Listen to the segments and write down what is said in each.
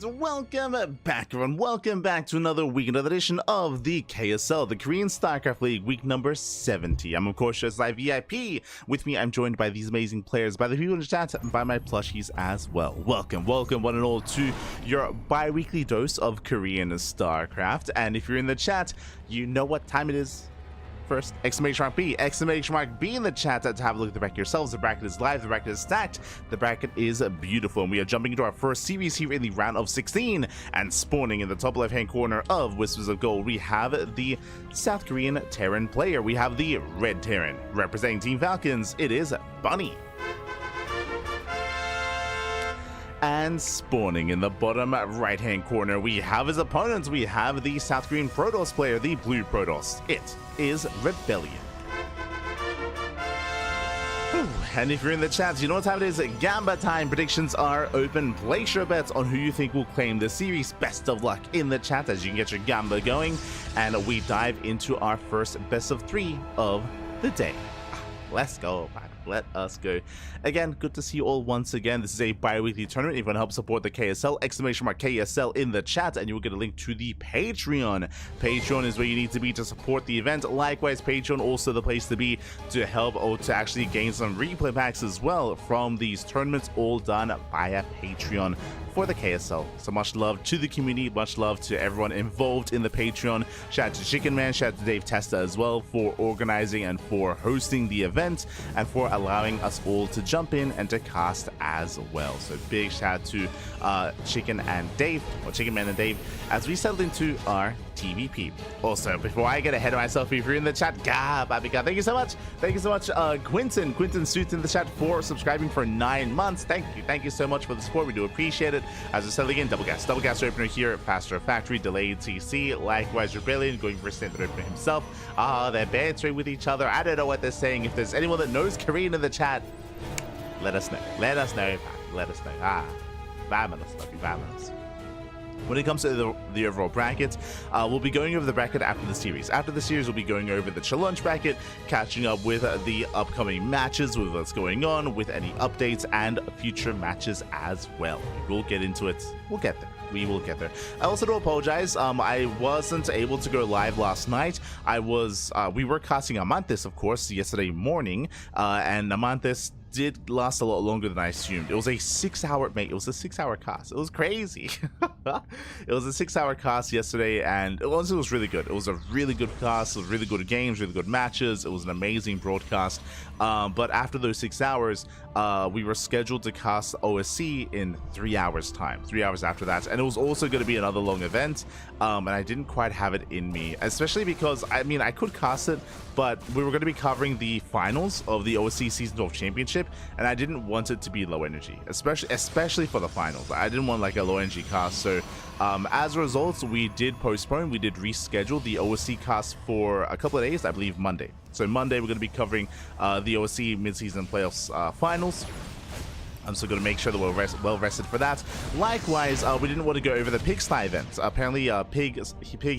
And welcome back, everyone. Welcome back to another week, another edition of the KSL, the Korean StarCraft League, week number 70. I'm, of course, just live VIP. With me, I'm joined by these amazing players, by the people in the chat, and by my plushies as well. Welcome, one and all, to your bi-weekly dose of Korean StarCraft. And if you're in the chat, you know what time it is. First, exclamation mark B in the chat to have a look at the bracket yourselves. The bracket is live, the bracket is stacked, the bracket is beautiful, and we are jumping into our first series here in the round of 16. And spawning in the top left hand corner of Whispers of Gold, we have the South Korean Terran player. We have the Red Terran representing Team Falcons. It is Bunny. And spawning in the bottom right hand corner, we have his opponents. We have the South Korean Protoss player, the Blue Protoss. It is Rebellion. Whew. And if you're in the chat, you know what time it is. Gamba time. Predictions are open. Place your bets on who you think will claim the series. Best of luck in the chat as you can get your Gamba going. And we dive into our first best of 3 of the day. Let's go, man. Let us go. Again, good to see you all once again. This is a bi-weekly tournament. If you want to help support the KSL, exclamation mark KSL in the chat, and you will get a link to the Patreon. Patreon is where you need to be to support the event. Likewise, Patreon also the place to be to help or to actually gain some replay packs as well from these tournaments, all done via Patreon for the KSL. So much love to the community, much love to everyone involved in the Patreon. Shout out to Chicken Man, shout out to Dave Testa as well for organizing and for hosting the event and for allowing us all to jump in and to cast as well. So big shout out to Chicken Man and Dave, as we settled into our TVP. Also, before I get ahead of myself, if you're in the chat, thank you so much. Thank you so much, Quinton Suits in the chat for subscribing for 9 months. Thank you so much for the support. We do appreciate it. As I said again, double gas opener here, Pastor Factory, delayed CC, likewise Rebellion going for standard opener himself. They're bantering with each other. I don't know what they're saying. If there's anyone that knows Korean in the chat, let us know. Let us know. Vámonos. When it comes to the overall bracket, we'll be going over the bracket after the series. After the series, we'll be going over the challenge bracket, catching up with the upcoming matches, with what's going on, with any updates and future matches as well. We'll get into it. We'll get there. We will get there. I also do apologize. I wasn't able to go live last night. We were casting Amanthis, of course, yesterday morning, and Amanthis did last a lot longer than I assumed. It was a 6-hour, mate. It was a 6-hour cast. It was crazy. It was a 6-hour cast yesterday, and it was really good. It was a really good cast. It was really good games, really good matches. It was an amazing broadcast. But after those 6 hours, we were scheduled to cast OSC in 3 hours time. 3 hours after that, and it was also going to be another long event. And I didn't quite have it in me, especially because I could cast it, but we were going to be covering the finals of the OSC Season 12 Championship, and I didn't want it to be low energy, especially for the finals. I didn't want like a low energy cast. So as a result, we did reschedule the OSC cast for a couple of days, I believe Monday. So Monday we're going to be covering the OSC mid-season playoffs finals. I'm still going to make sure that we're well rested for that. Likewise, we didn't want to go over the Pigsty event. Apparently, Pig,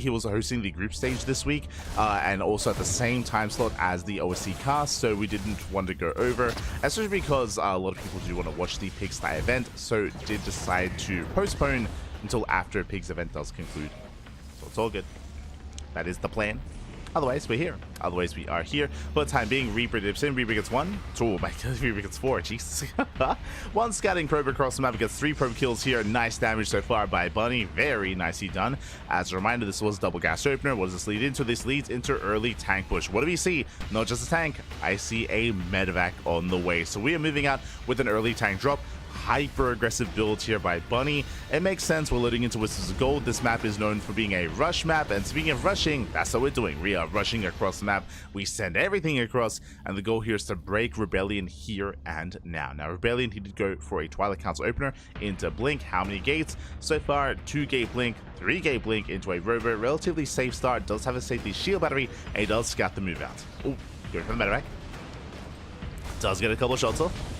he was hosting the group stage this week, and also at the same time slot as the OSC cast, so we didn't want to go over, especially because a lot of people do want to watch the Pigsty event, so did decide to postpone until after Pig's event does conclude. So it's all good. That is the plan. Otherwise, we're here. Otherwise, we are here. For the time being, Reaper dips in. Reaper gets 1. Oh my god, Reaper gets 4. Jesus. 1 scouting probe across the map. Gets 3 probe kills here. Nice damage so far by Bunny. Very nicely done. As a reminder, this was double gas opener. What does this lead into? This leads into early tank push. What do we see? Not just a tank. I see a medevac on the way. So we are moving out with an early tank drop. Hyper aggressive build here by Bunny. It makes sense. We're loading into Whispers of Gold. This map is known for being a rush map, and speaking of rushing, that's what we're doing. We are rushing across the map. We send everything across, and the goal here is to break Rebellion here and now. Now Rebellion, he did go for a Twilight Council opener into Blink. How many gates? So far, 2 gate Blink, 3 gate Blink into a Robo. Relatively safe start. Does have a safety shield battery, and he does scout the move out. Oh, going for the medevac. Does get a couple shots off.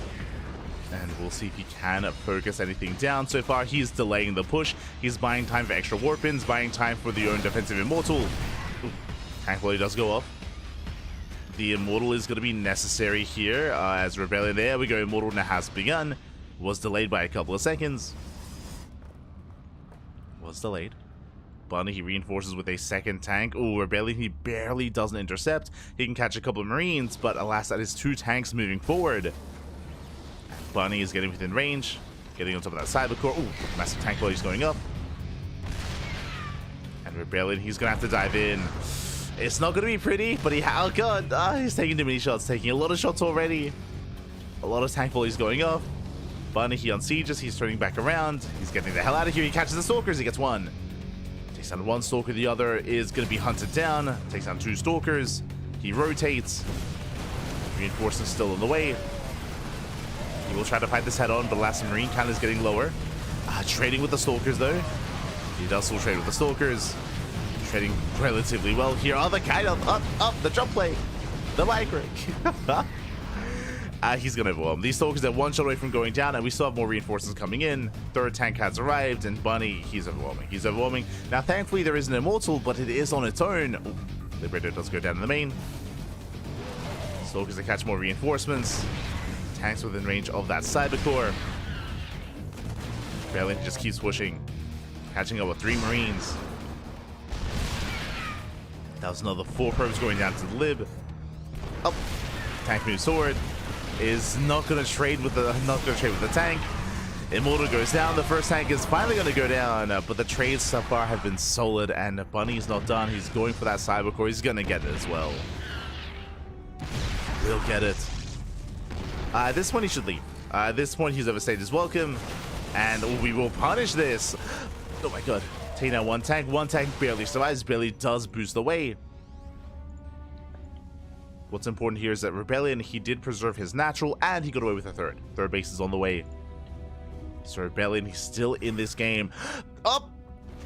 And we'll see if he can focus anything down. So far, he's delaying the push. He's buying time for extra warpins, buying time for the own defensive immortal. Ooh, tank volley does go off. The immortal is going to be necessary here as Rebellion. There we go. Immortal now has begun. Was delayed by a couple of seconds. was delayed. ByuN, he reinforces with a second tank. Oh, Rebellion, he barely doesn't intercept. He can catch a couple of Marines, but alas, that is 2 tanks moving forward. ByuN is getting within range, getting on top of that cyber core. Oh, massive tank volume is going up. And Rebellion, he's going to have to dive in. It's not going to be pretty, but oh god, he's taking too many shots, taking a lot of shots already. A lot of tank volleys going up. ByuN, he unsieges, he's turning back around. He's getting the hell out of here. He catches the Stalkers, he gets 1. Takes down 1 Stalker, the other is going to be hunted down. Takes down 2 Stalkers. He rotates. Reinforcements still on the way. He will try to fight this head on, but last Marine count is getting lower. Trading with the Stalkers though. He does still trade with the Stalkers. Trading relatively well here. Oh, the kind of up the jump play. The micro. He's going to overwhelm. These Stalkers are 1 shot away from going down, and we still have more reinforcements coming in. 3rd tank has arrived, and ByuN, he's overwhelming. He's overwhelming. Now, thankfully, there is an Immortal, but it is on its own. Ooh, Liberator does go down in the main. Stalkers to catch more reinforcements. Tanks within range of that cyber core. Rebellion just keeps pushing. Catching up with 3 Marines. That was another 4 probes going down to the lib. Oh, tank moves forward. Is not going to trade with the tank. Immortal goes down. The first tank is finally going to go down, but the trades so far have been solid, and ByuN's not done. He's going for that cyber core. He's going to get it as well. We'll get it. At this point, he should leave. At this point, he's overstayed his welcome, and we will punish this. Oh my god. Take down 1 tank. 1 tank barely survives. Barely does boost away. What's important here is that Rebellion, he did preserve his natural, and he got away with a 3rd. 3rd base is on the way. So Rebellion, he's still in this game. Up!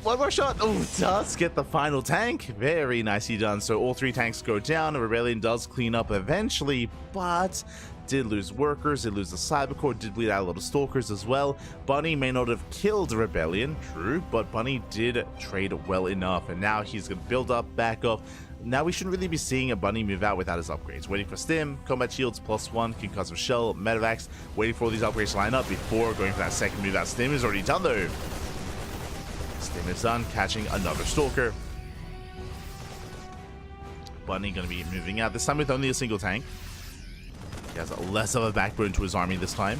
1 more shot. Oh, does get the final tank. Very nicely done. So all 3 tanks go down. Rebellion does clean up eventually, but did lose workers, did lose the cyber core, did bleed out a lot of Stalkers as well. ByuN may not have killed Rebellion, true, but ByuN did trade well enough, and now he's going to build up, back up. Now we shouldn't really be seeing a ByuN move out without his upgrades. Waiting for Stim, Combat Shields +1, Concussive Shell, Medevacs, waiting for all these upgrades to line up before going for that second move out. Stim is already done though. Stim is done, catching another Stalker. ByuN going to be moving out, this time with only a single tank. He has less of a backbone to his army this time.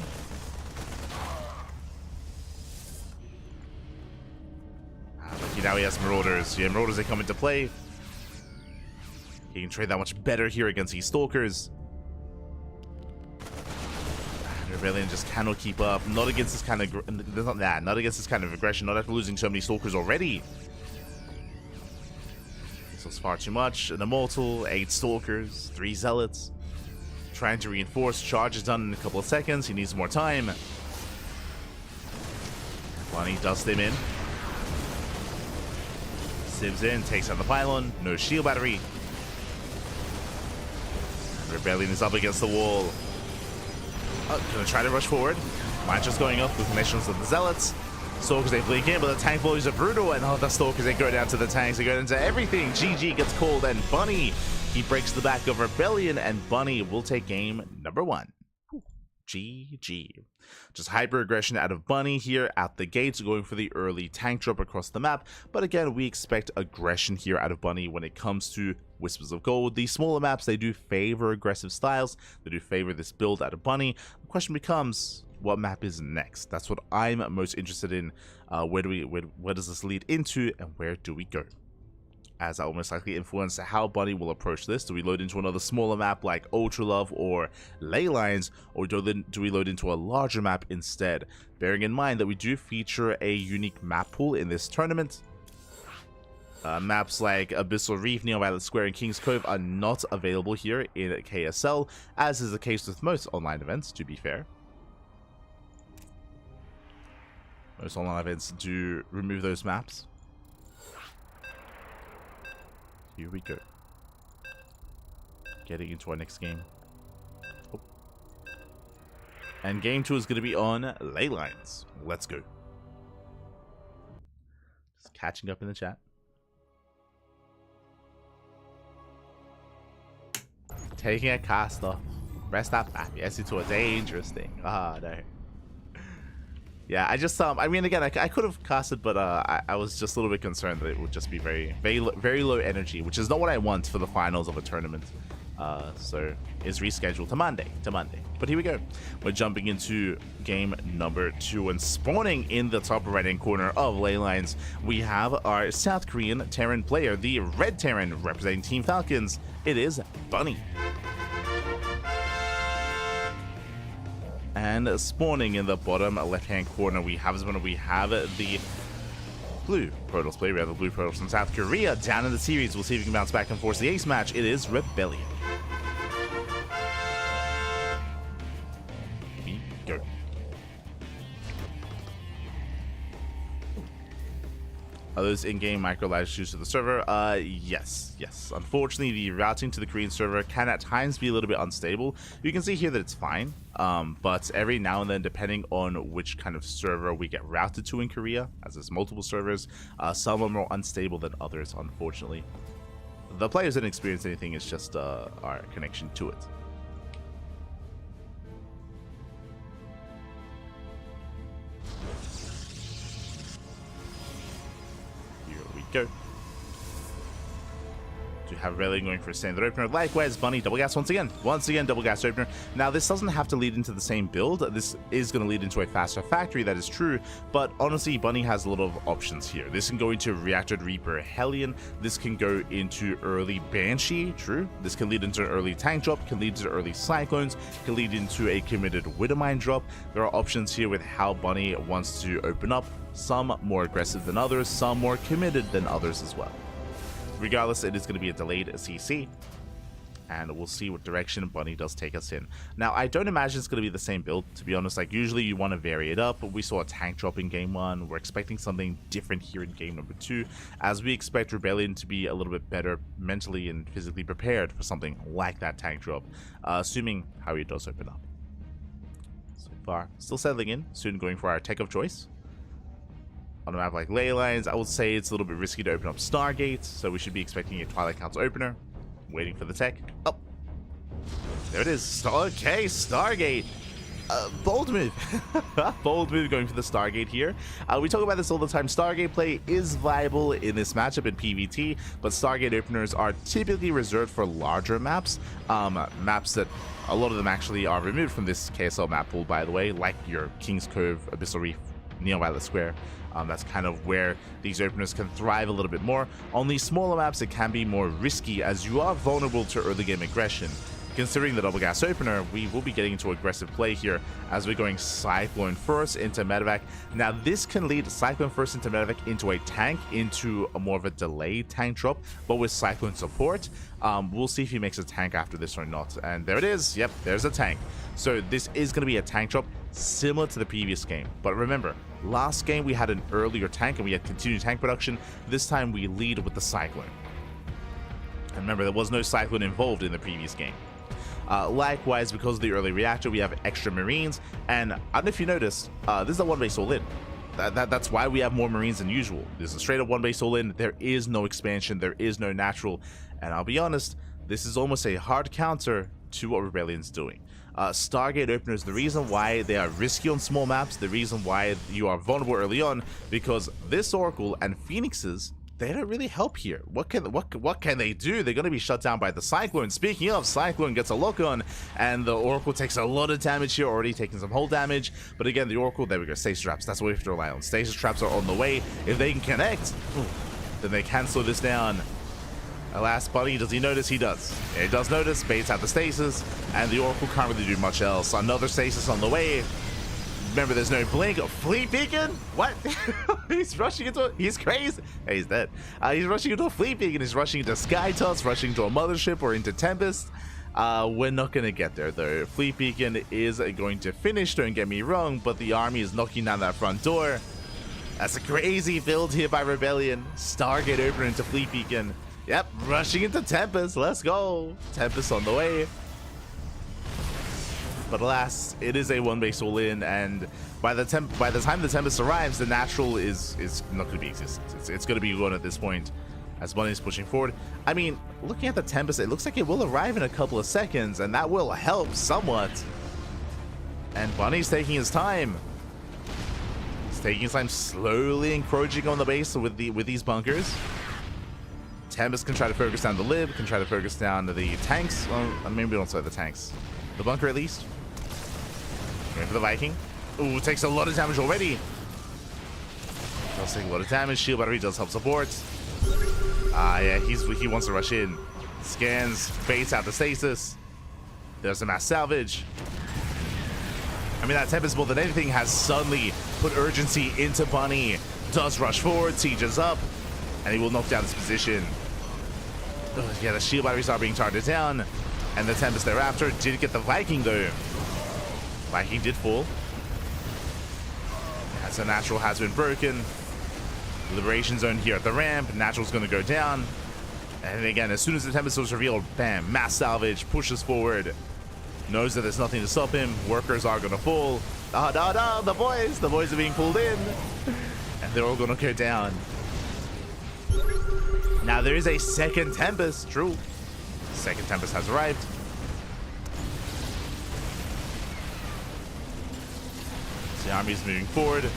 Lucky now he has Marauders. Yeah, Marauders, they come into play. He can trade that much better here against these Stalkers. Rebellion just cannot keep up. Not against this kind of not against this kind of aggression. Not after losing so many Stalkers already. This was far too much. An Immortal, 8 Stalkers, 3 Zealots. Trying to reinforce. Charge is done in a couple of seconds. He needs more time. ByuN does stim in. Stims in, takes out the pylon. No shield battery. Rebellion is up against the wall. Gonna try to rush forward. Mine just going up with connections with the Zealots. Stalkers, they blink in, but the tank volleys are brutal, and the Stalkers, they go down to the tanks, they go into everything. GG gets called, and ByuN, he breaks the back of Rebellion, and ByuN will take game number 1. GG. Just hyper aggression out of ByuN here at the gates, going for the early tank drop across the map. But again, we expect aggression here out of ByuN when it comes to Whispers of Gold. These smaller maps, they do favor aggressive styles. They do favor this build out of ByuN. The question becomes, what map is next? That's what I'm most interested in. Where does this lead into, and where do we go? As that will most likely influence how ByuN will approach this. Do we load into another smaller map like Ultra Love or Ley Lines, or do we load into a larger map instead? Bearing in mind that we do feature a unique map pool in this tournament. Maps like Abyssal Reef, Neo Violet Square, and King's Cove are not available here in KSL, as is the case with most online events, to be fair. Most online events do remove those maps. Here we go. Getting into our next game. Oh. And game 2 is going to be on Ley Lines. Let's go. Just catching up in the chat. Taking a cast off. Rest that map. Yes, into a dangerous thing. Ah, no. Yeah, I just I mean, again, I could have casted, but I was just a little bit concerned that it would just be very low energy, which is not what I want for the finals of a tournament. So it's rescheduled to Monday. But here we go. We're jumping into game number 2, and spawning in the top right-hand corner of Leylines, we have our South Korean Terran player, the Red Terran representing Team Falcons. It is Bunny. And spawning in the bottom left-hand corner, we have the blue Protoss player. We have the blue Protoss from South Korea down in the series. We'll see if we can bounce back and force the ace match. It is Rebellion. Here we go. Are those in-game micro latitudes to the server? Yes. Unfortunately, the routing to the Korean server can at times be a little bit unstable. You can see here that it's fine, but every now and then, depending on which kind of server we get routed to in Korea, as there's multiple servers, some are more unstable than others, unfortunately. The players didn't experience anything, it's just our connection to it. Go. To have Rebellion going for a standard opener. Likewise, Bunny double gas once again double gas opener. Now this doesn't have to lead into the same build. This is going to lead into a faster factory, that is true, but honestly Bunny has a lot of options here. This can go into Reactored Reaper Hellion, this can go into early Banshee, true, this can lead into an early tank drop, can lead to early Cyclones, can lead into a committed Widowmine drop. There are options here with how Bunny wants to open up, some more aggressive than others, some more committed than others as well. Regardless, it is going to be a delayed CC, and we'll see what direction Bunny does take us in. Now, I don't imagine it's going to be the same build, to be honest. Like, usually you want to vary it up, but we saw a tank drop in game 1. We're expecting something different here in game number 2, as we expect Rebellion to be a little bit better mentally and physically prepared for something like that tank drop, assuming how it does open up. So far, still settling in, soon going for our tech of choice. On a map like Leylines, I would say it's a little bit risky to open up Stargate, so we should be expecting a Twilight Council opener. Waiting for the tech. Oh, there it is. Okay, Stargate. Bold move. Bold move going for the Stargate here. We talk about this all the time. Stargate play is viable in this matchup in PvT, but Stargate openers are typically reserved for larger maps. Maps that a lot of them actually are removed from this KSL map pool, by the way, like your King's Cove, Abyssal Reef, Neo-Violet Square. That's kind of where these openers can thrive a little bit more. On these smaller maps, it can be more risky as you are vulnerable to early game aggression. Considering the double gas opener, we will be getting into aggressive play here as we're going Cyclone first into Medevac. Now this can lead Cyclone first into Medevac into a tank, into a more of a delayed tank drop, but with Cyclone support. We'll see if he makes a tank after this or not. And there it is. Yep, there's a tank. So this is going to be a tank drop similar to the previous game. But remember, last game we had an earlier tank and we had continued tank production. This time we lead with the Cyclone. And remember, there was no Cyclone involved in the previous game. Likewise, because of the early reactor, we have extra Marines, and I don't know if you noticed, this is a one base all in. That's why we have more Marines than usual. This is a straight up one base all in. There is no expansion, there is no natural, and I'll be honest, this is almost a hard counter to what Rebellion's doing. Stargate openers, the reason why they are risky on small maps, the reason why you are vulnerable early on, because this Oracle and Phoenixes, they don't really help here. What can they do? They're going to be shut down by the Cyclone. Speaking of, Cyclone gets a lock on, and the Oracle takes a lot of damage here, already taking some whole damage. But again, the Oracle, there we go, stasis traps. That's what we have to rely on. Stasis traps are on the way. If they can connect, then they can slow this down. Alas, Bunny, does he notice? He does. He does notice, baits out the stasis, and the Oracle can't really do much else. Another stasis on the way. Remember, there's no blink. Fleet beacon? What? He's rushing into it. He's crazy. Hey, he's dead. He's rushing into a fleet beacon. He's rushing into Sky Toss, rushing into a mothership or into Tempest. We're not going to get there, though. Fleet beacon is going to finish, don't get me wrong, but the army is knocking down that front door. That's a crazy build here by Rebellion. Stargate opener into fleet beacon. Yep, rushing into Tempest. Let's go. Tempest on the way. But alas, it is a one base all in, and by the time the Tempest arrives, the natural is not going to be existent. It's going to be gone at this point, as Bunny is pushing forward. I mean, looking at the Tempest, it looks like it will arrive in a couple of seconds, and that will help somewhat. And Bunny's taking his time. He's taking his time, slowly encroaching on the base with these bunkers. Tempest can try to focus down the lib, can try to focus down the tanks. Well, maybe we don't say the tanks. The bunker at least. Going for the Viking. Ooh, takes a lot of damage already. Does take a lot of damage. Shield battery does help support. Yeah, he wants to rush in. Scans, baits out the stasis. There's a mass salvage. I mean, that Tempest more than anything has suddenly put urgency into Bunny. Does rush forward, sieges up, and he will knock down this position. Ugh, yeah, the shield batteries are being targeted down, and the Tempest thereafter did get the Viking though. Viking did fall. As the natural has been broken. Liberation zone here at the ramp. Natural's going to go down. And again, as soon as the Tempest was revealed, bam, mass salvage, pushes forward. Knows that there's nothing to stop him. Workers are going to fall. The boys are being pulled in. And they're all going to go down. Now there is a second Tempest, true. Second Tempest has arrived. The army is moving forward.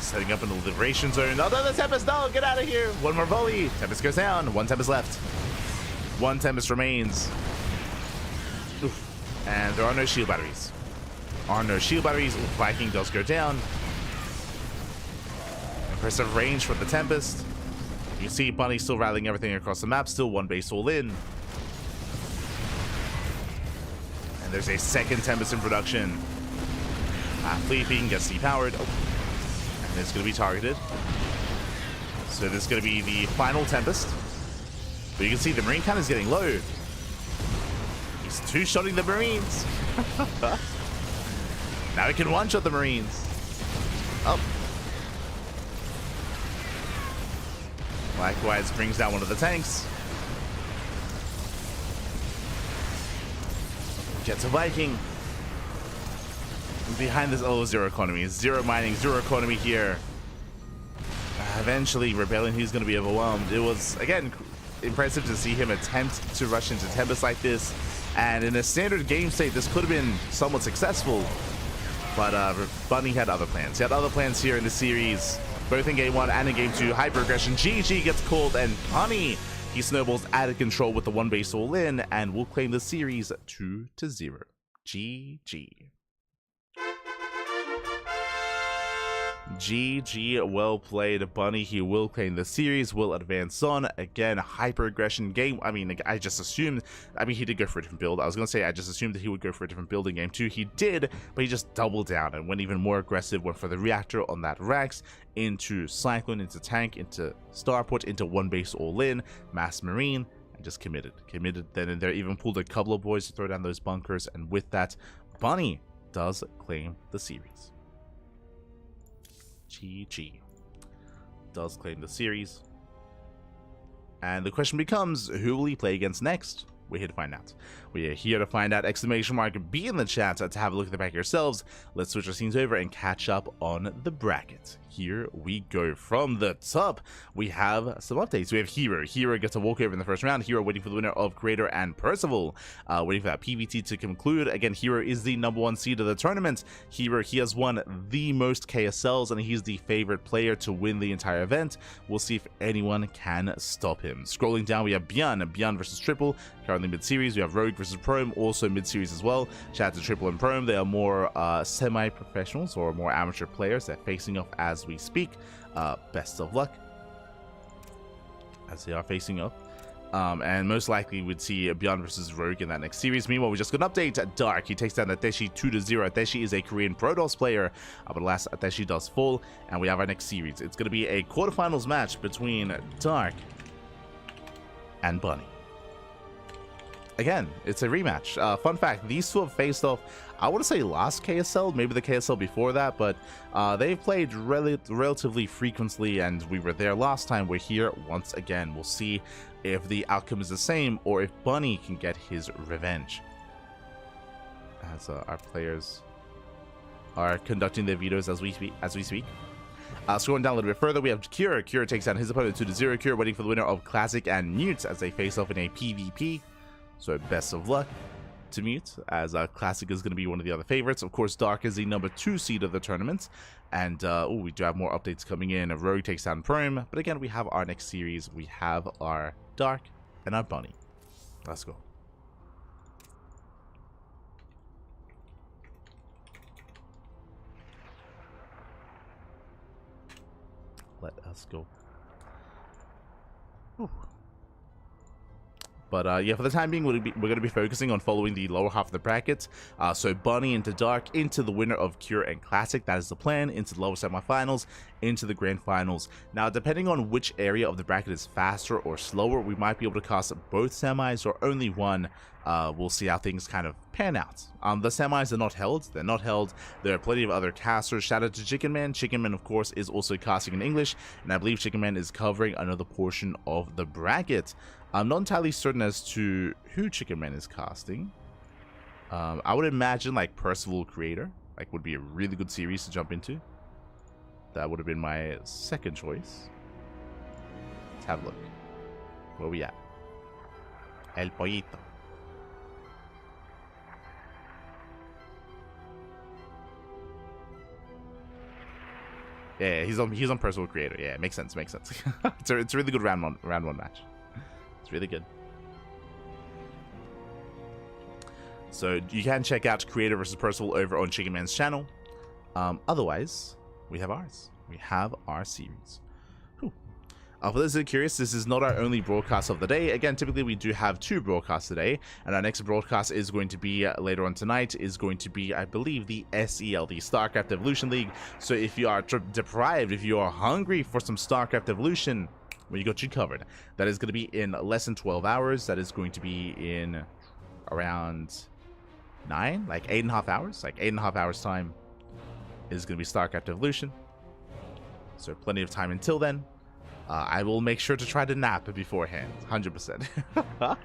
Setting up in the liberation zone. Oh, no, the Tempest, no, get out of here. One more volley. Tempest goes down. One Tempest left. One Tempest remains. Oof. And there are no shield batteries. Viking does go down. Impressive range for the Tempest. You can see Bunny still rallying everything across the map. Still one base all in. And there's a second Tempest in production. Fleet beacon gets depowered. Oh. And it's going to be targeted. So this is going to be the final Tempest. But you can see the Marine cannon is getting low. He's two-shotting the Marines. Now he can one-shot the Marines. Oh. Likewise, brings down one of the tanks. Gets a Viking. Behind this, oh, zero economy. Zero mining, zero economy here. Eventually, Rebellion, he's going to be overwhelmed. It was, again, impressive to see him attempt to rush into Tempest like this. And in a standard game state, this could have been somewhat successful. But Bunny had other plans. He had other plans here in the series, both in Game 1 and in Game 2. Hyper aggression, GG gets called, and Bunny, he snowballs out of control with the one base all in, and will claim the series 2-0. GG. GG, well played, Bunny. He will claim the series, will advance on. Again, hyper aggression game. I mean, I just assumed, he did go for a different build. I was going to say, I just assumed that he would go for a different build in Game 2. He did, but he just doubled down and went even more aggressive. Went for the reactor on that Rex, into Cyclone, into Tank, into Starport, into one base all in, Mass Marine, and just committed then and there. Even pulled a couple of boys to throw down those bunkers, and with that, Bunny does claim the series. GG. Does claim the series. And the question becomes, who will he play against next? We're here to find out. We are here to find out. Exclamation mark, be in the chat to have a look at the bracket yourselves. Let's switch our scenes over and catch up on the bracket. Here we go. From the top, we have some updates. We have herO. herO gets a walkover in the first round. herO waiting for the winner of Creator and Percival. Waiting for that PvT to conclude. Again, herO is the #1 seed of the tournament. herO, he has won the most KSLs, and he's the favorite player to win the entire event. We'll see if anyone can stop him. Scrolling down, we have ByuN versus Triple, currently mid-series. We have Rogue versus Prome, also mid-series as well. Shout out to Triple and Prome. They are more semi-professionals or more amateur players. They're facing off as we speak. Best of luck as they are facing up. And most likely we'd see ByuN versus Rogue in that next series. Meanwhile, we just got an update. Dark, he takes down Ateshi 2-0. Ateshi is a Korean Protoss player, but alas, Ateshi does fall, and we have our next series. It's going to be a quarterfinals match between Dark and Bunny. Again, it's a rematch. Fun fact, these two have faced off, I want to say last KSL, maybe the KSL before that, but they've played relatively frequently, and we were there last time. We're here once again. We'll see if the outcome is the same, or if Bunny can get his revenge. As our players are conducting their vetoes as we speak. Scrolling down a little bit further, we have KyRo. KyRo takes down his opponent 2-0. KyRo waiting for the winner of Classic and Newt as they face off in a PvP. So best of luck. to mute, as Classic is going to be one of the other favorites. Of course, Dark is the #2 seed of the tournament, and we do have more updates coming in. herO takes down Prime, but again, we have our next series. We have our Dark and our Bunny. Let's go. Let us go. Whew. But yeah, for the time being, we're going to be focusing on following the lower half of the bracket. So Bunny into Dark, into the winner of Cure and Classic. That is the plan. Into the lower semifinals, into the grand finals. Now, depending on which area of the bracket is faster or slower, we might be able to cast both semis or only one. We'll see how things kind of pan out. The semis are not held. They're not held. There are plenty of other casters. Shout out to Chicken Man. Chicken Man, of course, is also casting in English, and I believe Chicken Man is covering another portion of the bracket. I'm not entirely certain as to who Chicken Man is casting. I would imagine like Percival Creator, like, would be a really good series to jump into. That would have been my second choice. Let's have a look. Where we at? El Pollito. Yeah, he's on Percival Creator. Yeah, makes sense. It's a really good round one match. It's really good. So you can check out Creator versus Percival over on Chicken Man's channel. Otherwise, we have ours. We have our series. For those that are curious, this is not our only broadcast of the day. Again, typically we do have 2 broadcasts today, and our next broadcast is going to be later on tonight, is going to be, I believe, the SEL, the StarCraft Evolution League. So if you are deprived, if you are hungry for some StarCraft Evolution, we got you covered. That is going to be in less than 12 hours. That is going to be in around 9, like 8.5 hours. Like 8.5 hours time is going to be StarCraft Evolution. So plenty of time until then. I will make sure to try to nap beforehand, 100%. I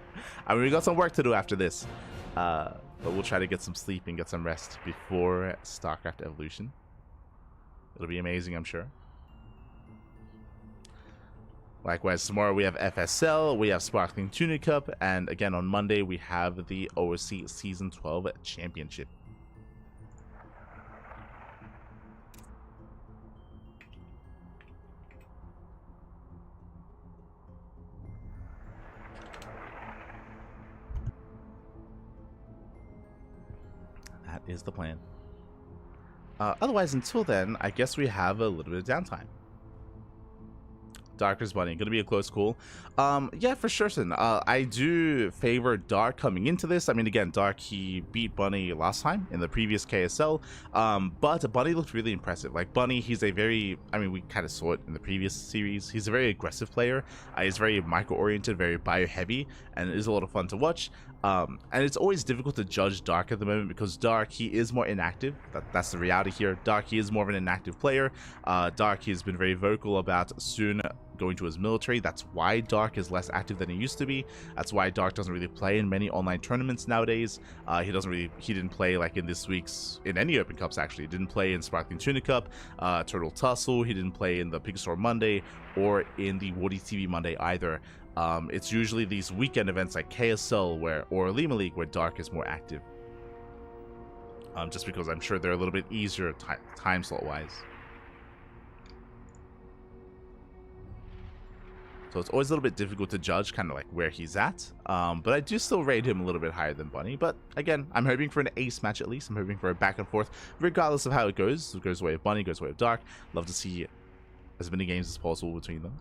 mean, we got some work to do after this, but we'll try to get some sleep and get some rest before StarCraft Evolution. It'll be amazing, I'm sure. Likewise, tomorrow we have FSL, we have Sparkling Tuna Cup, and again on Monday we have the OSC Season 12 Championship. That is the plan. Otherwise, until then, I guess we have a little bit of downtime. Dark versus Bunny, gonna be a close call. Yeah, for sure. I do favor Dark coming into this. I mean, again, Dark, he beat Bunny last time in the previous KSL, but Bunny looked really impressive. Like, Bunny, he's a very, I mean, we kind of saw it in the previous series. He's a very aggressive player. He's very micro-oriented, very bio-heavy, and it is a lot of fun to watch. And it's always difficult to judge Dark at the moment because Dark, he is more inactive. That's the reality here. Dark, he is more of an inactive player. Dark, he's been very vocal about soon going to his military. That's why Dark is less active than he used to be. That's why Dark doesn't really play in many online tournaments nowadays. He didn't play like in this week's, in any Open Cups actually. He didn't play in Sparkling Tuna Cup, Turtle Tussle. He didn't play in the Pig Store Monday or in the Woody TV Monday either. It's usually these weekend events like KSL or Lima League where Dark is more active. Just because I'm sure they're a little bit easier time slot wise. So it's always a little bit difficult to judge kind of like where he's at. But I do still rate him a little bit higher than Bunny. But again, I'm hoping for an ace match at least. I'm hoping for a back and forth, regardless of how it goes. It goes the way of Bunny, goes the way of Dark. Love to see as many games as possible between them.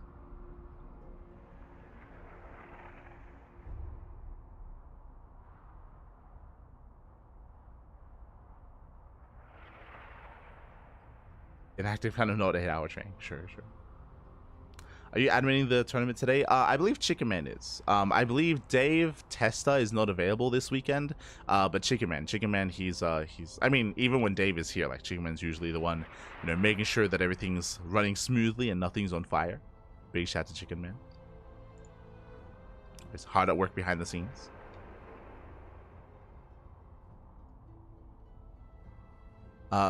Inactive, kind of not a 8-hour train. Sure. Are you admitting the tournament today? I believe Chicken Man is. I believe Dave Testa is not available this weekend. But Chicken Man, he's. I mean, even when Dave is here, like Chicken Man's usually the one, you know, making sure that everything's running smoothly and nothing's on fire. Big shout to Chicken Man. It's hard at work behind the scenes.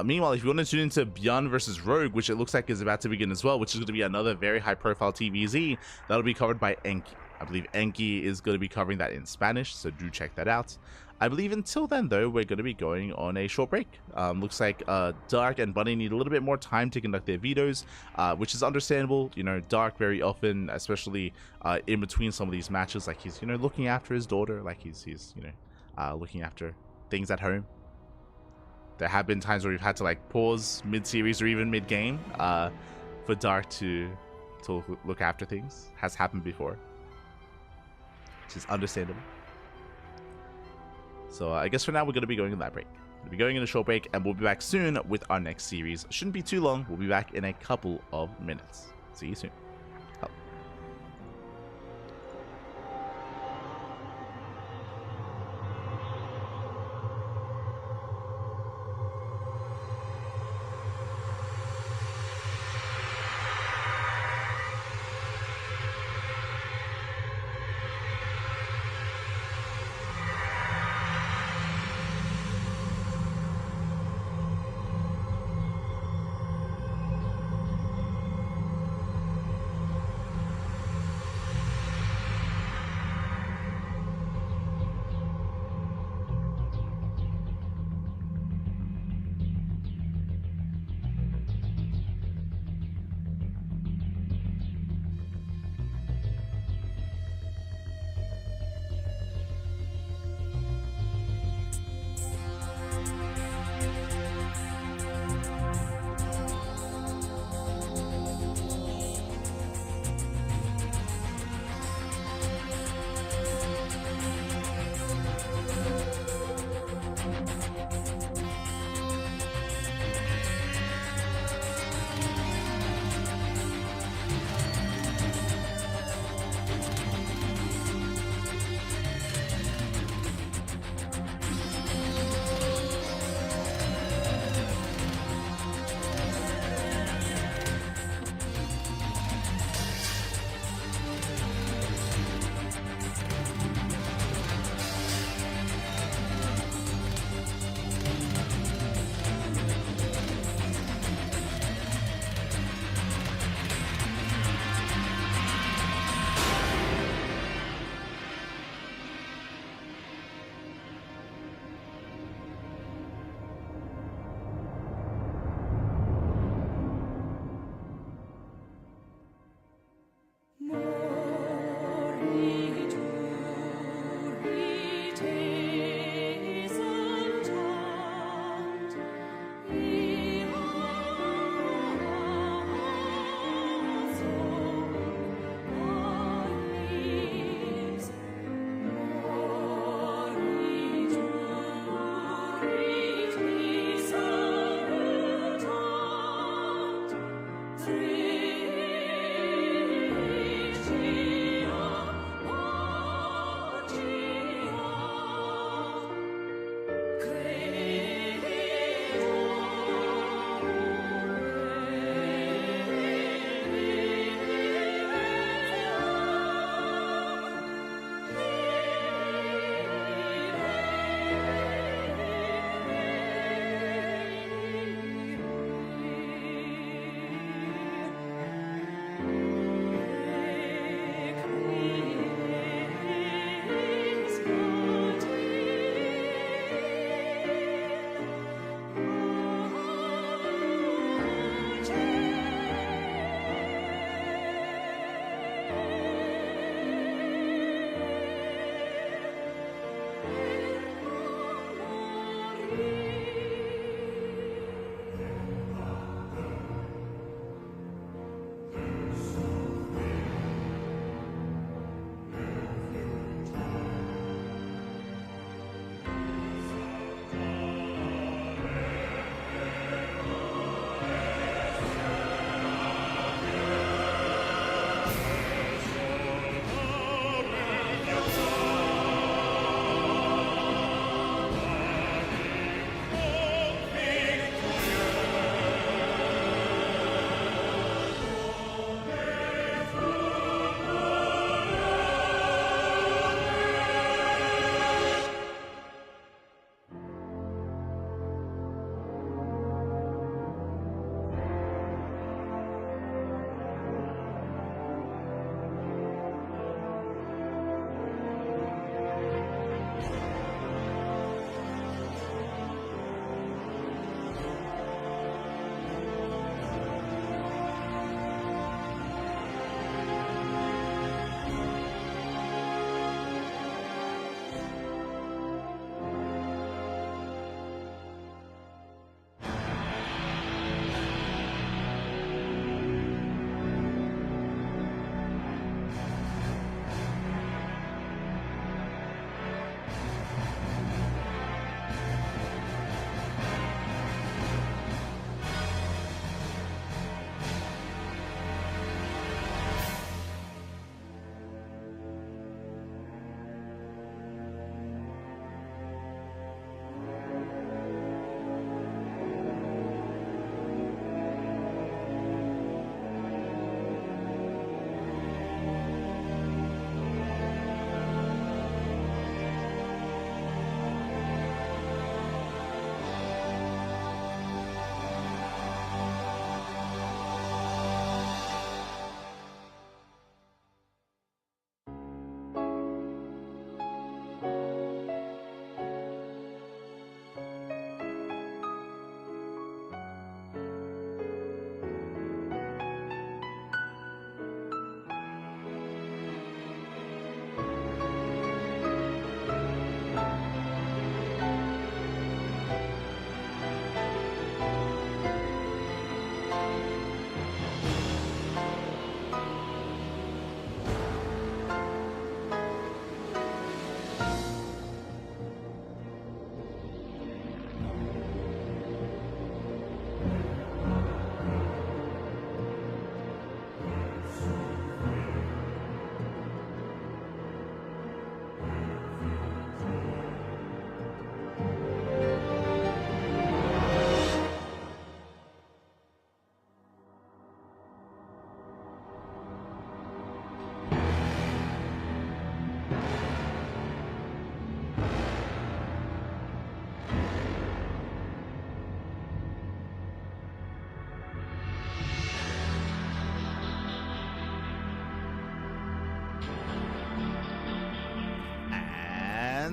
Meanwhile, if you want to tune into ByuN versus Rogue, which it looks like is about to begin as well, which is going to be another very high-profile TVZ, that'll be covered by Enki. I believe Enki is going to be covering that in Spanish, so do check that out. I believe until then, though, we're going to be going on a short break. Looks like Dark and Bunny need a little bit more time to conduct their vetoes, which is understandable. You know, Dark very often, especially in between some of these matches, like he's, you know, looking after his daughter, like he's you know, looking after things at home. There have been times where we've had to like pause mid-series or even mid-game for Dark to look after things. Has happened before, which is understandable. So I guess for now we're going to be going on that break. We'll be going in a short break, and we'll be back soon with our next series. Shouldn't be too long. We'll be back in a couple of minutes. See you soon.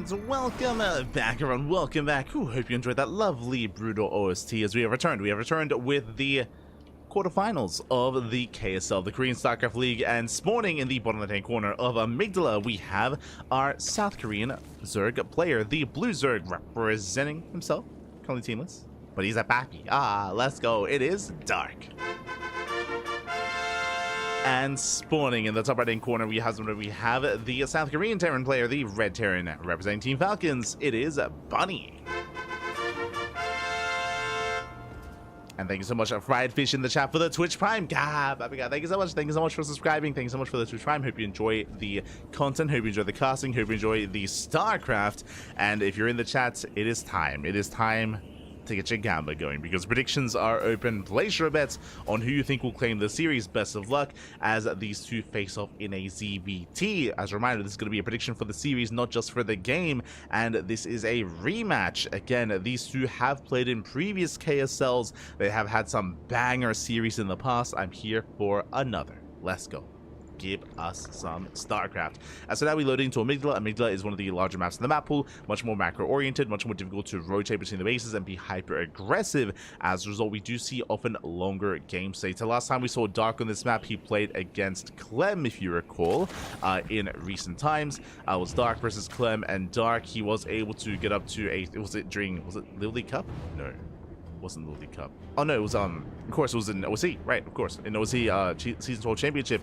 And welcome back, everyone. Welcome back. Ooh, hope you enjoyed that lovely brutal OST as we have returned. We have returned with the quarterfinals of the KSL, the Korean StarCraft League, and spawning in the bottom left-hand corner of Amygdala, we have our South Korean Zerg player, the Blue Zerg, representing himself, currently teamless, but he's a pappy. Let's go. It is Dark. And spawning in the top right-hand corner, we have the South Korean Terran player, the Red Terran, representing Team Falcons. It is Bunny. And thank you so much, Fried Fish in the chat for the Twitch Prime. Thank you so much. Thank you so much for subscribing. Thank you so much for the Twitch Prime. Hope you enjoy the content. Hope you enjoy the casting. Hope you enjoy the StarCraft. And if you're in the chat, it is time. It is time to get your gamba going, because predictions are open. Place your bets on who you think will claim the series. Best of luck as these two face off in a ZVT. As a reminder, this is going to be a prediction for the series, not just for the game, and this is a rematch. Again, these two have played in previous KSLs. They have had some banger series in the past. I'm here for another. Let's go. Give us some StarCraft. So now we load into Amygdala. Amygdala is one of the larger maps in the map pool, much more macro oriented, much more difficult to rotate between the bases and be hyper aggressive. As a result, we do see often longer game states. The last time we saw Dark on this map, he played against Clem, if you recall, in recent times. It was Dark versus Clem, and Dark, he was able to get up to a, was it Little League Cup? No, wasn't Little League Cup. Oh no, it was of course it was in OC, right? Of course, in OC season 12 championship,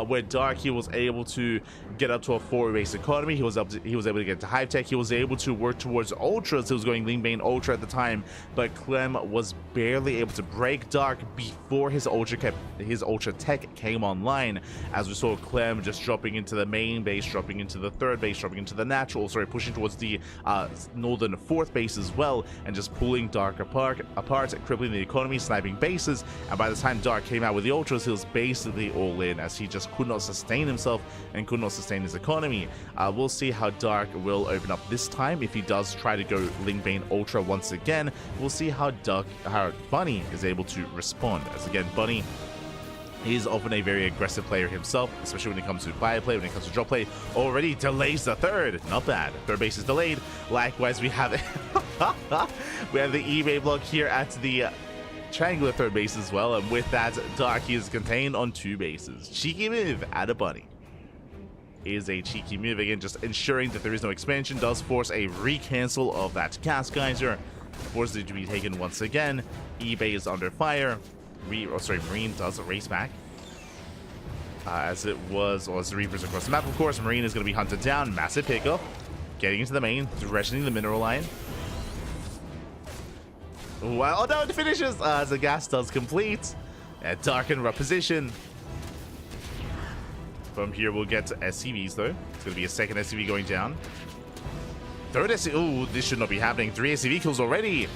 where Dark, he was able to get up to a 4 base economy. He was able to get to Hive Tech. He was able to work towards Ultras. He was going Ling Bane Ultra at the time, but Clem was barely able to break Dark before his Ultra Tech came online. As we saw Clem just dropping into the main base, dropping into the 3rd base, dropping into the natural, pushing towards the northern 4th base as well, and just pulling Dark apart, crippling the economy, sniping bases. And by the time Dark came out with the Ultras, he was basically all in, as he just could not sustain himself and could not sustain his economy. We'll see how Dark will open up this time. If he does try to go Ling Bane Ultra once again, we'll see how Bunny is able to respond. As again, Bunny, he's often a very aggressive player himself, especially when it comes to fire play, when it comes to drop play. Already delays the 3rd. Not bad. 3rd base is delayed. Likewise, we have we have the eBay block here at the triangular 3rd base as well. And with that, Dark, he is contained on 2 bases. Cheeky move at a Bunny. Is a cheeky move, again, just ensuring that there is no expansion. Does force a recancel of that Gas Geyser. Forces it to be taken once again. eBay is under fire. Marine does race back. As it was, or as the Reapers across the map, of course. Marine is going to be hunted down. Massive pickup. Getting into the main, threatening the mineral line. Wow, oh no, it finishes! As the gas does complete. Dark in rough position. From here, we'll get to SCVs, though. It's going to be a 2nd SCV going down. 3rd SCV. Ooh, this should not be happening. 3 SCV kills already.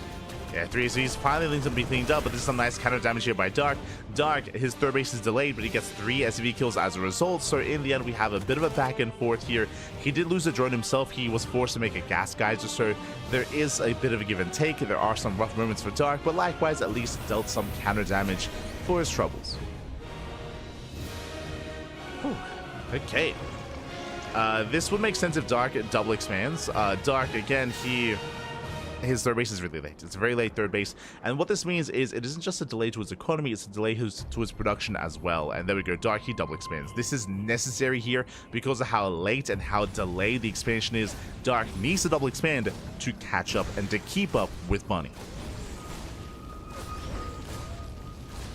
Yeah, 3 SCVs finally needs to be cleaned up, but this is some nice counter damage here by Dark. Dark, his 3rd base is delayed, but he gets 3 SCV kills as a result. So in the end, we have a bit of a back and forth here. He did lose the drone himself. He was forced to make a Gas Geyser, so there is a bit of a give and take. There are some rough moments for Dark, but likewise, at least dealt some counter damage for his troubles. Whew. Okay. This would make sense if Dark double expands. Dark, again, his 3rd base is really late. It's a very late 3rd base. And what this means is it isn't just a delay to his economy, it's a delay to his production as well. And there we go. Dark, he double expands. This is necessary here because of how late and how delayed the expansion is. Dark needs to double expand to catch up and to keep up with Bunny.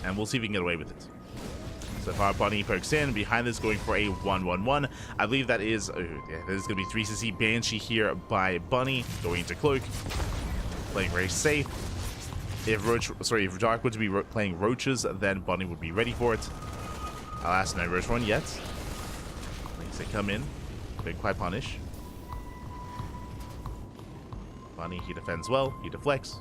And we'll see if we can get away with it. So far, Bunny pokes in. Behind this, going for a 1-1-1. I believe that is, yeah, there's going to be 3CC Banshee here by Bunny. Going into Cloak. Playing very safe. If Dark were to be playing Roaches, then Bunny would be ready for it. Alas, no Roach one yet. They come in. Been quite punish. Bunny, he defends well. He deflects.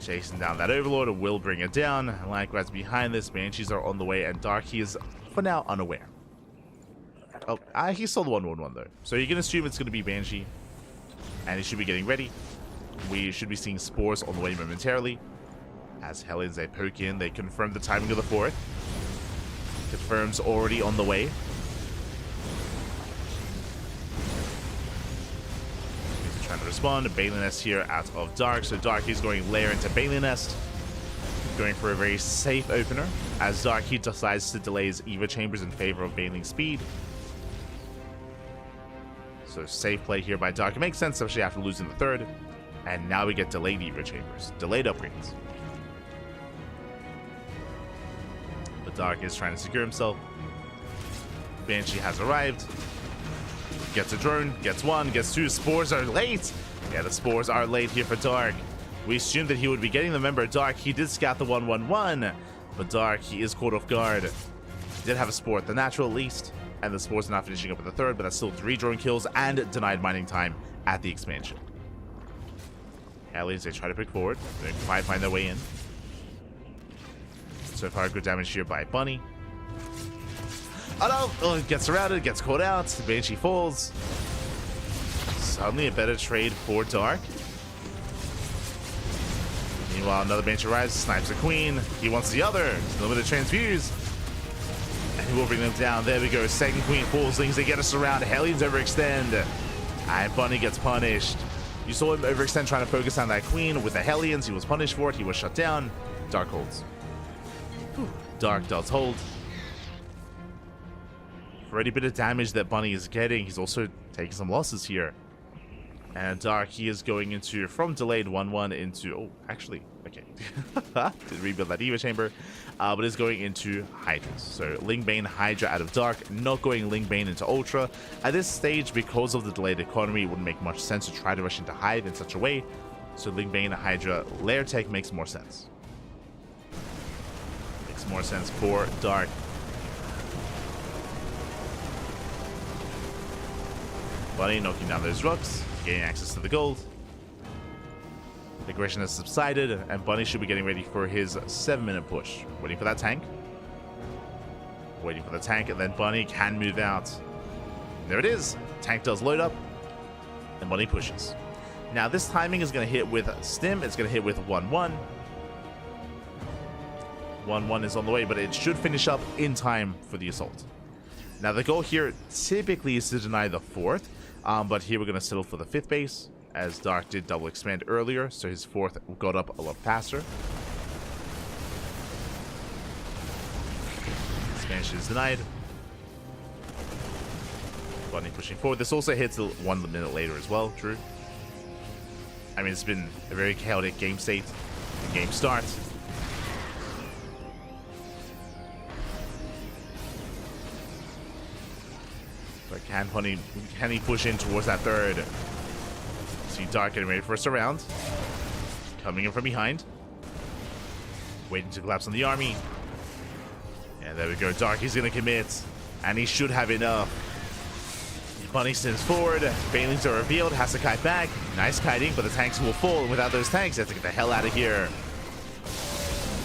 Chasing down that Overlord will bring it down. Likewise, behind this, Banshees are on the way, and Dark, he is, for now, unaware. Oh, he saw the 1-1-1, though. So you can assume it's going to be Banshee, and he should be getting ready. We should be seeing Spores on the way momentarily. As Helens, they poke in, they confirm the timing of the 4th. Confirms already on the way. Trying to respond. Bailey Nest here out of Dark. So Dark is going lair into Bailey Nest. Going for a very safe opener as Dark he decides to delay his Eva Chambers in favor of Bailing's speed. So safe play here by Dark. It makes sense, especially after losing the third. And now we get delayed Eva Chambers. Delayed upgrades. But Dark is trying to secure himself. Banshee has arrived. Gets a drone. Gets one. Gets two. Spores are late. Yeah, the spores are late here for Dark. We assumed that he would be getting them. Remember, Dark, he did scout the 1-1-1. But Dark, he is caught off guard. He did have a spore at the natural at least. And the spores are not finishing up at the third, but that's still 3 drone kills and denied mining time at the expansion. Hellions, they try to pick forward. They might find their way in. So far, good damage here by Bunny. Oh no! Oh, it gets surrounded, gets caught out. Banshee falls. Suddenly a better trade for Dark. Meanwhile, another Banshee arrives, snipes the Queen. He wants the other. Limited transfuse. And he will bring them down. There we go. Second Queen falls. Things they get us around. Hellions overextend. And Bunny gets punished. You saw him overextend trying to focus on that Queen with the Hellions. He was punished for it. He was shut down. Dark holds. Whew. Dark does hold. For any bit of damage that Bunny is getting, he's also taking some losses here. And Dark, he is going into, from delayed 1-1 into, oh, actually, okay. Did rebuild that Eva Chamber, but is going into Hydras. So Ling Bane Hydra out of Dark, not going Ling Bane into Ultra. At this stage, because of the delayed economy, it wouldn't make much sense to try to rush into Hive in such a way. So Ling Bane Hydra lair tech makes more sense. Makes more sense for Dark. Bunny knocking down those rocks. Gaining access to the gold. The aggression has subsided, and Bunny should be getting ready for his 7-minute push. Waiting for that tank. Waiting for the tank, and then Bunny can move out. There it is. Tank does load up, and Bunny pushes. Now, this timing is going to hit with Stim. It's going to hit with 1-1. 1-1 is on the way, but it should finish up in time for the assault. Now, the goal here typically is to deny the 4th. But here we're going to settle for the 5th base, as Dark did double expand earlier, so his 4th got up a lot faster. Expansion is denied. Bunny pushing forward. This also hits 1 minute later as well, Drew. I mean, it's been a very chaotic game state. The game starts. But can he push in towards that third? See Dark getting ready for a surround. Coming in from behind. Waiting to collapse on the army. And there we go. Dark, he's going to commit. And he should have enough. Bunny sends forward. Banelings are revealed. Has to kite back. Nice kiting, but the tanks will fall. And without those tanks, he has to get the hell out of here.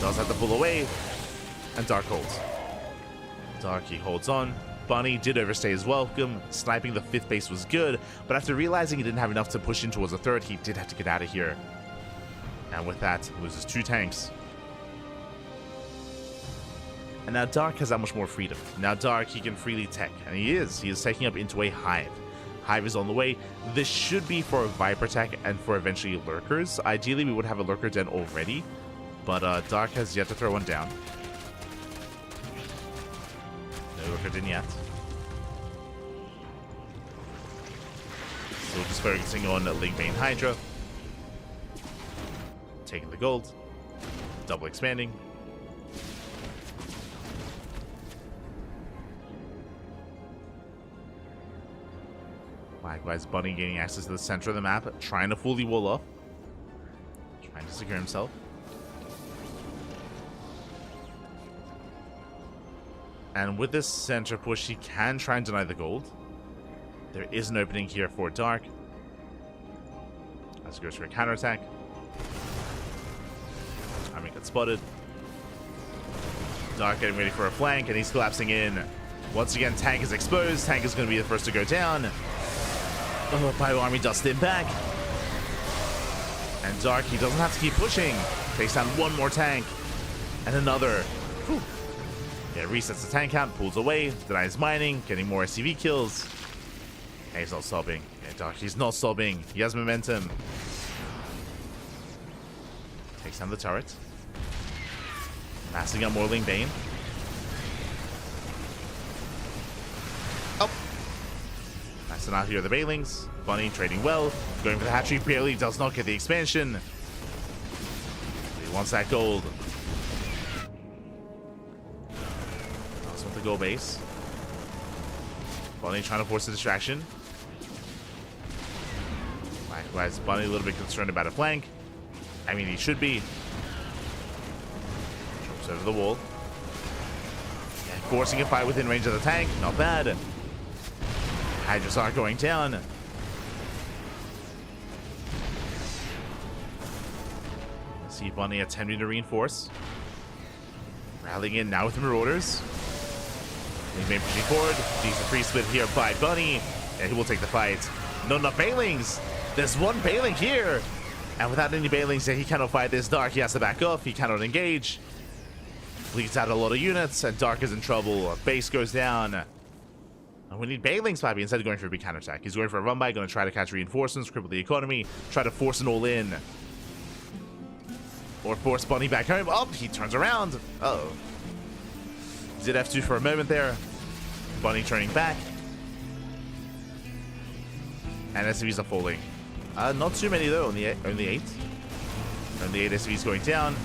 Does have to pull away. And Dark holds. Dark, he holds on. Bunny did overstay his welcome. Sniping the 5th base was good, but after realizing he didn't have enough to push in towards the 3rd, he did have to get out of here. And with that, loses 2 tanks. And now Dark has that much more freedom. Now Dark, he can freely tech, and he is. He is taking up into a Hive. Hive is on the way. This should be for Viper tech and for eventually Lurkers. Ideally, we would have a Lurker den already, but Dark has yet to throw one down. No Lurker den yet. So just focusing on Ling Bane Hydra. Taking the gold. Double expanding. Likewise, Bunny gaining access to the center of the map, trying to fool the wall off. Trying to secure himself. And with this center push, he can try and deny the gold. There is an opening here for Dark. As he goes for a counterattack. Army gets spotted. Dark getting ready for a flank, and he's collapsing in. Once again, Tank is exposed. Tank is going to be the first to go down. Oh, Bio Army does stim back. And Dark, he doesn't have to keep pushing. Takes down one more tank. And another. Whew. Yeah, resets the tank count, pulls away, denies mining, getting more SCV kills. Okay, he's not stopping. Okay, Dark, he's not stopping. He has momentum. Takes down the turret. Massing up Morling Bane. Oh! Massing out here the Bailings. Bunny trading well. Going for the hatchery. Barely does not get the expansion. He wants that gold. Does want the gold base. Bunny trying to force a distraction. Likewise, Bunny a little bit concerned about a flank. I mean, he should be. Jumps over the wall. Yeah, forcing a fight within range of the tank. Not bad. Hydras are going down. See Bunny attempting to reinforce. Rallying in now with the Marauders. He may pushing forward. Sees the free split here by Bunny. And he will take the fight. Not enough Bailings. There's one Bailing here. And without any Bailings, he cannot fight this Dark. He has to back off. He cannot engage. Bleeds out a lot of units, and Dark is in trouble. Base goes down. And we need Bailings, maybe, instead of going for a big counterattack. He's going for a run-by, going to try to catch reinforcements, cripple the economy, try to force an all-in. Or force Bunny back home. Oh, he turns around. Uh-oh. He's at F2 for a moment there. Bunny turning back. And SCVs are falling. Not too many though, only 8. Only 8 SCVs going down.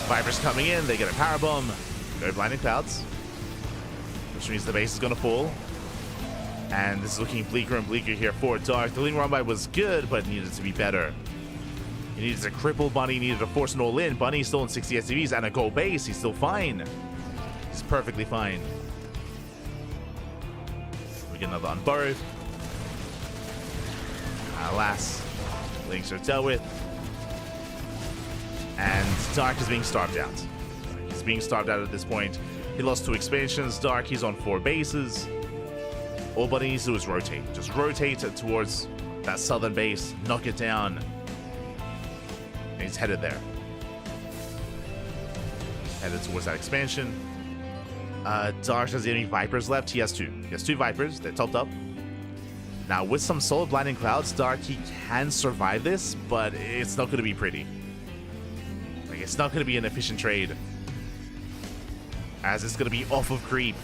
Vipers coming in, they get a power bomb. Go blinding clouds. Which means the base is gonna fall. And this is looking bleaker and bleaker here for Dark. The lean run-by was good, but needed to be better. He needed to cripple Bunny, needed to force an all-in. Bunny's still in 60 SCVs and a gold base. He's still fine. He's perfectly fine. We get another unburrowed. Alas, links are dealt with. And Dark is being starved out. He's being starved out at this point. He lost 2 expansions. Dark, he's on 4 bases. All Bunny needs to do is rotate. Just rotate towards that southern base, knock it down. And he's headed there. Headed towards that expansion. Dark has any Vipers left? He has 2. He has 2 Vipers. They're topped up. Now, with some solid blinding clouds, Dark, he can survive this, but it's not going to be pretty. Like, it's not going to be an efficient trade. As it's going to be off of creep.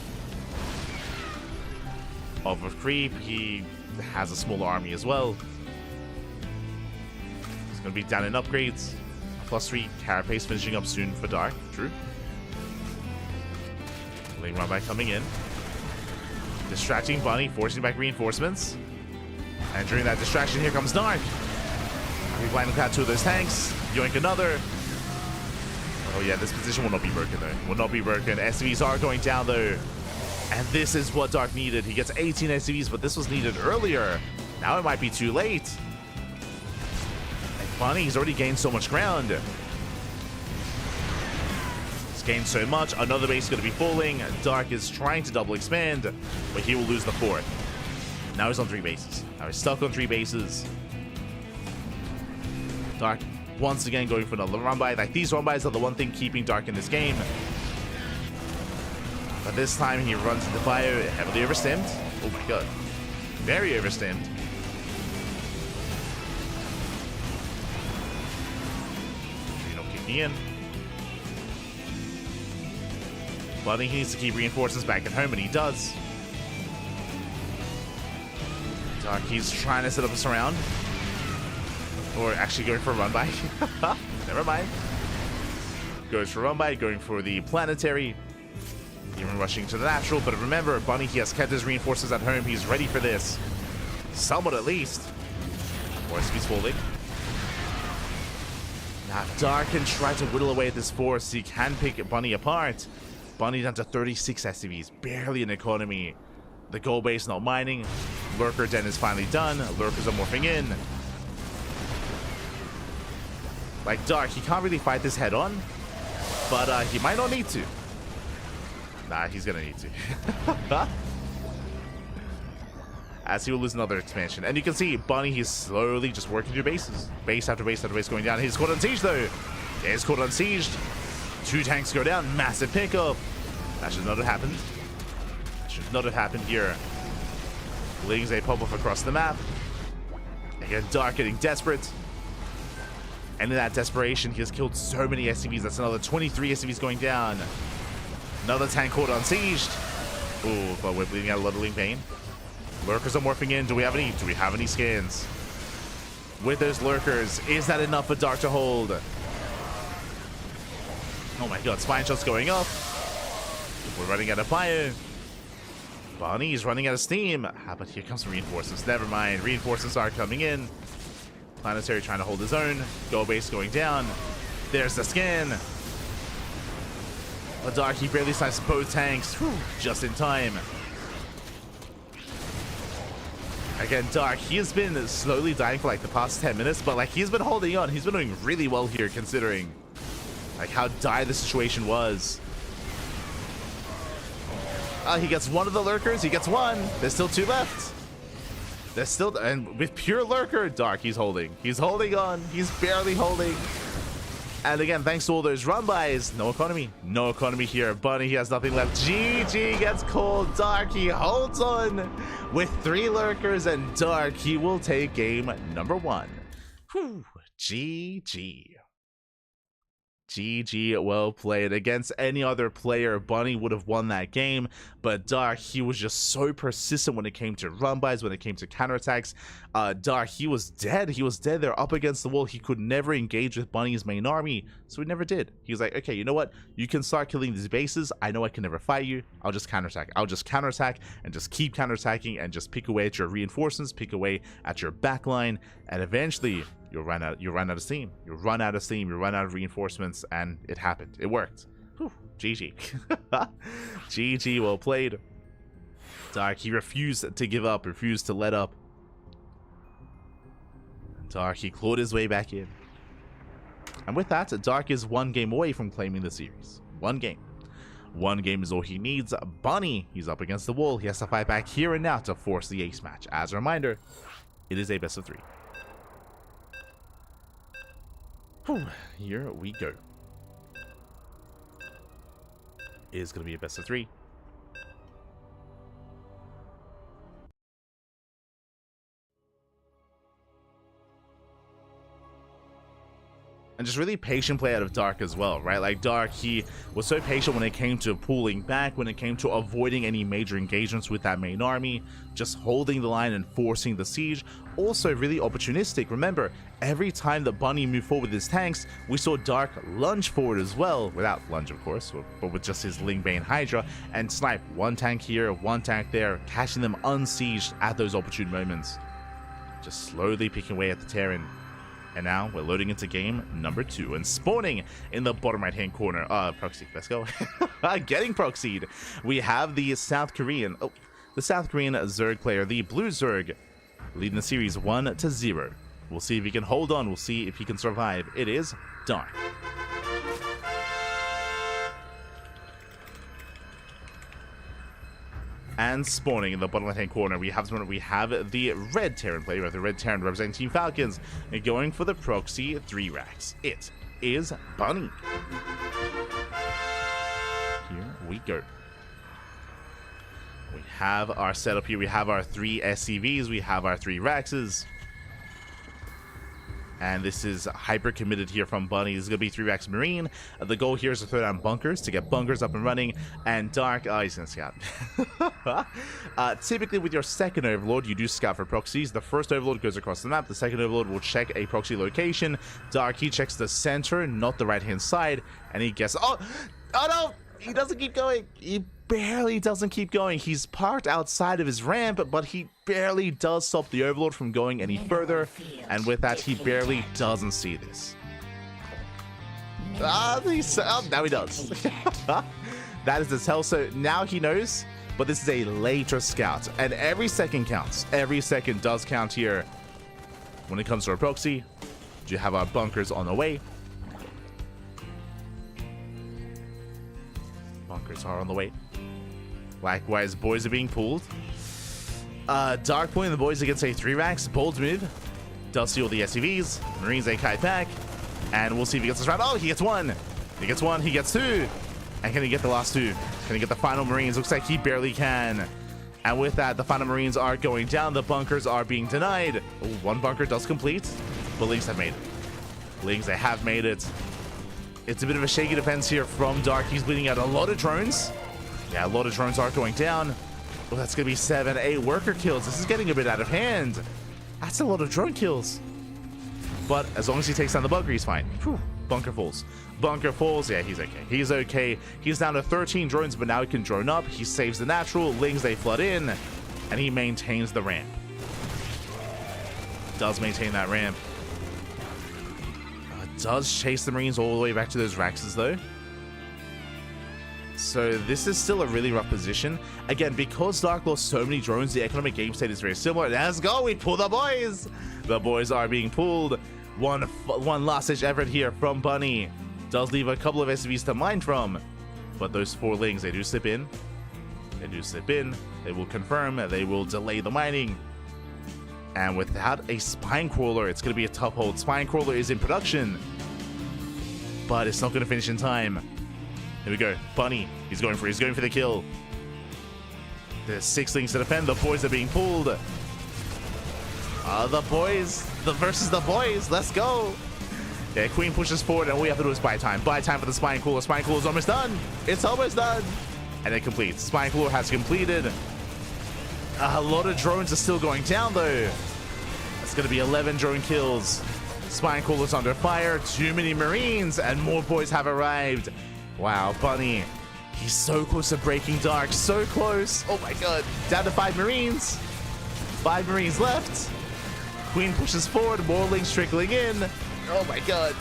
Off of creep, he has a small army as well. It's going to be down in upgrades. +3 carapace finishing up soon for Dark. True. Lane run by coming in. Distracting Bunny, forcing back reinforcements. And during that distraction, here comes Dark. We blinding cloud 2 of those tanks. Yoink another. Oh yeah, this position will not be broken though. Will not be broken. SCVs are going down though. And this is what Dark needed. He gets 18 SCVs, but this was needed earlier. Now it might be too late. And Bunny's already gained so much ground. He's gained so much. Another base is going to be falling. Dark is trying to double expand, but he will lose the 4th. Now he's on 3 bases. Now he's stuck on 3 bases. Dark once again going for another run-by. Like, these run-bys are the one thing keeping Dark in this game. But this time he runs into Bio, heavily overstimmed. Oh my god. Very overstimmed. Adrenal kicking in. But he needs to keep reinforcements back at home, and he does. Dark, he's trying to set up a surround. Or actually going for a run-by. Never mind. Goes for a run-by, going for the planetary. Even rushing to the natural, but remember, Bunny, he has kept his reinforcements at home. He's ready for this. Somewhat at least. More SCVs falling. Now, if Dark can try to whittle away at this force, he can pick Bunny apart. Bunny down to 36 SCVs, barely an economy. The gold base not mining. Lurker Den is finally done. Lurkers are morphing in. Like Dark, he can't really fight this head on, but he might not need to. Nah, he's gonna need to. As he will lose another expansion. And you can see Bunny, he's slowly just working through bases. Base after base after base going down. He's caught on siege though. He's caught on siege. 2 tanks go down. Massive pickup. That should not have happened. That should not have happened here. Lings a pop off across the map. Again, Dark getting desperate. And in that desperation, he has killed so many SCVs. That's another 23 SCVs going down. Another tank caught unsieged. Ooh, but we're bleeding out a lot of Ling Bane. Lurkers are morphing in. Do we have any scans? With those lurkers, is that enough for Dark to hold? Oh my god, spine shots going up. We're running out of fire. Bonnie's running out of steam. But here comes reinforcements. Never mind. Reinforcements are coming in. Planetary trying to hold his own. Go base going down. There's the scan. But Dark, he barely snipes both tanks. Whew, just in time. Again, Dark, he has been slowly dying for like the past 10 minutes, but like he's been holding on. He's been doing really well here considering like how dire the situation was. He gets one of the lurkers. He gets one. There's still two left. There's still, and with pure lurker, Dark, he's holding. He's holding on. He's barely holding. And again, thanks to all those run-bys, no economy. No economy here. Bunny, he has nothing left. GG gets called. Dark, he holds on with 3 lurkers, and Dark, he will take game number 1. Whew. GG. GG, well played. Against any other player, Bunny would have won that game, but Dark, he was just so persistent when it came to run-bys, when it came to counterattacks. Dark, he was dead. He was dead there up against the wall. He could never engage with Bunny's main army, so he never did. He was like, okay, you know what? You can start killing these bases. I know I can never fight you. I'll just counterattack. I'll just counterattack and just keep counterattacking and just pick away at your reinforcements, pick away at your backline, and eventually you'll run out of steam. You'll run out of steam. You'll run out of reinforcements, and it happened. It worked. Whew, GG. GG, well played. Dark, he refused to give up, refused to let up. Dark, he clawed his way back in. And with that, Dark is 1 game away from claiming the series. 1 game. 1 game is all he needs. Bunny, he's up against the wall. He has to fight back here and now to force the ace match. As a reminder, it is a best of 3. Whew, here we go. It is going to be a best of 3. And just really patient play out of Dark as well, right? Like Dark, he was so patient when it came to pulling back, when it came to avoiding any major engagements with that main army, just holding the line and forcing the siege. Also really opportunistic. Remember, every time that Bunny moved forward with his tanks, we saw Dark lunge forward as well, without lunge of course, but with just his Ling Bane Hydra, and snipe 1 tank here, 1 tank there, catching them unsieged at those opportune moments. Just slowly picking away at the Terran. And now we're loading into game number 2 and spawning in the bottom right hand corner. Proxy, let's go. Getting proxied. We have the South Korean Zerg player, the Blue Zerg, leading the series 1-0. We'll see if he can hold on. We'll see if he can survive. It is Dark. And spawning in the bottom left-hand corner, we have the Red Terran player, the Red Terran representing Team Falcons, and going for the proxy 3 racks. It is Bunny. Here we go. We have our setup here. We have our 3 SCVs. We have our 3 Raxes. And this is hyper committed here from Bunny. This is going to be 3 racks Marine. The goal here is to throw down bunkers, to get bunkers up and running. And Dark, he's going to scout. Typically with your second Overlord, you do scout for proxies. The first Overlord goes across the map. The second Overlord will check a proxy location. Dark, he checks the center, not the right-hand side. And he guesses, oh no! He doesn't keep going. He barely doesn't keep going. He's parked outside of his ramp, but he barely does stop the Overlord from going any further. And with that, he barely doesn't see this. Now he does. That is the tell. So now he knows, but this is a later scout. And every second counts. Every second does count here. When it comes to our proxy, do you have our bunkers on the way? Bunkers are on the way. Likewise, boys are being pulled. Dark pulling the boys against a 3 racks. Bold move. Does steal the SCVs. Marines a kite back. And we'll see if he gets this round. Oh, he gets 1. He gets 1. He gets 2. And can he get the last 2? Can he get the final Marines? Looks like he barely can. And with that, the final Marines are going down. The bunkers are being denied. Ooh, one bunker does complete, but Lings have made it. Lings, they have made it. It's a bit of a shaky defense here from Dark. He's bleeding out a lot of drones. Yeah, a lot of drones are going down. Oh, that's going to be 7, 8 worker kills. This is getting a bit out of hand. That's a lot of drone kills. But as long as he takes down the bunker, he's fine. Whew. Bunker falls. Bunker falls. Yeah, he's okay. He's okay. He's down to 13 drones, but now he can drone up. He saves the natural. Lings, they flood in. And he maintains the ramp. Does maintain that ramp. Does chase the Marines all the way back to those Raxes, though. So this is still a really rough position. Again, because Dark lost so many drones, the economic game state is very similar. Let's go. We pull the boys. The boys are being pulled. One last ditch effort here from Bunny. Does leave a couple of SCVs to mine from. But those 4 Lings, they do slip in. They do slip in. They will confirm. They will delay the mining. And without a Spine Crawler, it's going to be a tough hold. Spine Crawler is in production. But it's not going to finish in time. Here we go. Bunny. He's going for the kill. There's 6 Lings to defend. The boys are being pulled. The boys. Versus the boys. Let's go. Yeah, Queen pushes forward, and all we have to do is buy time. Buy time for the Spine Cooler. Spine Cooler is almost done. It's almost done. And it completes. Spine Cooler has completed. A lot of drones are still going down, though. It's going to be 11 drone kills. Spine Cooler's under fire. Too many Marines, and more boys have arrived. Wow, Bunny. He's so close to breaking Dark. So close. Oh, my God. Down to 5 Marines. 5 Marines left. Queen pushes forward. More Lings trickling in. Oh, my God.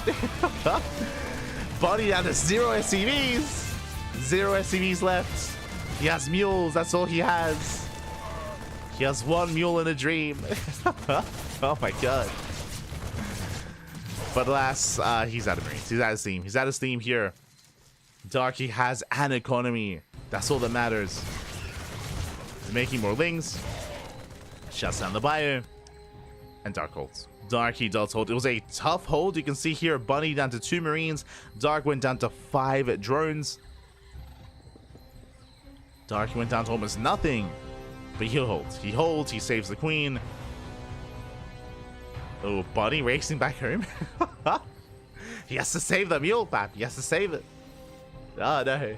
Bunny down to 0 SCVs. 0 SCVs left. He has mules. That's all he has. He has 1 mule in a dream. Oh, my God. But alas, he's out of Marines. He's out of steam. He's out of steam here. Darky has an economy. That's all that matters. He's making more Lings. Shuts down the ByuN. And Dark holds. Darky does hold. It was a tough hold. You can see here, Bunny down to 2 Marines. Dark went down to 5 drones. Darky went down to almost nothing. But he holds. He holds. He saves the Queen. Oh, Bunny racing back home. He has to save the mule, Pap. He has to save it. Oh, no.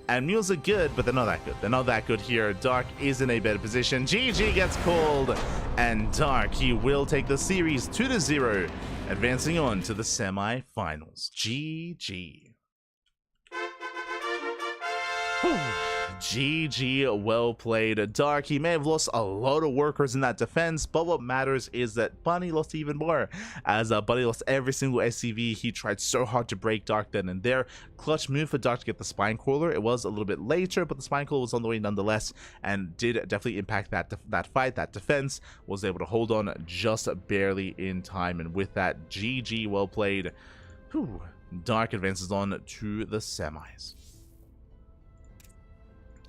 And mules are good, but they're not that good. They're not that good here. Dark is in a better position. GG gets called. And Dark, he will take the series 2-0, advancing on to the semi-finals. GG. Whew. GG, well played. Dark, he may have lost a lot of workers in that defense, but what matters is that Bunny lost even more, as Bunny lost every single SCV. He tried so hard to break Dark then and there. Clutch move for Dark to get the Spine Crawler. It was a little bit later, but the Spine Crawler was on the way nonetheless, and did definitely impact that fight. That defense was able to hold on just barely in time, and with that, GG, well played. Whew. Dark advances on to the semis.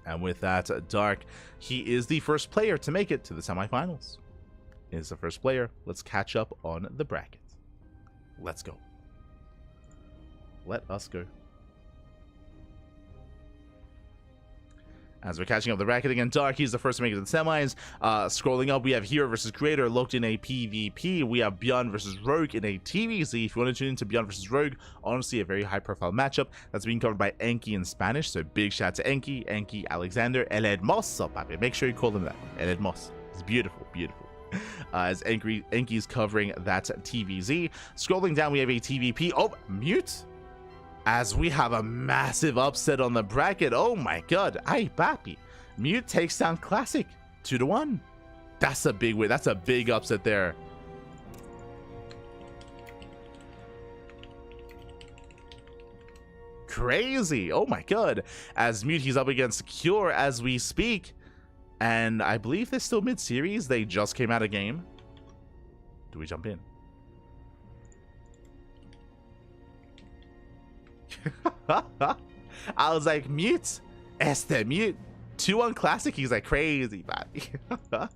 And with that, Dark, he is the first player to make it to the semifinals. He is the first player. Let's catch up on the bracket. Let's go. Let us go. As we're catching up the bracket again, Dark, he's the first to make it to the semis. Scrolling up, we have Hero versus Creator locked in a PvP. We have ByuN versus Rogue in a TVZ. If you want to tune into ByuN versus Rogue, honestly, a very high-profile matchup that's being covered by Enki in Spanish. So big shout out to Enki, Alexander, El Hermoso, papi. Make sure you call him that. El Hermoso. It's beautiful, beautiful. As Enki's covering that TVZ. Scrolling down, we have a TVP. Oh, mute. As we have a massive upset on the bracket. Oh my God. Ay, papi. Mute takes down Classic 2-1. That's a big win. That's a big upset there. Crazy. Oh my God. As Mute, he's up against Cure as we speak. And I believe they're still mid-series. They just came out of game. Do we jump in? I was like, Mute, Mute, 2-1 Classic. He's like, crazy, man.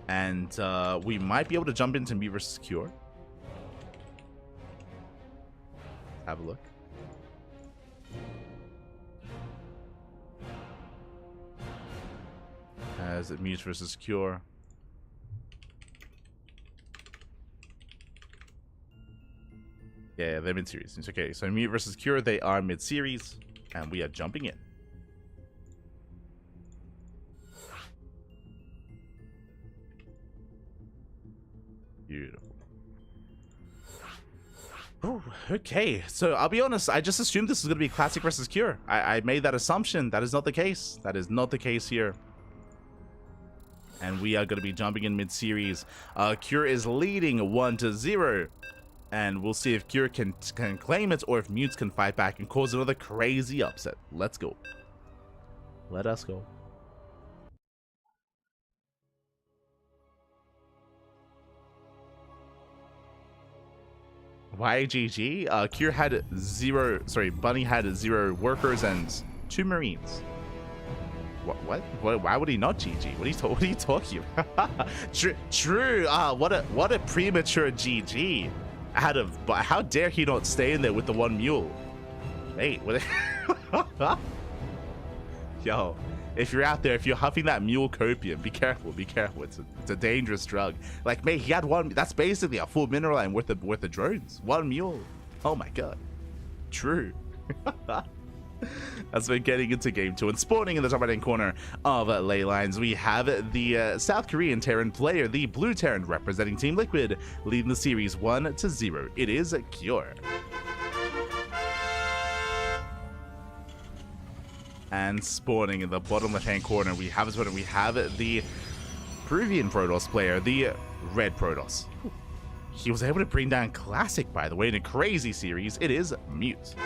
And we might be able to jump into Mute versus Cure. Have a look. As it Mute versus Cure. Yeah, they're mid-series. It's okay. So Mute versus Cure, they are mid-series, and we are jumping in. Beautiful. Ooh, okay, so I'll be honest, I just assumed this was going to be Classic versus Cure. I made that assumption. That is not the case. That is not the case here. And we are going to be jumping in mid-series. Cure is leading 1-0. And we'll see if Cure can claim it or if Mutes can fight back and cause another crazy upset. Let's go. Let us go. YGG? Cure had Bunny had 0 workers and 2 Marines. What? Why would he not GG? What are you talking about? True. What a premature GG. But how dare he not stay in there with the 1 mule? Wait, what? Yo, if you're out there, if you're huffing that mule copium, be careful. It's a dangerous drug. Like, mate, he had 1. That's basically a full mineral line worth of drones. 1 mule. Oh my god. True. As we're getting into game 2 and spawning in the top right hand corner of ley lines, we have the South Korean Terran player, the Blue Terran, representing Team Liquid, leading the series 1-0. It is Cure. And spawning in the bottom left hand corner, we have the Peruvian Protoss player, the Red Protoss. He was able to bring down Classic, by the way, in a crazy series. It is Mute.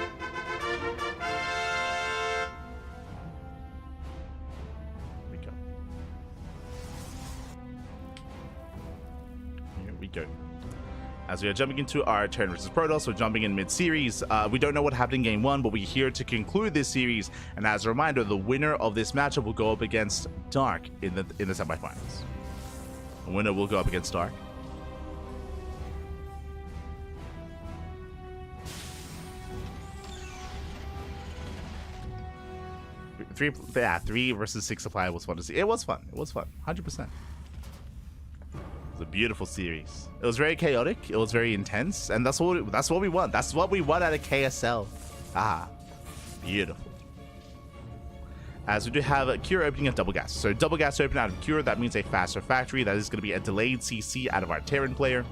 As we are jumping into our Terran versus Protoss, we're jumping in mid-series. We don't know what happened in game 1, but we're here to conclude this series. And as a reminder, the winner of this matchup will go up against Dark in the semifinals. The winner will go up against Dark. Three versus 6 supply was fun to see. It was fun. 100%. It was a beautiful series. It was very chaotic. It was very intense, and that's what we want. That's what we want out of KSL. Beautiful. As we do have Cure opening at double gas. So double gas open out of Cure. That means a faster factory. That is going to be a delayed CC out of our Terran player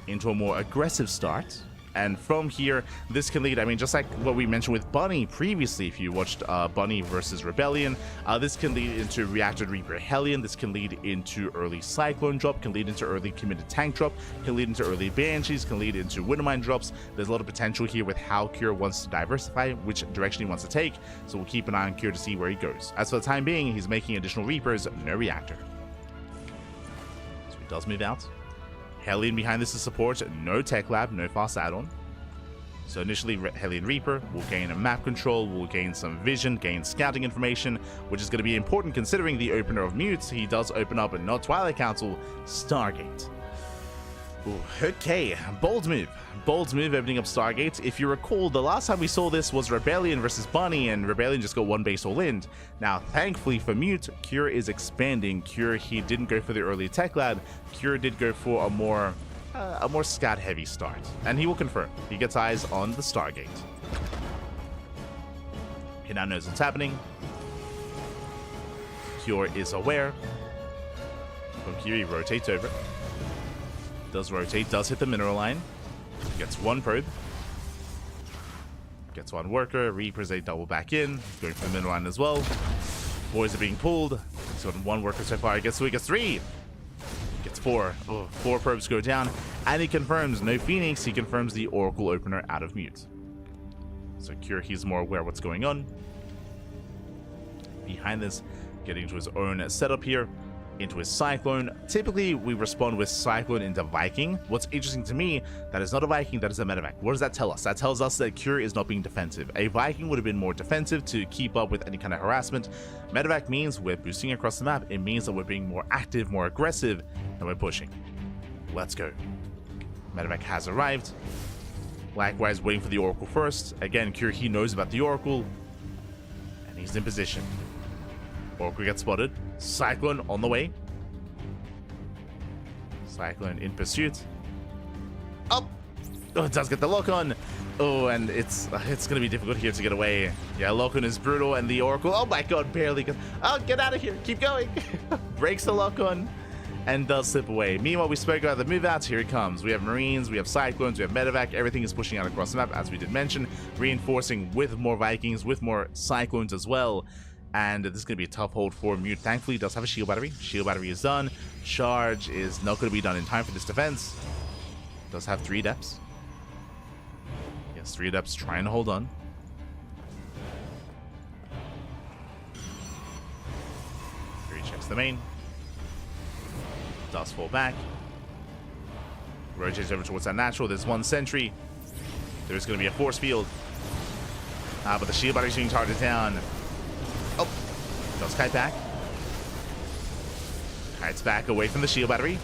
into a more aggressive start. And from here, this can lead, I mean, just like what we mentioned with Bunny previously, if you watched Bunny versus Rebellion, this can lead into Reactor Reaper Hellion, this can lead into early Cyclone drop, can lead into early Committed Tank drop, can lead into early Banshees, can lead into Wintermine drops. There's a lot of potential here with how Cure wants to diversify, which direction he wants to take, so we'll keep an eye on Cure to see where he goes. As for the time being, he's making additional Reapers, no Reactor. So he does move out. Hellion behind this to support, no Tech Lab, no fast add-on. So initially, Hellion Reaper will gain a map control, will gain some vision, gain scouting information, which is going to be important considering the opener of Mutes. He does open up, and not Twilight Council, Stargate. Ooh, okay, bold move opening up Stargate. If you recall, the last time we saw this was Rebellion versus Bunny, and Rebellion just got 1 base all in. Now, thankfully for Mute, Cure is expanding. Cure, he didn't go for the early Tech Lab. Cure did go for a more scat heavy start, and he will confirm. He gets eyes on the Stargate. He now knows what's happening. Cure is aware. From here, he rotates over. Does rotate, does hit the mineral line. Gets 1 probe. Gets 1 worker. Reapers a double back in. Going for the mineral line as well. Boys are being pulled. He's got 1 worker so far. He gets 3. Gets 4. Oh, 4 probes go down. And he confirms no Phoenix. He confirms the Oracle opener out of Mute. So Cure, he's more aware of what's going on. Behind this, getting to his own setup here. Into his Cyclone. Typically, we respond with Cyclone into Viking. What's interesting to me, that is not a Viking, that is a Medevac. What does that tell us? That tells us that Cure is not being defensive. A Viking would have been more defensive to keep up with any kind of harassment. Medevac means we're boosting across the map. It means that we're being more active, more aggressive, and we're pushing. Let's go. Medevac has arrived. Likewise, waiting for the Oracle first. Again, he knows about the Oracle, and he's in position. Oracle gets spotted. Cyclone on the way. Cyclone in pursuit. Oh, it does get the lock on. Oh, and it's gonna be difficult here to get away. Yeah, lock on is brutal, and the Oracle, oh my god, barely gets, oh, get out of here, keep going. Breaks the lock on and does slip away. Meanwhile, we spoke about the move outs. Here it comes. We have Marines, we have Cyclones, we have Medevac. Everything is pushing out across the map, as we did mention, reinforcing with more Vikings, with more Cyclones as well. And this is going to be a tough hold for Mute. Thankfully, he does have a shield battery. Shield battery is done. Charge is not going to be done in time for this defense. Does have 3 Adepts. Yes, 3 Adepts trying to hold on. Here he checks the main. Does fall back. Rotates over towards that natural. There's 1 sentry. There's going to be a force field. But the shield battery is being targeted down. Oh, does kite back. Kites back away from the shield battery.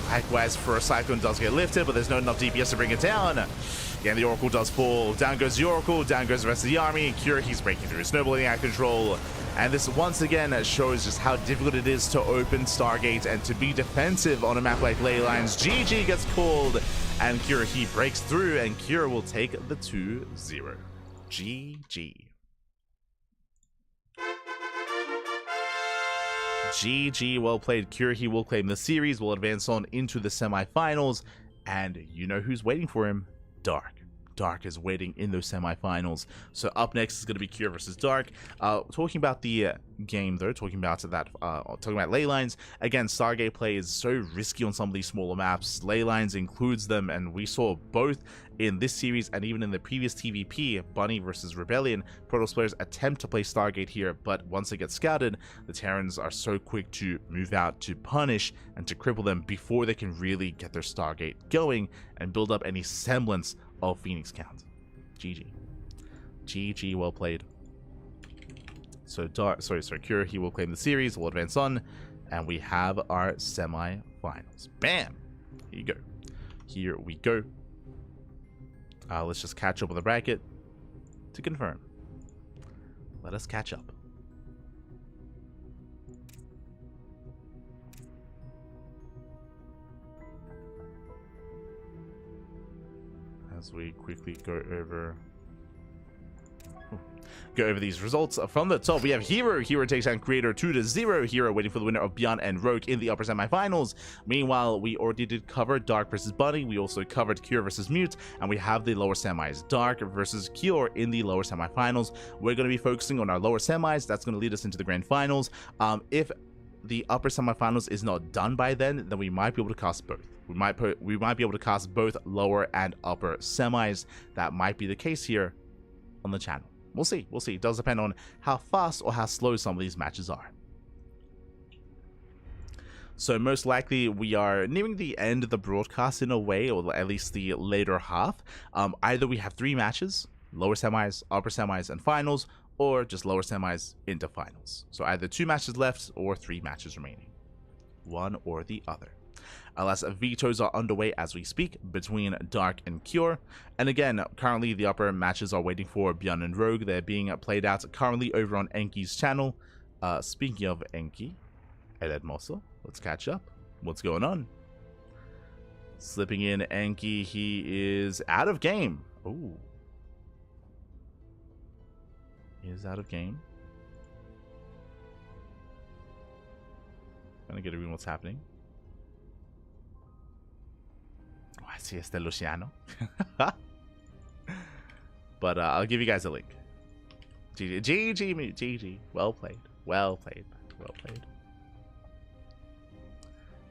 Likewise, for a Cyclone does get lifted, but there's not enough DPS to bring it down. Yeah, the Oracle does fall. Down goes the Oracle, down goes the rest of the army. Cure, he's breaking through. Snowballing out of control. And this once again shows just how difficult it is to open Stargate and to be defensive on a map like Leylines. GG gets called, and Cure, he breaks through, and Cure will take the 2-0. GG. GG, well played. Cure, he will claim the series, will advance on into the semifinals, and you know who's waiting for him? Dark. Dark is waiting in those semifinals. So up next is going to be Cure versus Dark. Talking about the game though, talking about Leylines. Again, Stargate play is so risky on some of these smaller maps. Leylines includes them, and we saw both in this series and even in the previous TVP, Bunny versus Rebellion. Protoss players attempt to play Stargate here, but once it gets scouted, the Terrans are so quick to move out to punish and to cripple them before they can really get their Stargate going and build up any semblance of Phoenix count. GG. GG, well played. So Cure, he will claim the series, we'll advance on, and we have our semi-finals. Bam! Here you go. Here we go. Let's just catch up with the bracket to confirm. Let us catch up. As we quickly go over these results. From the top, we have herO. herO takes down Creator 2-0. herO waiting for the winner of ByuN and Rogue in the upper semifinals. Meanwhile, we already did cover Dark versus Bunny. We also covered Cure versus Mute, and we have the lower semis. Dark versus Cure in the lower semifinals. We're going to be focusing on our lower semis. That's going to lead us into the grand finals. If the upper semifinals is not done by then we might be able to cast both. We might be able to cast both lower and upper semis. That might be the case here on the channel. We'll see. We'll see. It does depend on how fast or how slow some of these matches are. So most likely we are nearing the end of the broadcast in a way, or at least the later half. Either we have 3 matches, lower semis, upper semis, and finals, or just lower semis into finals. So either 2 matches left or 3 matches remaining. One or the other. Alas, vetoes are underway as we speak between Dark and Cure. And again, currently the upper matches are waiting for ByuN and Rogue. They're being played out currently over on Enki's channel. Speaking of Enki, El Hermoso, let's catch up. What's going on? Slipping in Enki, he is out of game. Ooh. He is out of game. Gonna get a read what's happening. Oh, I see este Luciano. But I'll give you guys a link. GG, GG, GG. Well played. Well played. Well played.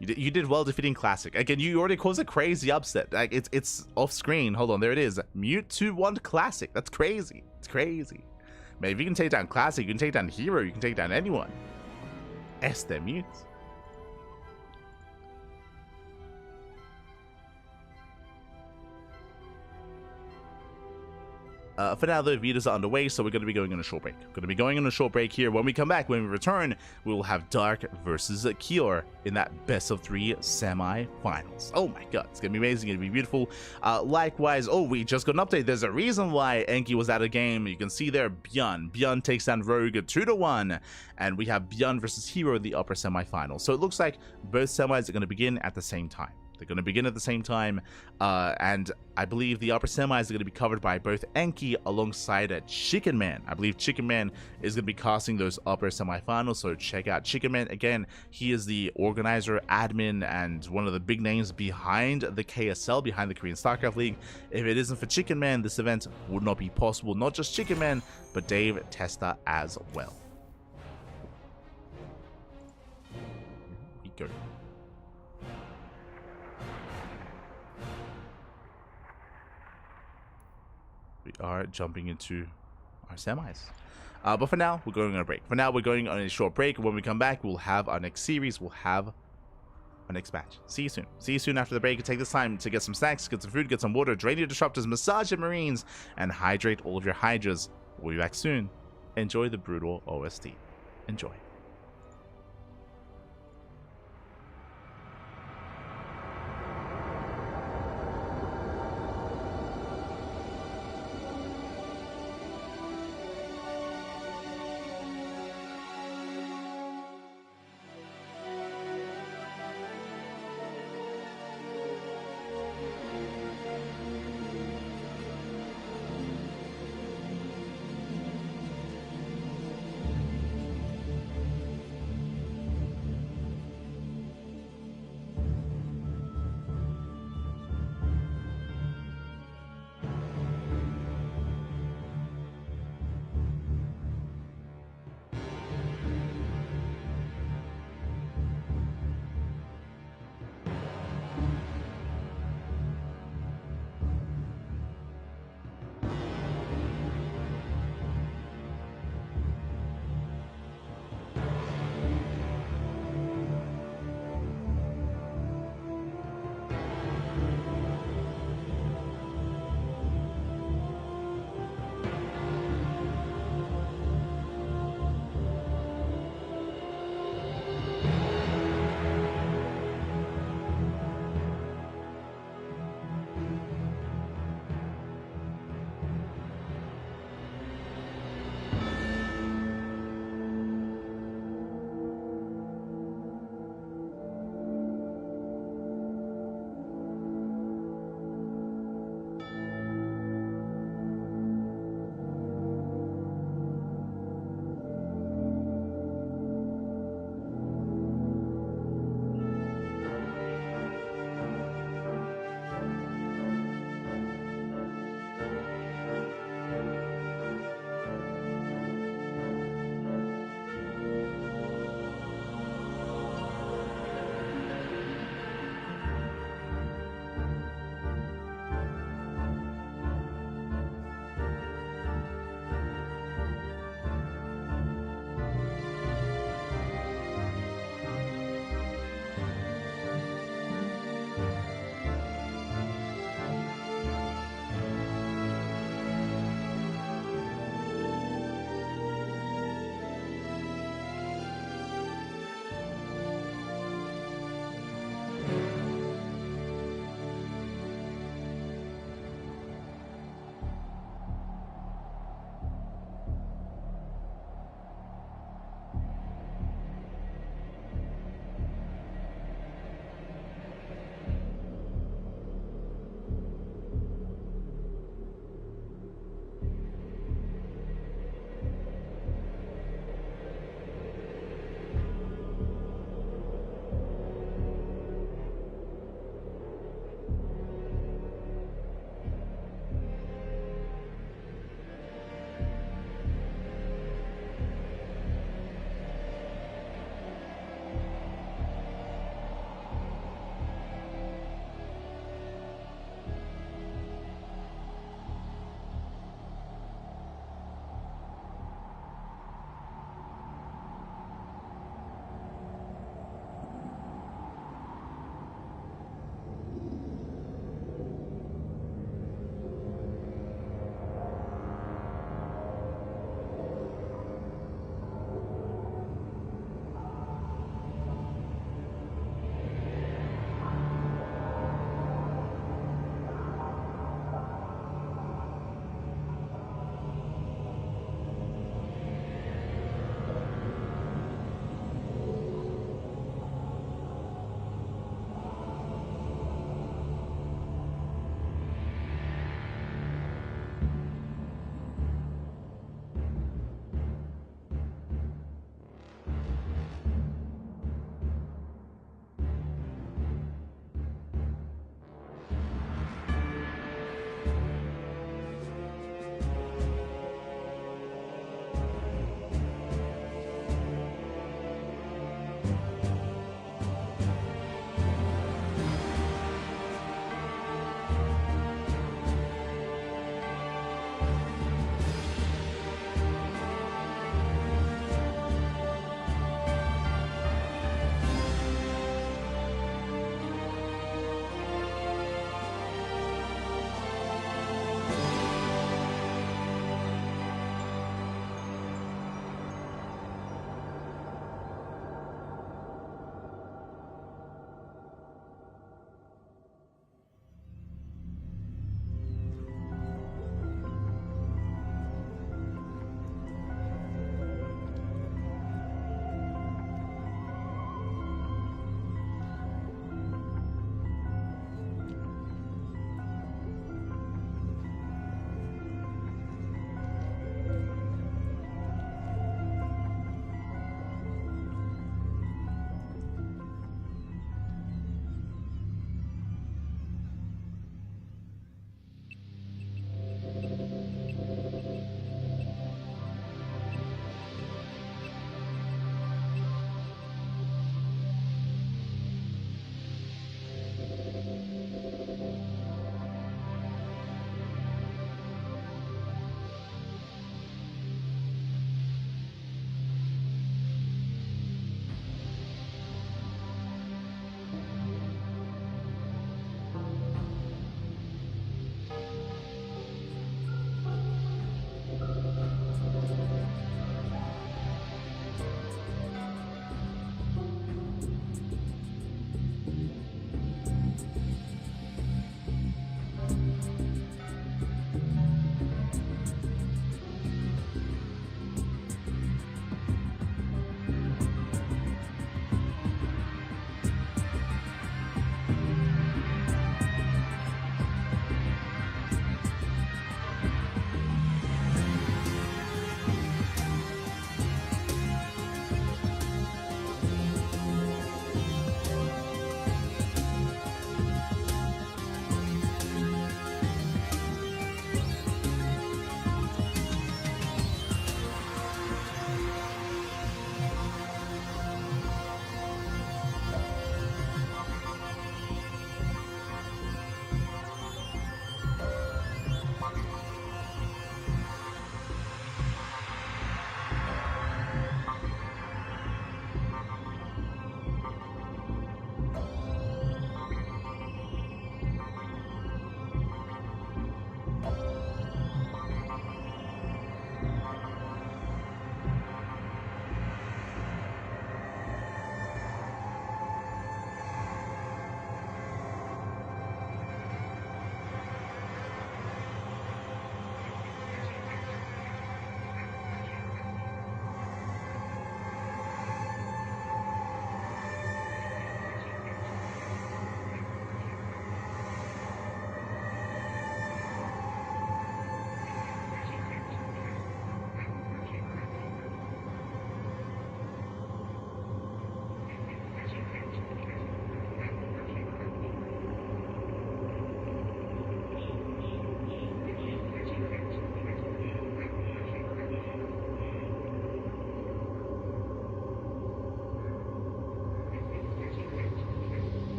You did well defeating Classic. Again, you already caused a crazy upset. Like it's off screen. Hold on, there it is. Mute 2-1 Classic. That's crazy. It's crazy. Man, if you can take down Classic, you can take down herO, you can take down anyone. Este Mute. For now, the videos are underway, so we're going to be going on a short break. We're going to be going on a short break here. When we come back, when we return, we will have Dark versus Kior in that best of 3 semi-finals. Oh my god, it's going to be amazing. It's going to be beautiful. Likewise, oh, we just got an update. There's a reason why Enki was out of game. You can see there, ByuN. ByuN takes down Rogue 2-1, and we have ByuN versus herO in the upper semi-finals. So it looks like both semis are going to begin at the same time. They're going to begin at the same time, and I believe the upper semis are going to be covered by both Enki alongside Chicken Man. I believe Chicken Man is going to be casting those upper semifinals, so check out Chicken Man. Again, he is the organizer, admin, and one of the big names behind the KSL, behind the Korean StarCraft League. If it isn't for Chicken Man, this event would not be possible. Not just Chicken Man, but Dave Testa as well. Here we go. We are jumping into our semis. But for now, we're going on a break. For now, we're going on a short break. When we come back, we'll have our next series. We'll have our next match. See you soon. See you soon after the break. Take this time to get some snacks, get some food, get some water, drain your disruptors, massage your marines, and hydrate all of your hydras. We'll be back soon. Enjoy the brutal OST. Enjoy.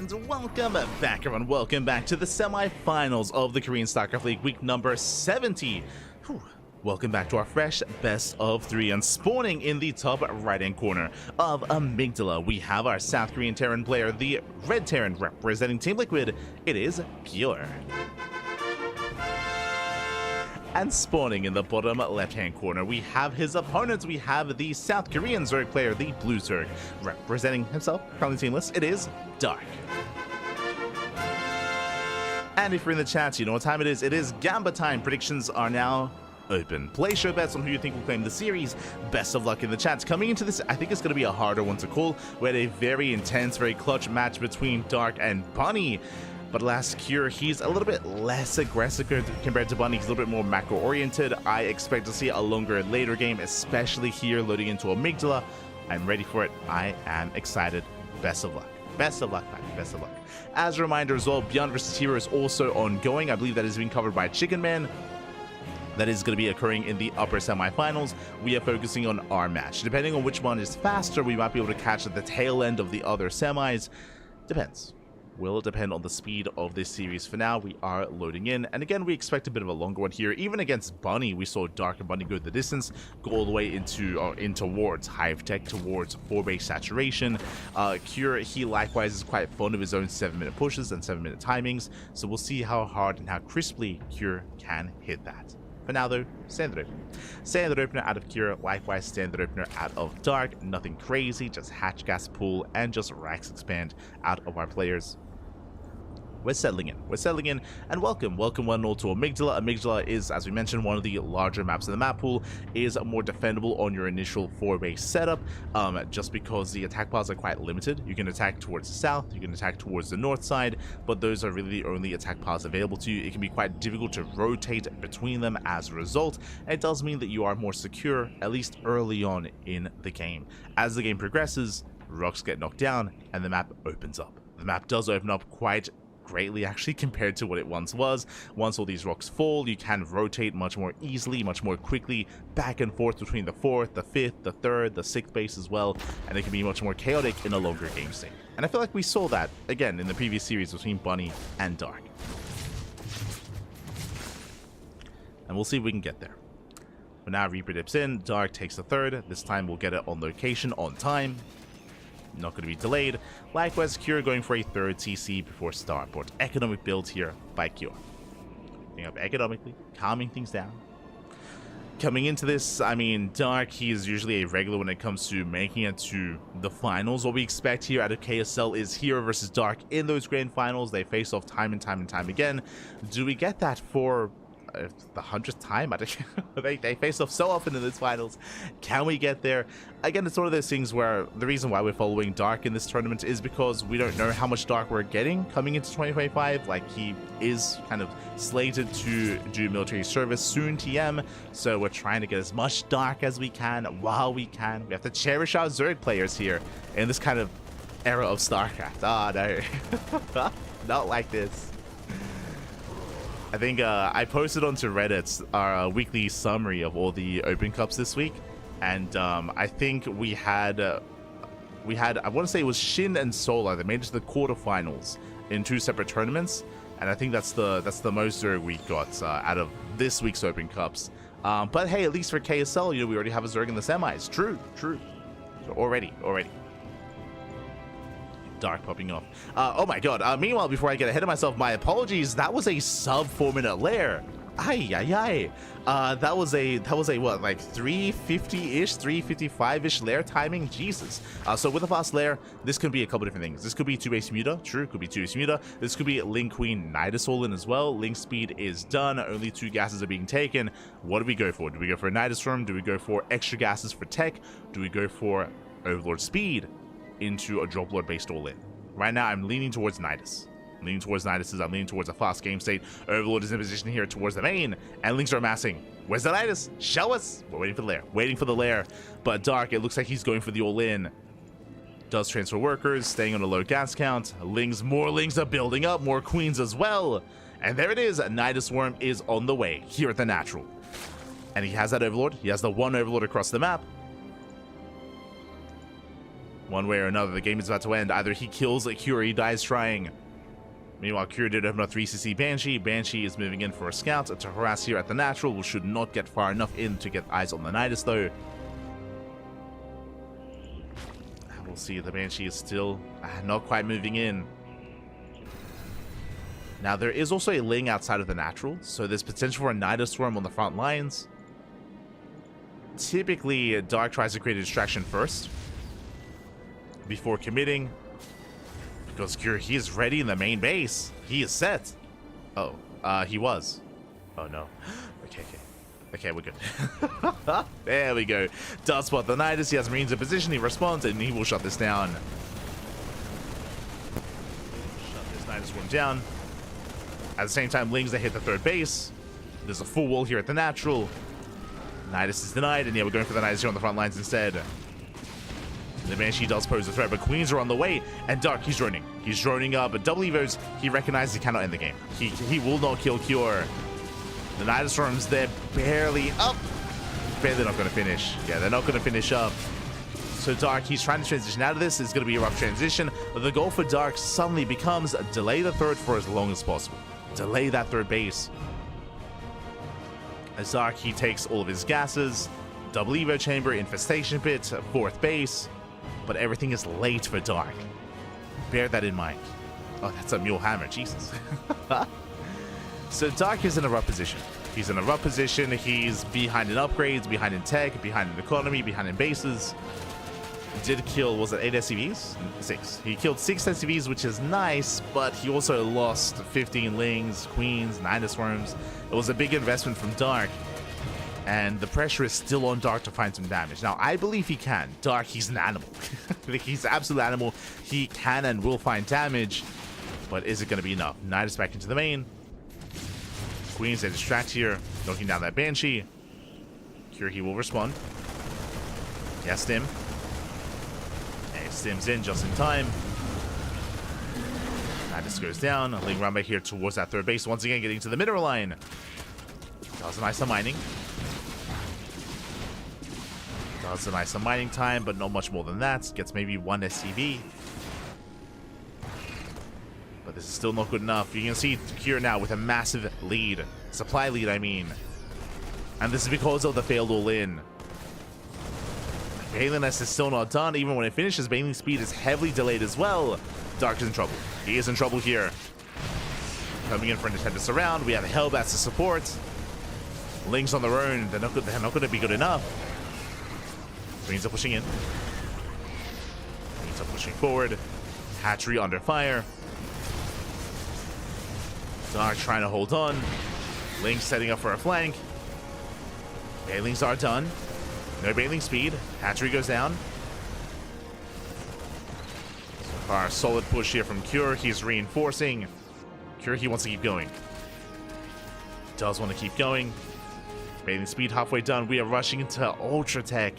And welcome back, everyone. Welcome back to the semi-finals of the Korean StarCraft League, week number 70. Whew. Welcome back to our fresh best of 3, and spawning in the top right-hand corner of Amygdala, we have our South Korean Terran player, the Red Terran, representing Team Liquid. It is ByuN. And spawning in the bottom left-hand corner, we have his opponents. We have the South Korean Zerg player, the Blue Zerg, representing himself, currently teamless. It is Dark. And if you're in the chat, you know what time it is. It is Gamba time. Predictions are now open. Place your bets on who you think will claim the series. Best of luck in the chats. Coming into this, I think it's going to be a harder one to call. We had a very intense, very clutch match between Dark and Bunny. But last Cure, he's a little bit less aggressive compared to Bunny. He's a little bit more macro-oriented. I expect to see a longer, later game, especially here loading into Amygdala. I'm ready for it. I am excited. Best of luck. Best of luck, man. Best of luck. As a reminder as well, ByuN vs. herO is also ongoing. I believe that is being covered by Chicken Man. That is going to be occurring in the upper semifinals. We are focusing on our match. Depending on which one is faster, we might be able to catch at the tail end of the other semis. Depends. Will depend on the speed of this series. For now, we are loading in, and again, we expect a bit of a longer one here. Even against Bunny, we saw Dark and Bunny go the distance, go all the way in towards Hive Tech, towards 4-base saturation. Cure, he likewise is quite fond of his own 7-minute pushes and 7-minute timings, so we'll see how hard and how crisply Cure can hit that. For now, though, standard opener. Standard opener out of Cure, likewise standard opener out of Dark. Nothing crazy, just hatch gas pool and just racks expand out of our players. We're settling in, and welcome one and all to Amygdala. Amygdala is, as we mentioned, one of the larger maps in the map pool, is more defendable on your initial 4-base setup, just because the attack paths are quite limited. You can attack towards the south, you can attack towards the north side, but those are really the only attack paths available to you. It can be quite difficult to rotate between them as a result, and it does mean that you are more secure, at least early on in the game. As the game progresses, rocks get knocked down, and the map opens up. The map does open up quite greatly, actually, compared to what it once was. Once all these rocks fall, you can rotate much more easily, much more quickly, back and forth between the 4th, the 5th, the 3rd, the 6th base as well, and it can be much more chaotic in a longer game state. And I feel like we saw that, again, in the previous series between Bunny and Dark. And we'll see if we can get there. For now, Reaper dips in, Dark takes the 3rd. This time we'll get it on location, on time. Not going to be delayed. Likewise, Cure going for a 3rd TC before starport. Economic build here by Cure. Getting up economically, calming things down. Coming into this, I mean, Dark, he is usually a regular when it comes to making it to the finals. What we expect here out of KSL is herO versus Dark in those grand finals. They face off time and time and time again. Do we get that for the 100th time? They face off so often in these finals. Can we get there? Again, it's one of those things where the reason why we're following Dark in this tournament is because we don't know how much Dark we're getting coming into 2025. Like, he is kind of slated to do military service soon, TM, so we're trying to get as much Dark as we can while we can. We have to cherish our Zerg players here in this kind of era of StarCraft. No. Not like this. I think I posted onto Reddit our weekly summary of all the Open Cups this week, and I think we had I want to say it was Shin and Solar that made it to the quarterfinals in 2 separate tournaments, and I think that's the most Zerg we got out of this week's Open Cups. But hey, at least for KSL, you know, we already have a Zerg in the semis. True. So already. Dark popping off. Oh my god. Meanwhile, before I get ahead of myself, my apologies. That was a sub 4-minute lair. Ay. That was a what, like 350-ish, 355-ish lair timing? Jesus. So with a fast lair, this could be a couple different things. This could be 2-base Muta. True, could be 2-base Muta. This could be Link Queen Nidus all in as well. Link speed is done. Only 2 gases are being taken. What do we go for? Do we go for a Nidus Storm? Do we go for extra gases for tech? Do we go for Overlord speed into a Drop Lord based all in? Right now, I'm leaning towards Nidus. I'm leaning towards a fast game state. Overlord is in position here towards the main, and Links are amassing. Where's the Nidus? Show us! We're waiting for the lair. But Dark, it looks like he's going for the all-in. Does transfer workers, staying on a low gas count. More Lings are building up, more Queens as well. And there it is, Nidus Worm is on the way here at the Natural. And he has that Overlord. He has the 1 Overlord across the map. One way or another, the game is about to end. Either he kills a Cure or he dies trying. Meanwhile, Cure did open a 3cc Banshee. Banshee is moving in for a scout to harass here at the natural, who should not get far enough in to get eyes on the Nidus, though. We'll see. The Banshee is still not quite moving in. Now, there is also a Ling outside of the natural, so there's potential for a Nidus Swarm on the front lines. Typically, Dark tries to create a distraction first before committing. Because Cure, he is ready in the main base. He is set. Oh, he was. Oh no. Okay, we're good. There we go. Does spot the Nidus. He has Marines in position. He responds, and he will shut this down. Shut this Nidus Swarm down. At the same time, Lings, they hit the third base. There's a full wall here at the natural. Nidus is denied, and yeah, we're going for the Nidus here on the front lines instead. The Banshee does pose a threat, but Queens are on the way, and Dark, he's droning. He's droning up, but double Evos, he recognizes he cannot end the game. He will not kill Cure. The Nidus Storms, they're barely up. Barely not going to finish. Yeah, they're not going to finish up. So Dark, he's trying to transition out of this. It's going to be a rough transition. But the goal for Dark suddenly becomes delay the third for as long as possible. Delay that third base. As Dark, he takes all of his gases. Double Evo Chamber, Infestation Pit, fourth base. But everything is late for Dark. Bear that in mind. Oh, that's a Mule Hammer, Jesus. So Dark is in a rough position. He's in a rough position. He's behind in upgrades, behind in tech, behind in economy, behind in bases. Did kill, was it 8 SCVs? 6. He killed 6 SCVs, which is nice, but he also lost 15 Lings, Queens, Nidus Swarms. It was a big investment from Dark. And the pressure is still on Dark to find some damage. Now, I believe he can. Dark, he's an animal. He's an absolute animal. He can and will find damage. But is it going to be enough? Nidus back into the main. Queens, they distract here. Knocking down that Banshee. Here he will respond. Yes, Stim. And Stim's in just in time. Nidus goes down. Ling run back here towards that third base. Once again, getting to the mineral line. Does a nice mining. Does a nice mining time, but not much more than that. Gets maybe 1 SCV. But this is still not good enough. You can see Cure now with a massive lead. Supply lead, I mean. And this is because of the failed all-in. Baliness is still not done. Even when it finishes, Baling speed is heavily delayed as well. Dark is in trouble. He is in trouble here. Coming in for an attempt to surround. We have Hellbats to support. Lings on their own. They're not going to be good enough. Greens are pushing in. Greens are pushing forward. Hatchery under fire. Dark trying to hold on. Lings setting up for a flank. Bailings are done. No Bailing speed. Hatchery goes down. So far, solid push here from Cure. He's reinforcing. Cure, he wants to keep going. Does want to keep going. Bailing speed halfway done. We are rushing into Ultra Tech.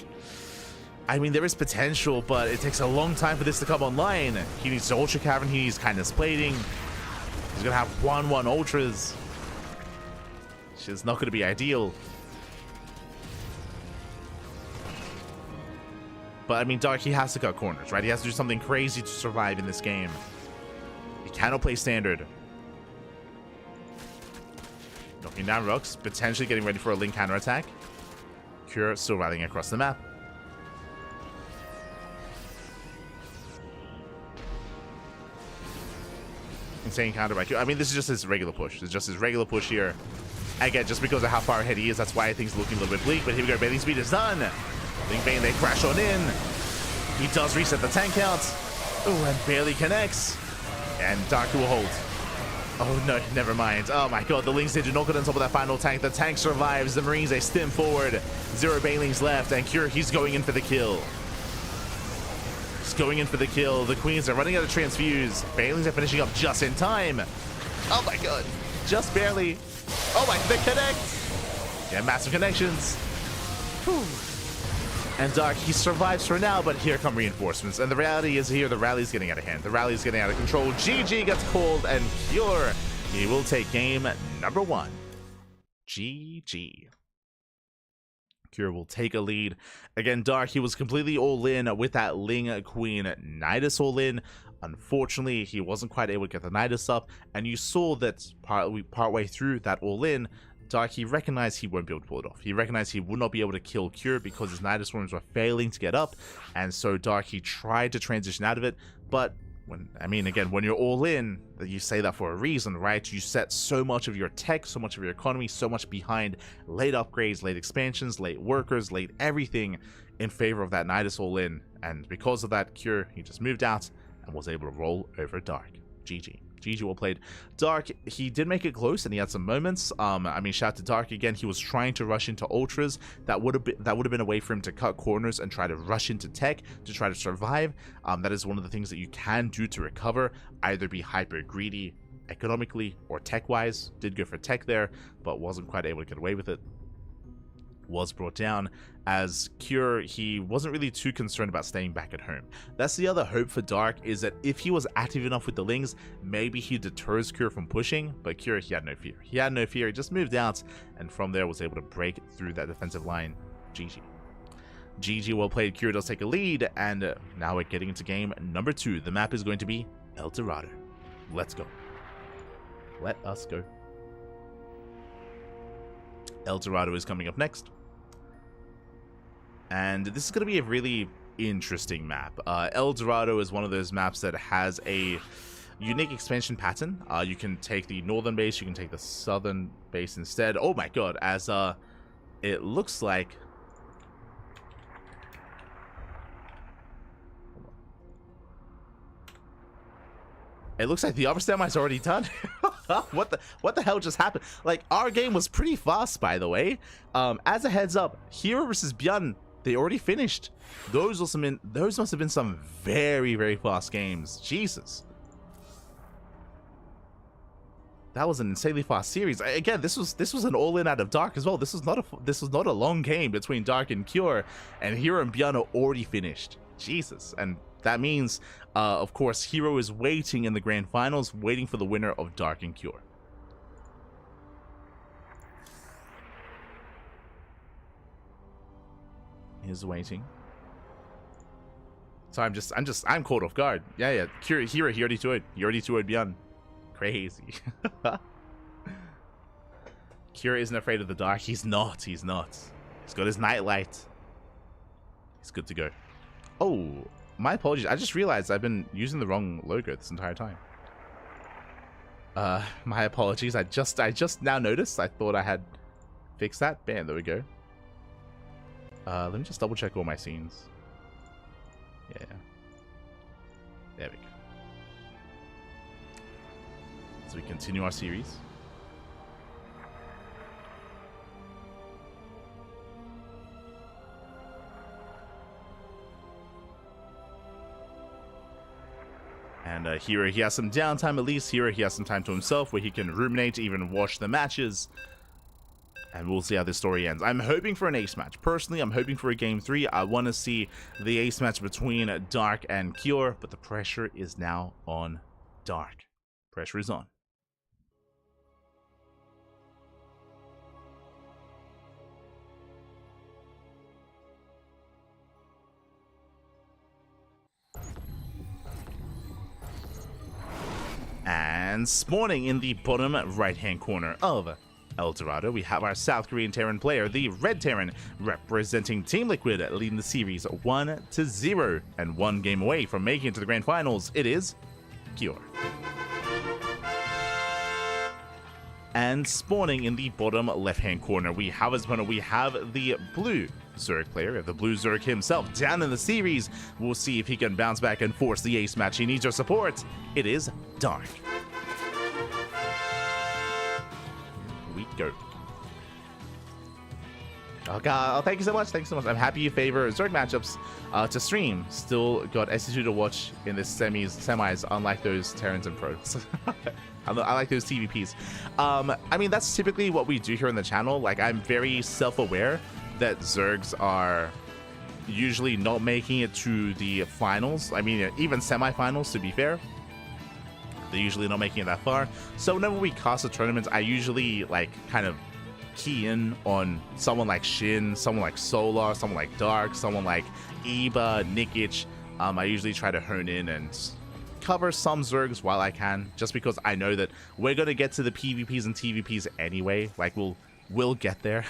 I mean, there is potential, but it takes a long time for this to come online. He needs Ultra Cavern. He needs Kindness Plating. He's going to have 1-1 Ultras. Which is not going to be ideal. But, I mean, Dark, he has to cut corners, right? He has to do something crazy to survive in this game. He cannot play standard. Knocking down Rooks, potentially getting ready for a Link counterattack. Cure still rallying across the map. Insane counter by Cure. I mean, this is just his regular push. It's just his regular push here. Again, just because of how far ahead he is, that's why things looking a little bit bleak. But here we go. Bailing speed is done. Link Bane, they crash on in. He does reset the tank count. Oh, and barely connects. And Dark will hold. Oh, no, never mind. Oh, my God. The Lings, they do not get on top of that final tank. The tank survives. The Marines, they stim forward. 0 Bailings left. And Cure, he's going in for the kill. He's going in for the kill. The Queens are running out of transfuse. Bailings are finishing up just in time. Oh, my God. Just barely. Oh, my, they connect. Yeah, massive connections. Whew. And Dark, he survives for now, but here come reinforcements. And the reality is here, the rally's getting out of hand. The rally's getting out of control. GG gets called, and Cure, he will take game number 1. GG. Kira will take a lead. Again, Dark, he was completely all in with that Ling Queen Nidus all in. Unfortunately, he wasn't quite able to get the Nidus up, and you saw that partway through that all in, Dark, he recognized he won't be able to pull it off. He recognized he would not be able to kill Kira because his Nidus worms were failing to get up, and so Dark, he tried to transition out of it, but when you're all in, you say that for a reason, right? You set so much of your tech, so much of your economy, so much behind late upgrades, late expansions, late workers, late everything in favor of that Nidus all in. And because of that, Cure, he just moved out and was able to roll over Dark. GG. GG, well played. Dark, he did make it close and he had some moments. Shout out to Dark again. He was trying to rush into ultras. That would have been a way for him to cut corners and try to rush into tech to try to survive. That is one of the things that you can do to recover. Either be hyper greedy economically or tech wise. Did go for tech there, but wasn't quite able to get away with it. Was brought down as Cure, he wasn't really too concerned about staying back at home. That's the other hope for Dark, is that if he was active enough with the Lings, maybe he deters Cure from pushing, but Cure, he had no fear. He had no fear, he just moved out, and from there was able to break through that defensive line. GG. GG, well played. Cure does take a lead, and now we're getting into game number 2. The map is going to be El Dorado. Let's go. Let us go. El Dorado is coming up next. And this is going to be a really interesting map. El Dorado is one of those maps that has a unique expansion pattern. You can take the northern base, you can take the southern base instead. Oh my god, as it looks like... It looks like the upper stem is already done. What the hell just happened? Like, our game was pretty fast, by the way. As a heads up, herO versus ByuN, they already finished. Those must have been some very, very fast games. Jesus. That was an insanely fast series. Again, this was an all-in out of Dark as well. This was not a long game between Dark and Cure, and herO and ByuN are already finished. Jesus. And that means, of course, herO is waiting in the grand finals, waiting for the winner of Dark and Cure. He's waiting. So I'm caught off guard. Yeah. herO, he already 2-0'd. He already 2-0'd ByuN. Crazy. Cure isn't afraid of the dark. He's not. He's got his nightlight. He's good to go. Oh, my apologies. I just realized I've been using the wrong logo this entire time. My apologies. I just now noticed. I thought I had fixed that. Bam, there we go. Let me just double check all my scenes. Yeah. There we go. As we continue our series. And herO, he has some downtime at least. herO, he has some time to himself where he can ruminate, even watch the matches. And we'll see how this story ends. I'm hoping for an ace match. Personally, I'm hoping for a game 3. I want to see the ace match between Dark and Cure, but the pressure is now on Dark. Pressure is on. And spawning in the bottom right-hand corner of El Dorado, we have our South Korean Terran player, the Red Terran, representing Team Liquid, leading the series 1-0, and one game away from making it to the grand finals. It is Cure. And spawning in the bottom left-hand corner, we have as opponent, we have the blue Zerg player, the blue Zerg himself, down in the series. We'll see if he can bounce back and force the ace match. He needs your support. It is Dark. We go. Oh god, oh, thank you so much. Thank you so much. I'm happy you favor Zerg matchups to stream. Still got SC2 to watch in this semis, unlike those Terrans and Pros. I like those TVPs. I mean, that's typically what we do here on the channel. Like, I'm very self-aware that Zergs are usually not making it to the finals. I mean, even semifinals, to be fair. They're usually not making it that far. So whenever we cast a tournament, I usually, like, kind of key in on someone like Shin, someone like Solar, someone like Dark, someone like Eba, Nikic. I usually try to hone in and cover some Zergs while I can, just because I know that we're gonna get to the PvPs and TvPs anyway. Like we'll get there.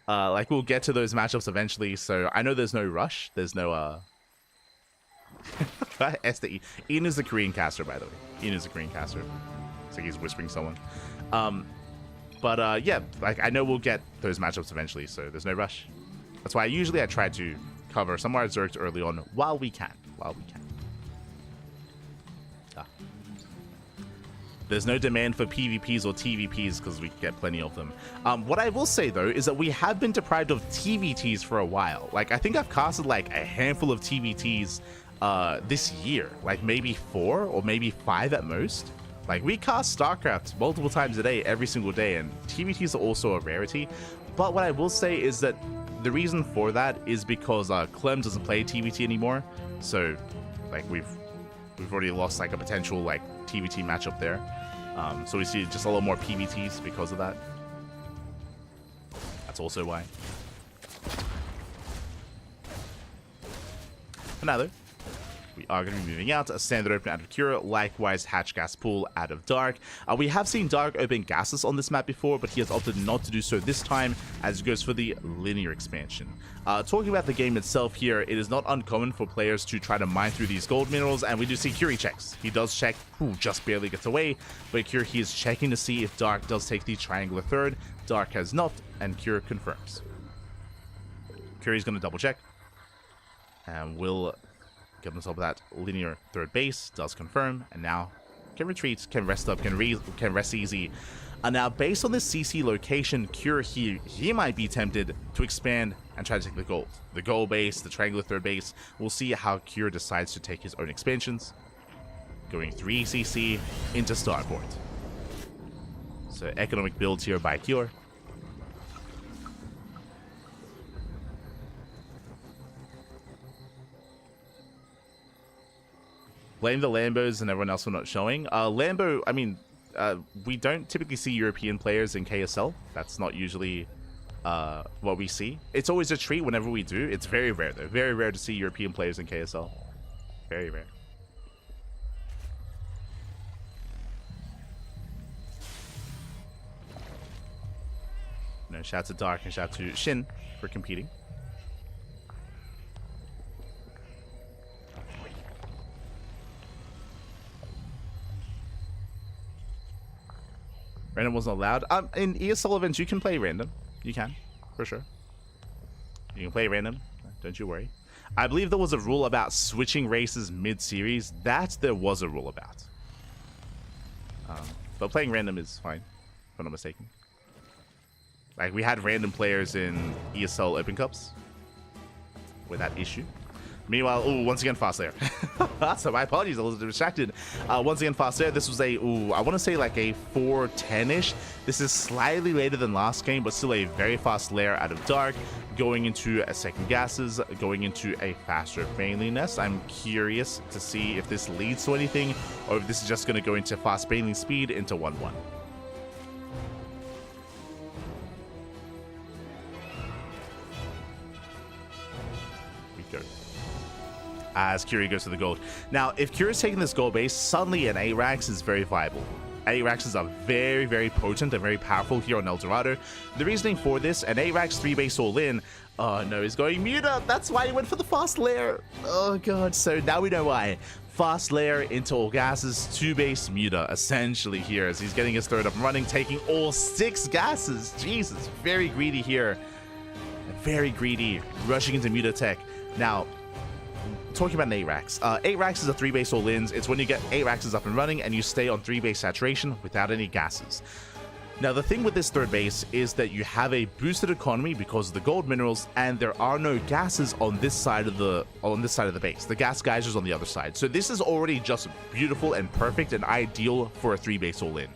Like we'll get to those matchups eventually, so I know there's no rush. There's no S to E. Ian is a Korean caster, by the way. Ian is a Korean caster. It's like he's whispering someone. Yeah, like I know we'll get those matchups eventually, so there's no rush. That's why usually I try to cover some of our Zergs early on while we can. There's no demand for PvPs or TvPs because we get plenty of them. What I will say though is that we have been deprived of TvTs for a while. Like I think I've casted like a handful of TvTs this year, like maybe 4 or maybe 5 at most. Like we cast StarCraft multiple times a day, every single day, and TvTs are also a rarity. But what I will say is that the reason for that is because Clem doesn't play TvT anymore. So like we've already lost like a potential like TvT matchup there. So we see just a little more PvTs because of that. That's also why. For now though, we are going to be moving out. A standard open out of Cura, likewise hatch gas pool out of Dark. We have seen Dark open gases on this map before, but he has opted not to do so this time as he goes for the linear expansion. Talking about the game itself here, it is not uncommon for players to try to mine through these gold minerals, and we do see Curie checks. He does check, just barely gets away, but Cure, he is checking to see if Dark does take the triangular third. Dark has not, and Cure confirms. Curie's going to double check, and will get on top of that linear third base, does confirm, and now can retreat, can rest up, can rest easy. And now based on this CC location, Cure here, he might be tempted to expand and try to take the gold. The gold base, the triangular third base. We'll see how Cure decides to take his own expansions. Going 3 CC into Starport. So economic builds here by Cure. Blame the Lambos and everyone else for not showing. Lambo, I mean, we don't typically see European players in KSL. That's not usually what we see. It's always a treat whenever we do. It's very rare, though. Very rare to see European players in KSL. Very rare. No, shout out to Dark and shout out to Shin for competing. Random wasn't allowed. In ESL events, you can play random. You can, for sure. You can play random. Don't you worry. I believe there was a rule about switching races mid-series. That there was a rule about. But playing random is fine, if I'm not mistaken. Like, we had random players in ESL Open Cups with that issue. Meanwhile, once again, fast there. So my apologies, I was distracted. Once again, fast there. This was a, I want to say like a 4:10-ish. This is slightly later than last game, but still a very fast layer out of Dark. Going into a second gases, going into a faster Baneling nest. I'm curious to see if this leads to anything, or if this is just going to go into fast Baneling speed into 1-1. As Curie goes to the gold. Now, if Curie's taking this gold base, suddenly an Arax is very viable. Araxes are very, very potent and very powerful here on El Dorado. The reasoning for this, an Arax 3-base all-in, oh no, he's going Muta. That's why he went for the fast layer. Oh god, so now we know why. Fast layer into all gases, 2-base Muta, essentially here, as he's getting his third up and running, taking all 6 gases. Jesus, very greedy here. Very greedy, rushing into Muta tech. Now, talking about an 8-Rax. 8-Rax is a 3-base all-ins. It's when you get 8-Raxes up and running and you stay on 3-base saturation without any gases. Now, the thing with this third base is that you have a boosted economy because of the gold minerals, and there are no gases on this side of the base. The gas geysers on the other side. So this is already just beautiful and perfect and ideal for a 3-base all-in.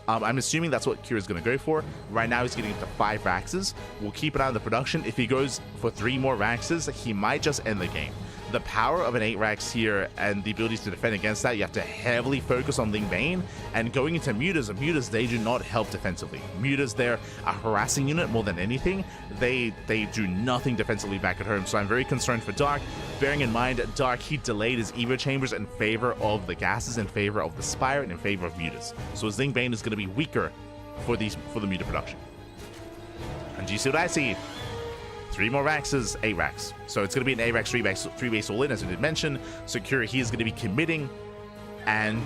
I'm assuming that's what Kira's going to go for. Right now, he's getting up to 5 Raxes. We'll keep an eye on the production. If he goes for 3 more Raxes, he might just end the game. the power of an 8-Rax here and the ability to defend against that, you have to heavily focus on Ling Bane. And going into Mutas, they do not help defensively. Mutas, they're a harassing unit more than anything. They do nothing defensively back at home. So I'm very concerned for Dark. Bearing in mind, Dark, he delayed his Evo Chambers in favor of the gases, in favor of the Spire, and in favor of Mutas. So his Ling Bane is going to be weaker for the Muta production. And do you see what I see? 3 more Raxes, 8 Rax. So it's going to be an 8-Rax, 3 base all in, as we did mention. So Kira, he is going to be committing, and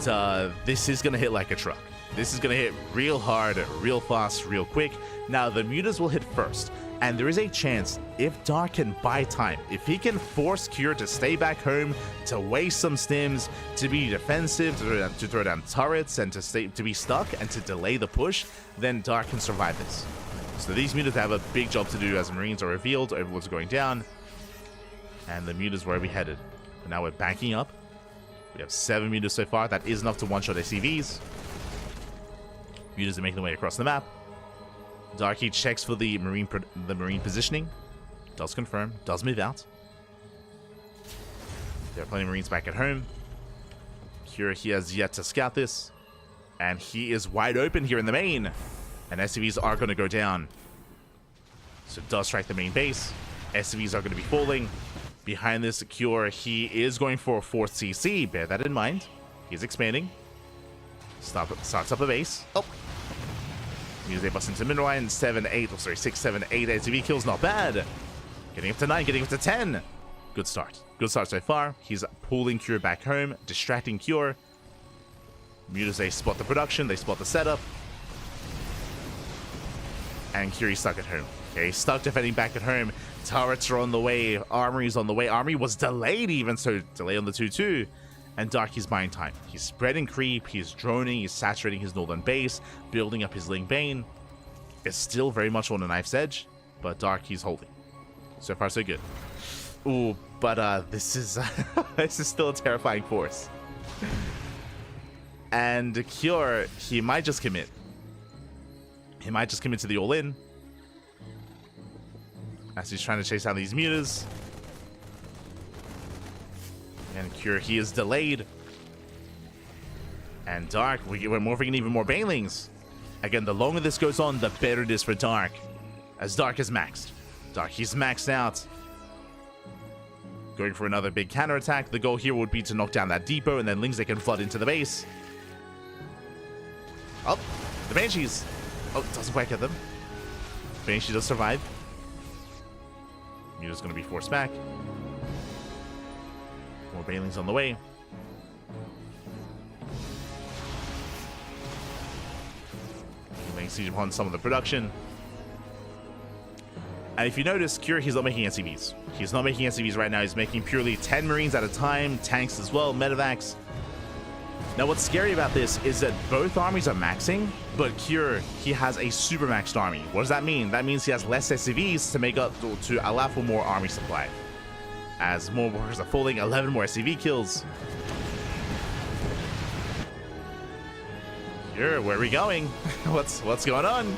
this is going to hit like a truck. This is going to hit real hard, real fast, real quick. Now, the Mutas will hit first, and there is a chance, if Dark can buy time, if he can force Kira to stay back home, to waste some stims, to be defensive, to throw down turrets, and to be stuck, and to delay the push, then Dark can survive this. So these Mutas have a big job to do as Marines are revealed, Overlords are going down, and the Mutas where we headed. But now we're banking up. We have 7 Mutas so far. That is enough to one-shot SCVs. Mutas are making their way across the map. Darky checks for the Marine positioning. Does confirm, does move out. There are plenty of Marines back at home. Kira, he has yet to scout this, and he is wide open here in the main. And SCVs are going to go down. So it does strike the main base. SCVs are going to be falling. Behind this, Cure, he is going for a 4th CC. Bear that in mind. He's expanding. Starts up a base. Oh. Use a bust into mineral line. 6, 7, 8 SCV kills. Not bad. Getting up to 9, getting up to 10. Good start. Good start so far. He's pulling Cure back home. Distracting Cure. Mutas, they spot the production. They spot the setup. And Kiri's stuck at home. Okay, he's stuck defending back at home. Turrets are on the way. Armory's on the way. Armory was delayed even, so delay on the 2-2. And Dark, he's buying time. He's spreading creep. He's droning. He's saturating his northern base. Building up his Ling Bane. It's still very much on a knife's edge. But Dark, he's holding. So far, so good. Ooh, but this is this is still a terrifying force. And Cure, he might just commit. He might just commit to the all-in. As he's trying to chase down these Mutas. And Cure, he is delayed. And Dark, we're morphing even more Banelings. Again, the longer this goes on, the better it is for Dark. As Dark is maxed. Dark, he's maxed out. Going for another big counterattack. The goal here would be to knock down that depot, and then Lings, they can flood into the base. Oh, the Banshees. Oh, doesn't quite get them. Banshee does survive. Muta's going to be forced back. More Banelings on the way. Laying siege upon some of the production. And if you notice, Cure, he's not making SCVs. He's not making SCVs right now. He's making purely 10 Marines at a time. Tanks as well, medevacs. Now, what's scary about this is that both armies are maxing, but Cure, he has a super maxed army. What does that mean? That means he has less SCVs to make up to allow for more army supply. As more workers are falling, 11 more SCV kills. Cure, where are we going? What's going on?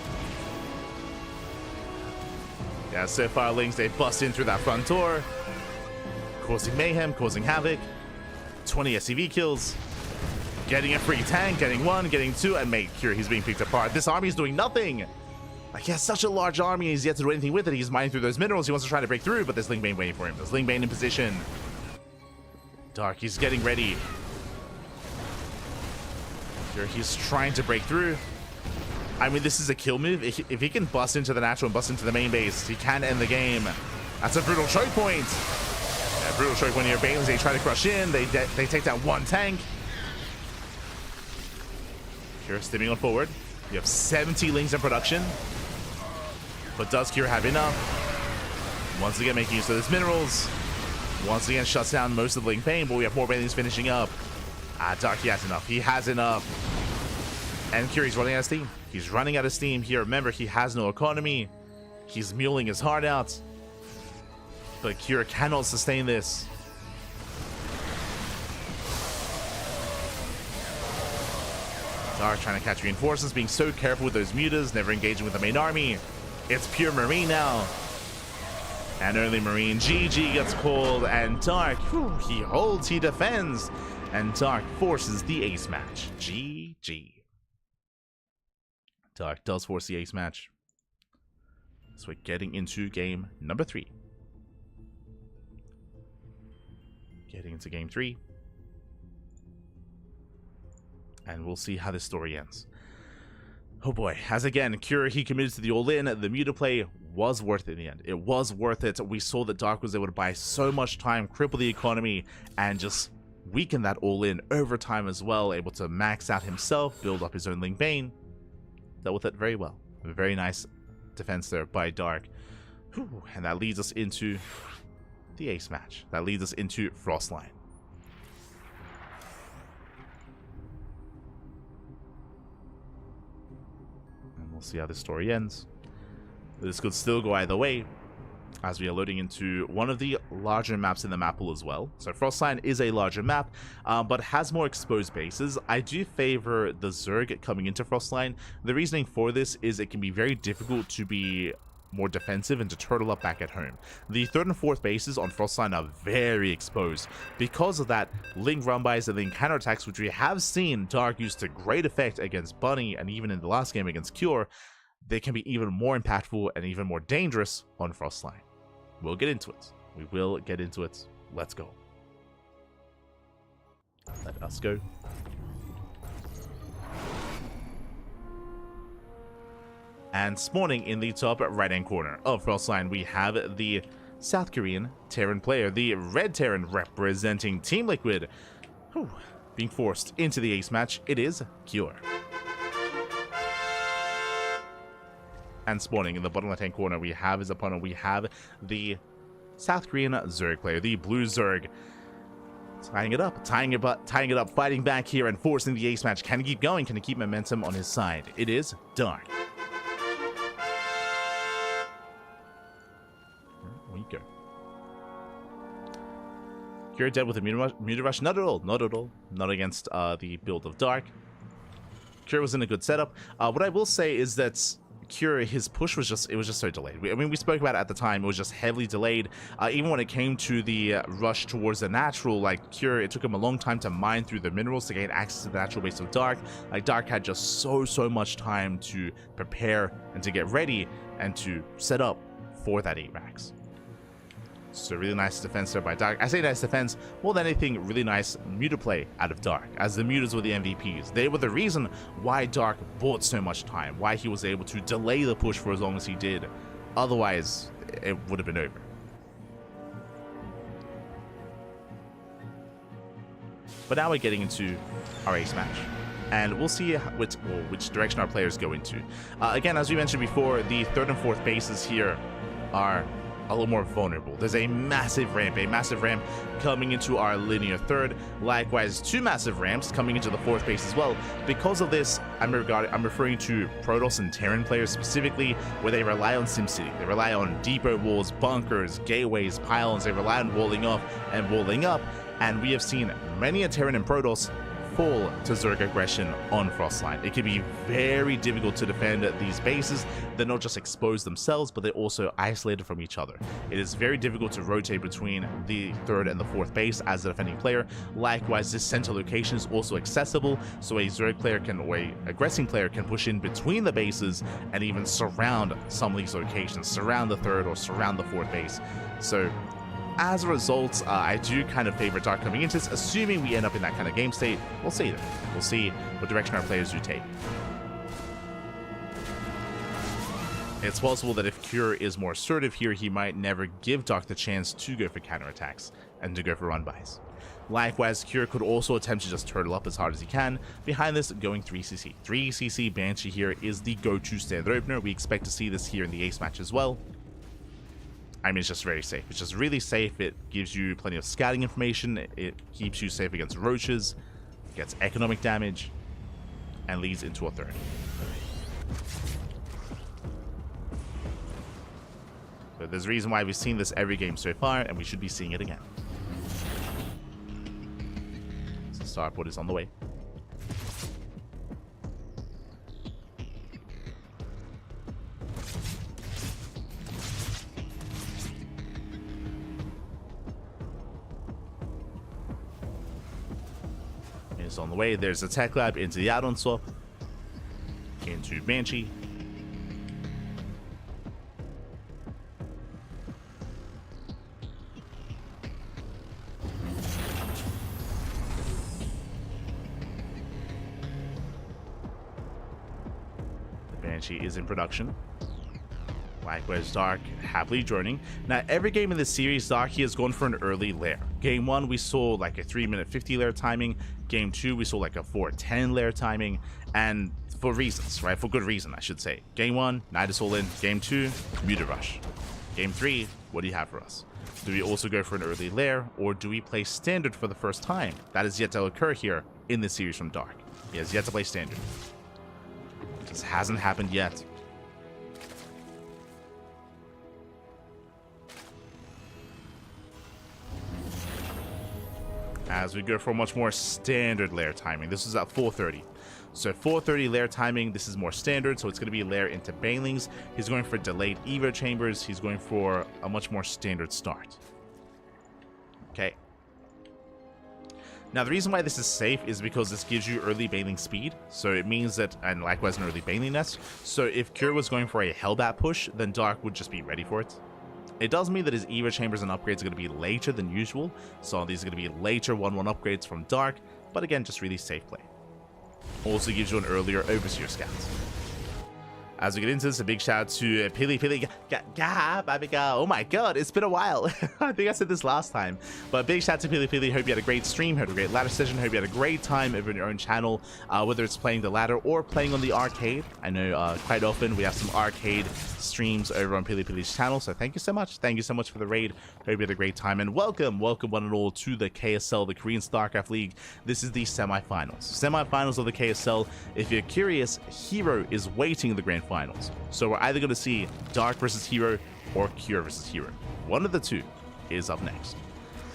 Yeah, so far, Lings, they bust in through that front door, causing mayhem, causing havoc. 20 SCV kills. Getting a free tank, getting 1, getting 2, and make Cure, he's being picked apart. This army is doing nothing. Like, he has such a large army, he's yet to do anything with it. He's mining through those minerals. He wants to try to break through, but there's Ling Bane waiting for him. There's Ling Bane in position. Dark, he's getting ready. Cure, he's trying to break through. I mean, this is a kill move. If he can bust into the natural and bust into the main base, he can end the game. That's a brutal choke point. Yeah, brutal choke point here. Banelings, they try to crush in. They take down 1 tank. Cure stimming on forward. You have 70 Lings in production. But does Cure have enough? Once again, making use of his minerals. Once again, shuts down most of the Ling Bane, but we have more Banelings finishing up. Dark, he has enough. He has enough. And Cure, he's running out of steam. He's running out of steam here. Remember, he has no economy. He's muling his heart out. But Cure cannot sustain this. Dark trying to catch reinforcements, being so careful with those Mutas, never engaging with the main army. It's pure Marine now. And only Marine. GG gets called, and Dark, whew, he holds, he defends, and Dark forces the ace match. GG. Dark does force the ace match. So we're getting into game number 3. Getting into game 3. And we'll see how this story ends. Oh boy, as again, Cure, he committed to the all-in. The Muta play was worth it in the end. It was worth it. We saw that Dark was able to buy so much time, cripple the economy, and just weaken that all-in over time as well. Able to max out himself, build up his own Ling Bane. Dealt with it very well. A very nice defense there by Dark. Whew, and that leads us into the ace match. That leads us into Frostline. And we'll see how this story ends. This could still go either way, as we are loading into one of the larger maps in the map pool as well. So Frostline is a larger map, but has more exposed bases. I do favor the Zerg coming into Frostline. The reasoning for this is it can be very difficult to be more defensive and to turtle up back at home. The 3rd and 4th bases on Frostline are very exposed. Because of that, Ling run-bys and Ling counterattacks, which we have seen Dark use to great effect against Bunny and even in the last game against Cure, they can be even more impactful and even more dangerous on Frostline. We'll get into it. We will get into it. Let's go. Let us go. And spawning in the top right-hand corner of Frostline, we have the South Korean Terran player, the Red Terran representing Team Liquid. Whew. Being forced into the ace match, it is Cure. And spawning in the bottom left-hand corner, we have his opponent. We have the South Korean Zerg player, the Blue Zerg. Tying it up, fighting back here and forcing the ace match. Can he keep going? Can he keep momentum on his side? It is Dark. There we go. Cure dead with a Muta Rush? Not at all. Not at all. Not against the build of Dark. Cure was in a good setup. What I will say is that Cure, his push was just so delayed. I mean, we spoke about it at the time. It was just heavily delayed. Even when it came to the rush towards the natural, like Cure, it took him a long time to mine through the minerals to gain access to the natural base of Dark. Like Dark had just so much time to prepare and to get ready and to set up for that 8 max. So really nice defense there by Dark. I say nice defense, more than anything, really nice Muta play out of Dark, as the Mutas were the MVPs. They were the reason why Dark bought so much time, why he was able to delay the push for as long as he did. Otherwise, it would have been over. But now we're getting into our ace match, and we'll see which direction our players go into. Again, as we mentioned before, the 3rd and 4th bases here are a little more vulnerable. There's a massive ramp coming into our linear 3rd. Likewise, 2 massive ramps coming into the 4th base as well. Because of this, I'm referring to Protoss and Terran players specifically, where they rely on SimCity. They rely on depot walls, bunkers, gateways, pylons. They rely on walling off and walling up. And we have seen many a Terran and Protoss fall to Zerg aggression on Frostline. It can be very difficult to defend these bases. They're not just exposed themselves, but they're also isolated from each other. It is very difficult to rotate between the 3rd and the 4th base as a defending player. Likewise, this center location is also accessible, so a Zerg player or a aggressing player can push in between the bases and even surround some of these locations, surround the 3rd or surround the 4th base. So as a result, I do kind of favor Dark coming into this, assuming we end up in that kind of game state. We'll see then. We'll see what direction our players do take. It's possible that if Cure is more assertive here, he might never give Dark the chance to go for counterattacks and to go for run-bys. Likewise, Cure could also attempt to just turtle up as hard as he can. Behind this, going 3cc. 3cc Banshee here is the go-to standard opener. We expect to see this here in the ace match as well. I mean, it's just very safe. It's just really safe. It gives you plenty of scouting information. It keeps you safe against roaches, gets economic damage, and leads into a 3rd. So there's a reason why we've seen this every game so far, and we should be seeing it again. So starport is on the way. is on the way. There's the Tech Lab into the add-on swap. Into Banshee. Banshee is in production. Likewise, Dark happily joining. Now, every game in this series, Dark he has gone for an early lair. Game 1, we saw like a 3-minute 50 lair timing. Game 2, we saw like a 4:10 lair timing. And for reasons, right? For good reason, I should say. Game 1, Night is all in. Game 2, Muted Rush. Game 3, what do you have for us? Do we also go for an early lair, or do we play Standard for the first time? That is yet to occur here in this series from Dark. He has yet to play Standard. This hasn't happened yet. As we go for much more standard lair timing. This is at 4:30. So 4:30 lair timing, this is more standard, so it's going to be lair into Banelings. He's going for delayed Evo chambers. He's going for a much more standard start. Okay. Now, the reason why this is safe is because this gives you early Baneling speed. So it means that, and likewise an early Baneling nest. So if Cure was going for a Hellbat push, then Dark would just be ready for it. It does mean that his Evo chambers and upgrades are going to be later than usual. So these are going to be later 1-1 upgrades from Dark. But again, just really safe play. Also gives you an earlier Overseer scout. As we get into this, a big shout out to Pili. Oh my god, it's been a while. I think I said this last time. But big shout out to Pili. Hope you had a great stream, had a great ladder session. Hope you had a great time over on your own channel, whether it's playing the ladder or playing on the arcade. I know quite often we have some arcade streams over on Pili's channel. So thank you so much. Thank you so much for the raid. Hope you had a great time. And welcome one and all to the KSL, the Korean StarCraft League. This is the semifinals. Semifinals of the KSL. If you're curious, herO is waiting in the grand finals. So we're either going to see Dark versus herO or Cure versus herO. One of the two is up next.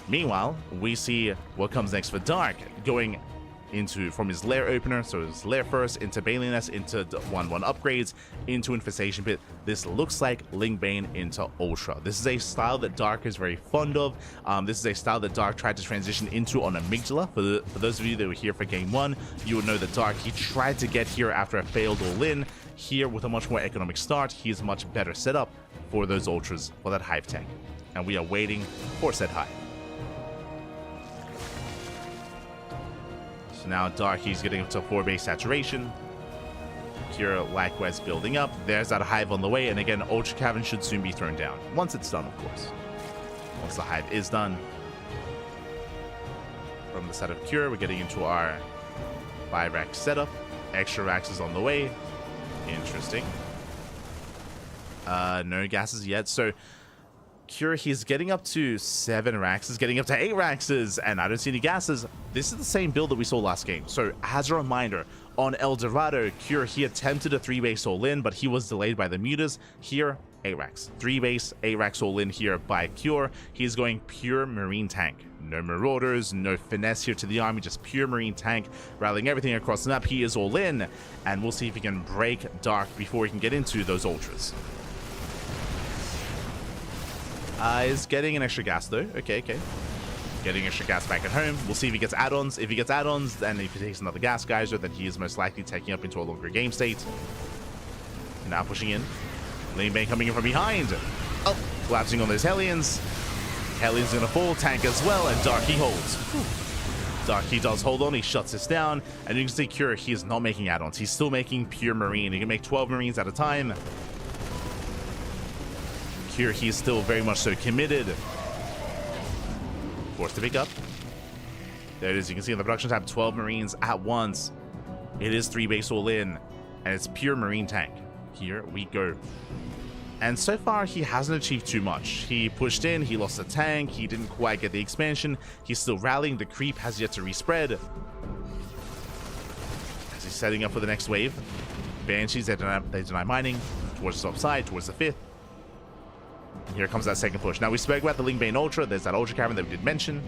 Meanwhile, we see what comes next for Dark, going into from his lair opener, so his lair first, into Baneling Nest, into 1-1 upgrades, into Infestation Pit. This looks like Ling Bane into Ultra. This is a style that Dark is very fond of. This is a style that Dark tried to transition into on Amygdala. For those of you that were here for Game 1, you would know that Dark, he tried to get here after a failed all-in. Here, with a much more economic start, he is much better set up for those Ultras, for that Hive tech. And we are waiting for said Hive. So now Dark, he's getting up to 4 base saturation. Cure likewise building up. There's that Hive on the way, and again, Ultra Cavern should soon be thrown down. Once it's done, of course. Once the Hive is done. From the side of Cure, we're getting into our 5-rack setup. Extra racks is on the way. Interesting. No gases yet. So Cure, he's getting up to 7 racks, is getting up to 8 racks, and I don't see any gases. This is the same build that we saw last game. So as a reminder, on El Dorado, Cure, he attempted a 3-base all-in, but he was delayed by the mutas. Here, 8 racks. 3-base, 8 racks all-in here by Cure. He's going pure Marine tank. No Marauders, no finesse here to the army, just pure Marine tank, rallying everything across the map. He is all in, and we'll see if he can break Dark before he can get into those Ultras. Is getting an extra gas though. Okay. Getting extra gas back at home. We'll see if he gets add-ons. If he gets add-ons, then if he takes another gas geyser, then he is most likely taking up into a longer game state. Now pushing in. Ling Bane coming in from behind. Oh, collapsing on those Hellions. Hellions gonna fall, tank as well, and Dark he holds. Dark he does hold on, he shuts this down, and you can see Cure, he is not making add-ons. He's still making pure Marine. He can make 12 Marines at a time. Cure, he's still very much so committed. Forced to pick up. There it is, you can see on the production tab, 12 Marines at once. It is 3-base all in, and it's pure Marine tank. Here we go. And so far, he hasn't achieved too much. He pushed in, he lost a tank, he didn't quite get the expansion. He's still rallying, the creep has yet to respread. As he's setting up for the next wave. Banshees, they deny mining, towards the top side, towards the 5th. And here comes that second push. Now, we spoke about the Ling Bane Ultra. There's that Ultra Cavern that we did mention.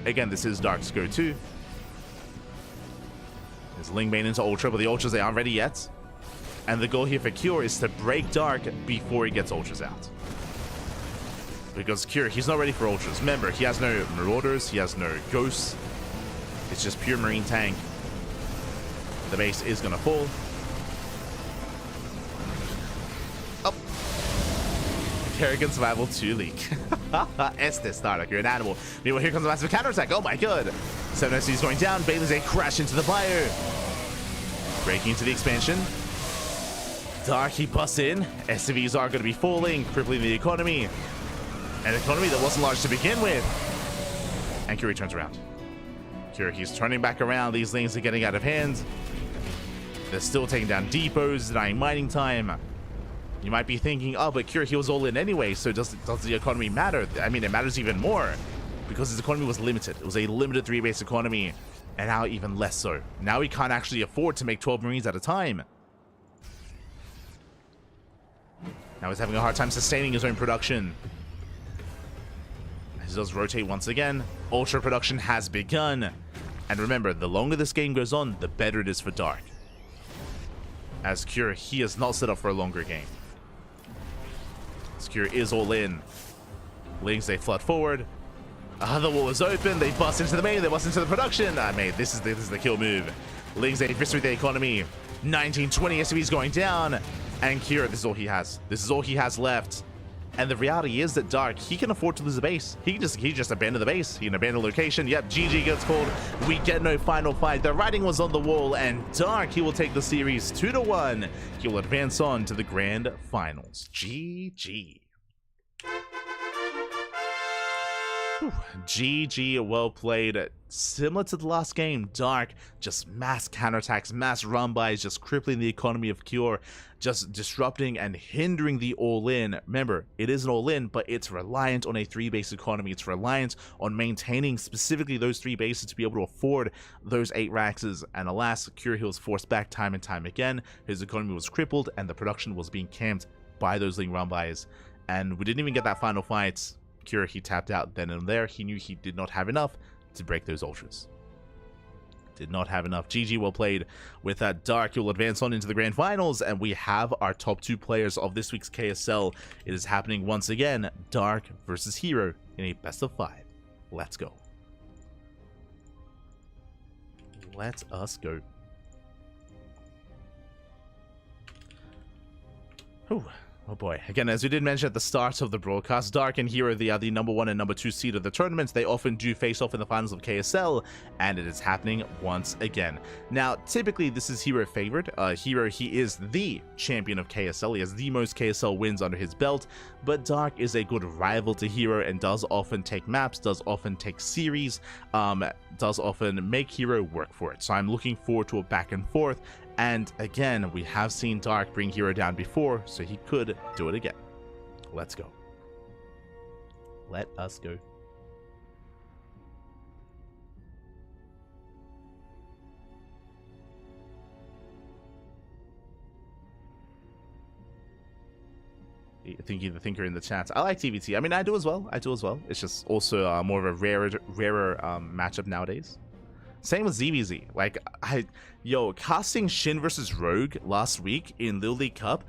Again, this is Dark's go-to. There's Ling Bane into Ultra, but the Ultras, they aren't ready yet. And the goal here for Cure is to break Dark before he gets Ultras out. Because Cure, he's not ready for Ultras. Remember, he has no Marauders, he has no Ghosts. It's just pure marine tank. The base is going to fall. Kerrigan survival 2 leak. Este Startup, you're an animal. Meanwhile, here comes a massive counterattack. Oh my god. 7 SCVs going down. Bailey's a crash into the bio. Breaking into the expansion. Dark, he busts in. SCVs are going to be falling, crippling the economy. An economy that wasn't large to begin with. And Curie turns around. Curie, he's turning back around. These things are getting out of hand. They're still taking down depots, denying mining time. You might be thinking, oh, but Curie was all in anyway, so does the economy matter? I mean, it matters even more because his economy was limited. It was a limited 3-base economy, and now even less so. Now he can't actually afford to make 12 Marines at a time. Now he's having a hard time sustaining his own production. He does rotate once again. Ultra production has begun. And remember, the longer this game goes on, the better it is for Dark. As Cure, he is not set up for a longer game. Cure is all in. Lings, they flood forward. The wall is open. They bust into the main. They bust into the production. Mate, this is the kill move. Lings, they eviscerate the economy. 1920 SCVs going down. And Cure, this is all he has. This is all he has left. And the reality is that Dark, he can afford to lose the base. He just abandon the base. He can abandon the location. Yep, GG gets called. We get no final fight. The writing was on the wall, and Dark, he will take the series 2-1. He will advance on to the grand finals. GG. Whew. GG, well played. Similar to the last game, Dark, just mass counterattacks, mass run-bys, just crippling the economy of Cure, just disrupting and hindering the all-in. Remember, it is an all-in, but it's reliant on a 3-base economy. It's reliant on maintaining specifically those 3 bases to be able to afford those 8 Raxes. And alas, Cure, he was forced back time and time again. His economy was crippled, and the production was being camped by those Ling run-bys. And we didn't even get that final fight. Cure, he tapped out then and there. He knew he did not have enough to break those ultras. Did not have enough. GG, well played. With that, Dark, you'll advance on into the grand finals, and we have our top 2 players of this week's KSL. It is happening once again. Dark versus herO in a best of 5. Let's go. Let us go. Whew. Oh boy. Again, as we did mention at the start of the broadcast, Dark and herO, they are the number 1 and number 2 seed of the tournament. They often do face off in the finals of KSL, and it is happening once again. Now, typically, this is herO favored. herO, he is the champion of KSL. He has the most KSL wins under his belt, but Dark is a good rival to herO and does often take maps, does often take series, does often make herO work for it. So I'm looking forward to a back and forth. And again, we have seen Dark bring herO down before, so he could do it again. Let's go. Let us go. Thinking the thinker in the chat. I like TVT. I mean, I do as well. It's just also more of a rarer matchup nowadays. Same with ZVZ. Like, casting Shin versus Rogue last week in Little League Cup,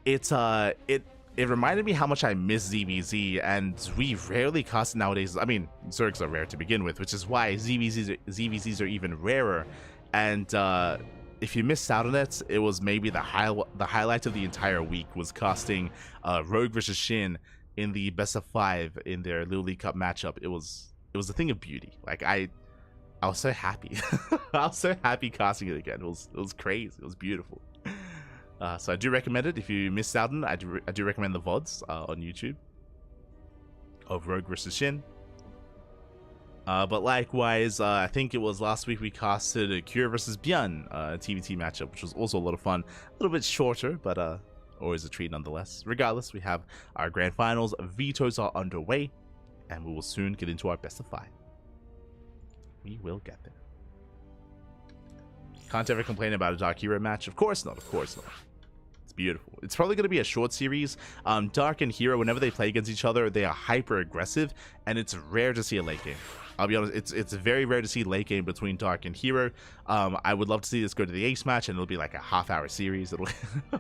it reminded me how much I miss ZVZ, and we rarely cast nowadays. I mean, Zergs are rare to begin with, which is why ZVZs are even rarer. And if you missed out on it, it was maybe the highlight of the entire week was casting Rogue versus Shin in the best of 5 in their Little League Cup matchup. It was a thing of beauty. Like, I was so happy. I was so happy casting it again. It was crazy. It was beautiful. So I do recommend it. If you missed out on it, I do recommend the VODs on YouTube of Rogue versus Shin. But likewise, I think it was last week we casted a Cure versus ByuN TVT matchup, which was also a lot of fun. A little bit shorter, but always a treat nonetheless. Regardless, we have our grand finals. Vetoes are underway, and we will soon get into our best of 5. We will get there. Can't ever complain about a Dark herO match. Of course not. Of course not. It's beautiful. It's probably going to be a short series. Dark and herO, whenever they play against each other, they are hyper aggressive, and it's rare to see a late game. I'll be honest, it's very rare to see late game between Dark and herO. I would love to see this go to the ace match, and it'll be like a half-hour series. It'll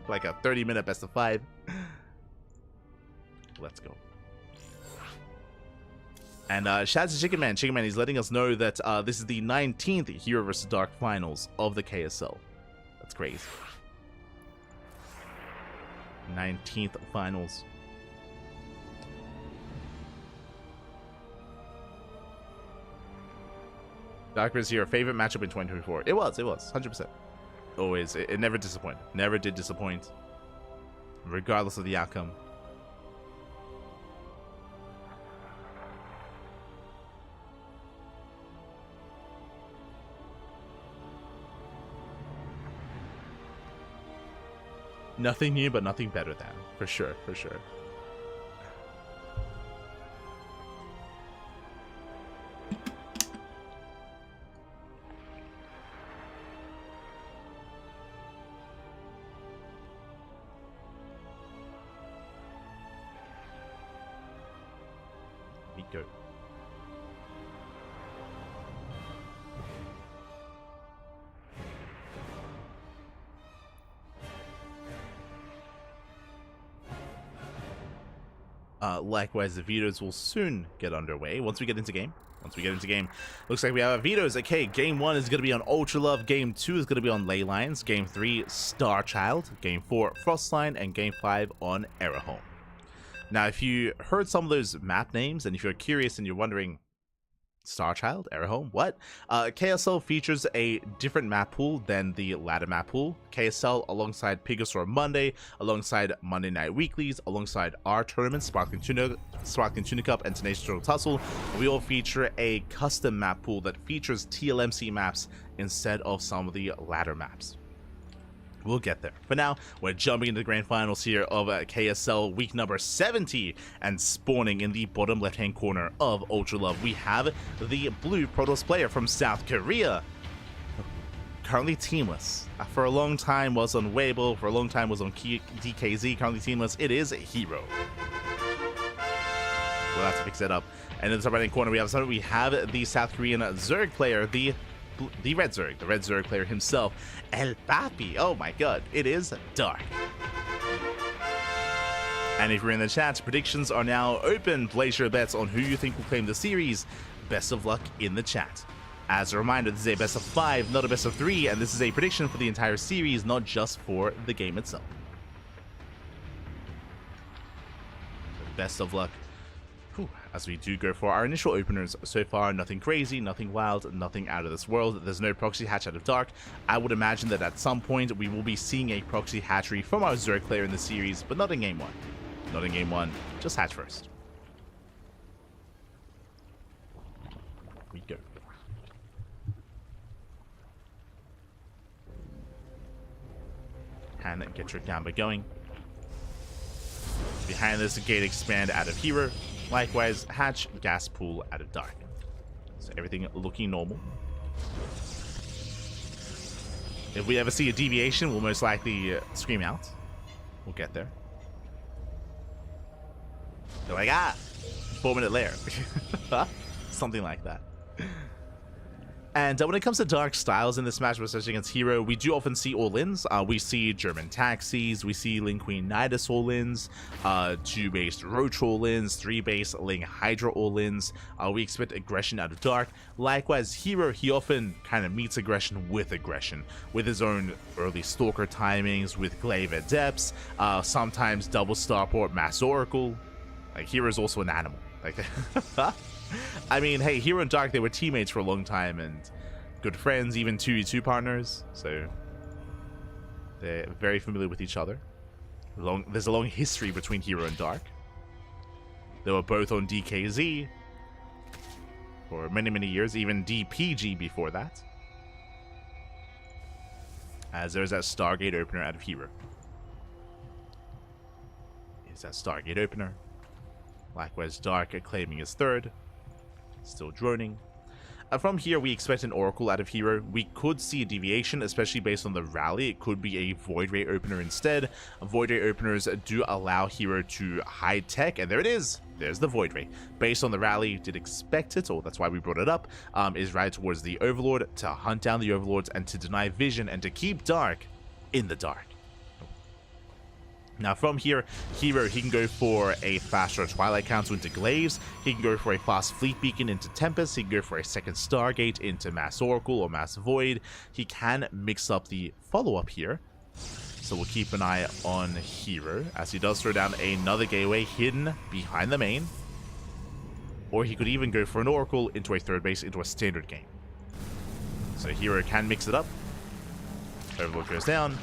like a 30-minute best of 5. Let's go. And shout out to Chicken Man. Chicken Man, he's letting us know that this is the 19th Hero vs. Dark finals of the KSL. That's crazy. 19th finals. Dark vs. Hero, favorite matchup in 2024. It was 100%. Always. It never disappointed. Never did disappoint. Regardless of the outcome. Nothing new, but nothing better than. For sure, for sure. We go. Likewise, the vetoes will soon get underway once we get into game. Looks like we have our vetoes. Okay, game 1 is going to be on Ultra Love. Game 2 is going to be on Ley Lines. Game 3, Star Child. Game 4, Frostline. And Game 5 on herO. Now, if you heard some of those map names, and if you're curious and you're wondering, Star Child, herO, what? KSL features a different map pool than the ladder map pool. KSL alongside Pigasaur Monday, alongside Monday Night Weeklies, alongside our tournaments, Sparkling Tuna Cup, and Tenacious Turtle Tussle, we all feature a custom map pool that features TLMC maps instead of some of the ladder maps. We'll get there. For now, we're jumping into the grand finals here of KSL week number 70, and spawning in the bottom left-hand corner of Ultra Love, we have the blue Protoss player from South Korea, currently teamless. For a long time was on Weibo, for a long time was on DKZ, currently teamless. It is herO. We'll have to fix that up. And in the top right-hand corner, we have the South Korean Zerg player, the red Zerg player himself, El Papi. Oh my god, it is Dark. And if you're in the chat, predictions are now open. Place your bets on who you think will claim the series. Best of luck in the chat. As a reminder, this is a best of 5, not a best of 3, and this is a prediction for the entire series, not just for the game itself. Best of luck. As we do go for our initial openers. So far, nothing crazy, nothing wild, nothing out of this world. There's no proxy hatch out of Dark. I would imagine that at some point we will be seeing a proxy hatchery from our Zerg player in the series, but not in game 1. Not in game 1, just hatch first. We go. And get your Gamba going. Behind this, gate expand out of herO. Likewise, hatch gas pool out of Dark. So everything looking normal. If we ever see a deviation, we'll most likely scream out. We'll get there. They're like, 4-minute lair. Something like that. And when it comes to Dark styles in this match, especially against herO, we do often see all-ins. We see German taxis, we see Ling Queen Nidus all-ins, 2-based Roach all-ins, 3-base Ling Hydra all-ins. We expect aggression out of Dark. Likewise, herO, he often kind of meets aggression, with his own early Stalker timings, with Glaive at depths, sometimes double Starport Mass Oracle. Like, hero's also an animal. Like, I mean, hey, herO and Dark, they were teammates for a long time and good friends, even 2v2 partners, so they're very familiar with each other. There's a long history between herO and Dark. They were both on DKZ for many, many years, even DPG before that. As there's that Stargate opener out of herO. Is that Stargate opener. Likewise, Dark claiming his third. Still droning. From here, we expect an Oracle out of herO. We could see a deviation, especially based on the rally. It could be a Void Ray opener instead. Void Ray openers do allow herO to hide tech, and there it is. There's the Void Ray. Based on the rally, did expect it, or that's why we brought it up, is right towards the Overlord to hunt down the Overlords and to deny vision and to keep Dark in the dark. Now from here, herO, he can go for a faster Twilight Council into Glaives, he can go for a fast Fleet Beacon into Tempest, he can go for a second Stargate into Mass Oracle or Mass Void. He can mix up the follow-up here. So we'll keep an eye on herO, as he does throw down another gateway hidden behind the main. Or he could even go for an Oracle into a third base, into a standard game. So herO can mix it up. Overlord goes down.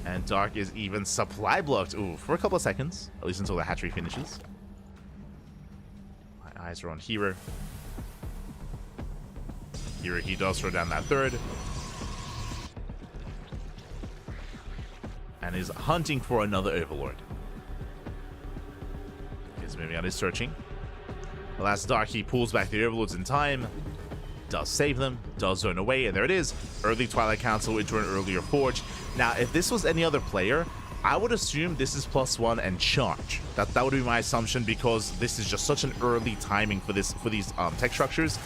And Dark is even supply blocked. Ooh, for a couple of seconds. At least until the hatchery finishes. My eyes are on herO. herO, he does throw down that third. And is hunting for another Overlord. He's moving out, he's searching. The last Dark, he pulls back the Overlords in time. Does save them, does zone away, and there it is. Early Twilight Council into an earlier Forge. Now, if this was any other player, I would assume this is +1 and charge. That would be my assumption, because this is just such an early timing for these tech structures.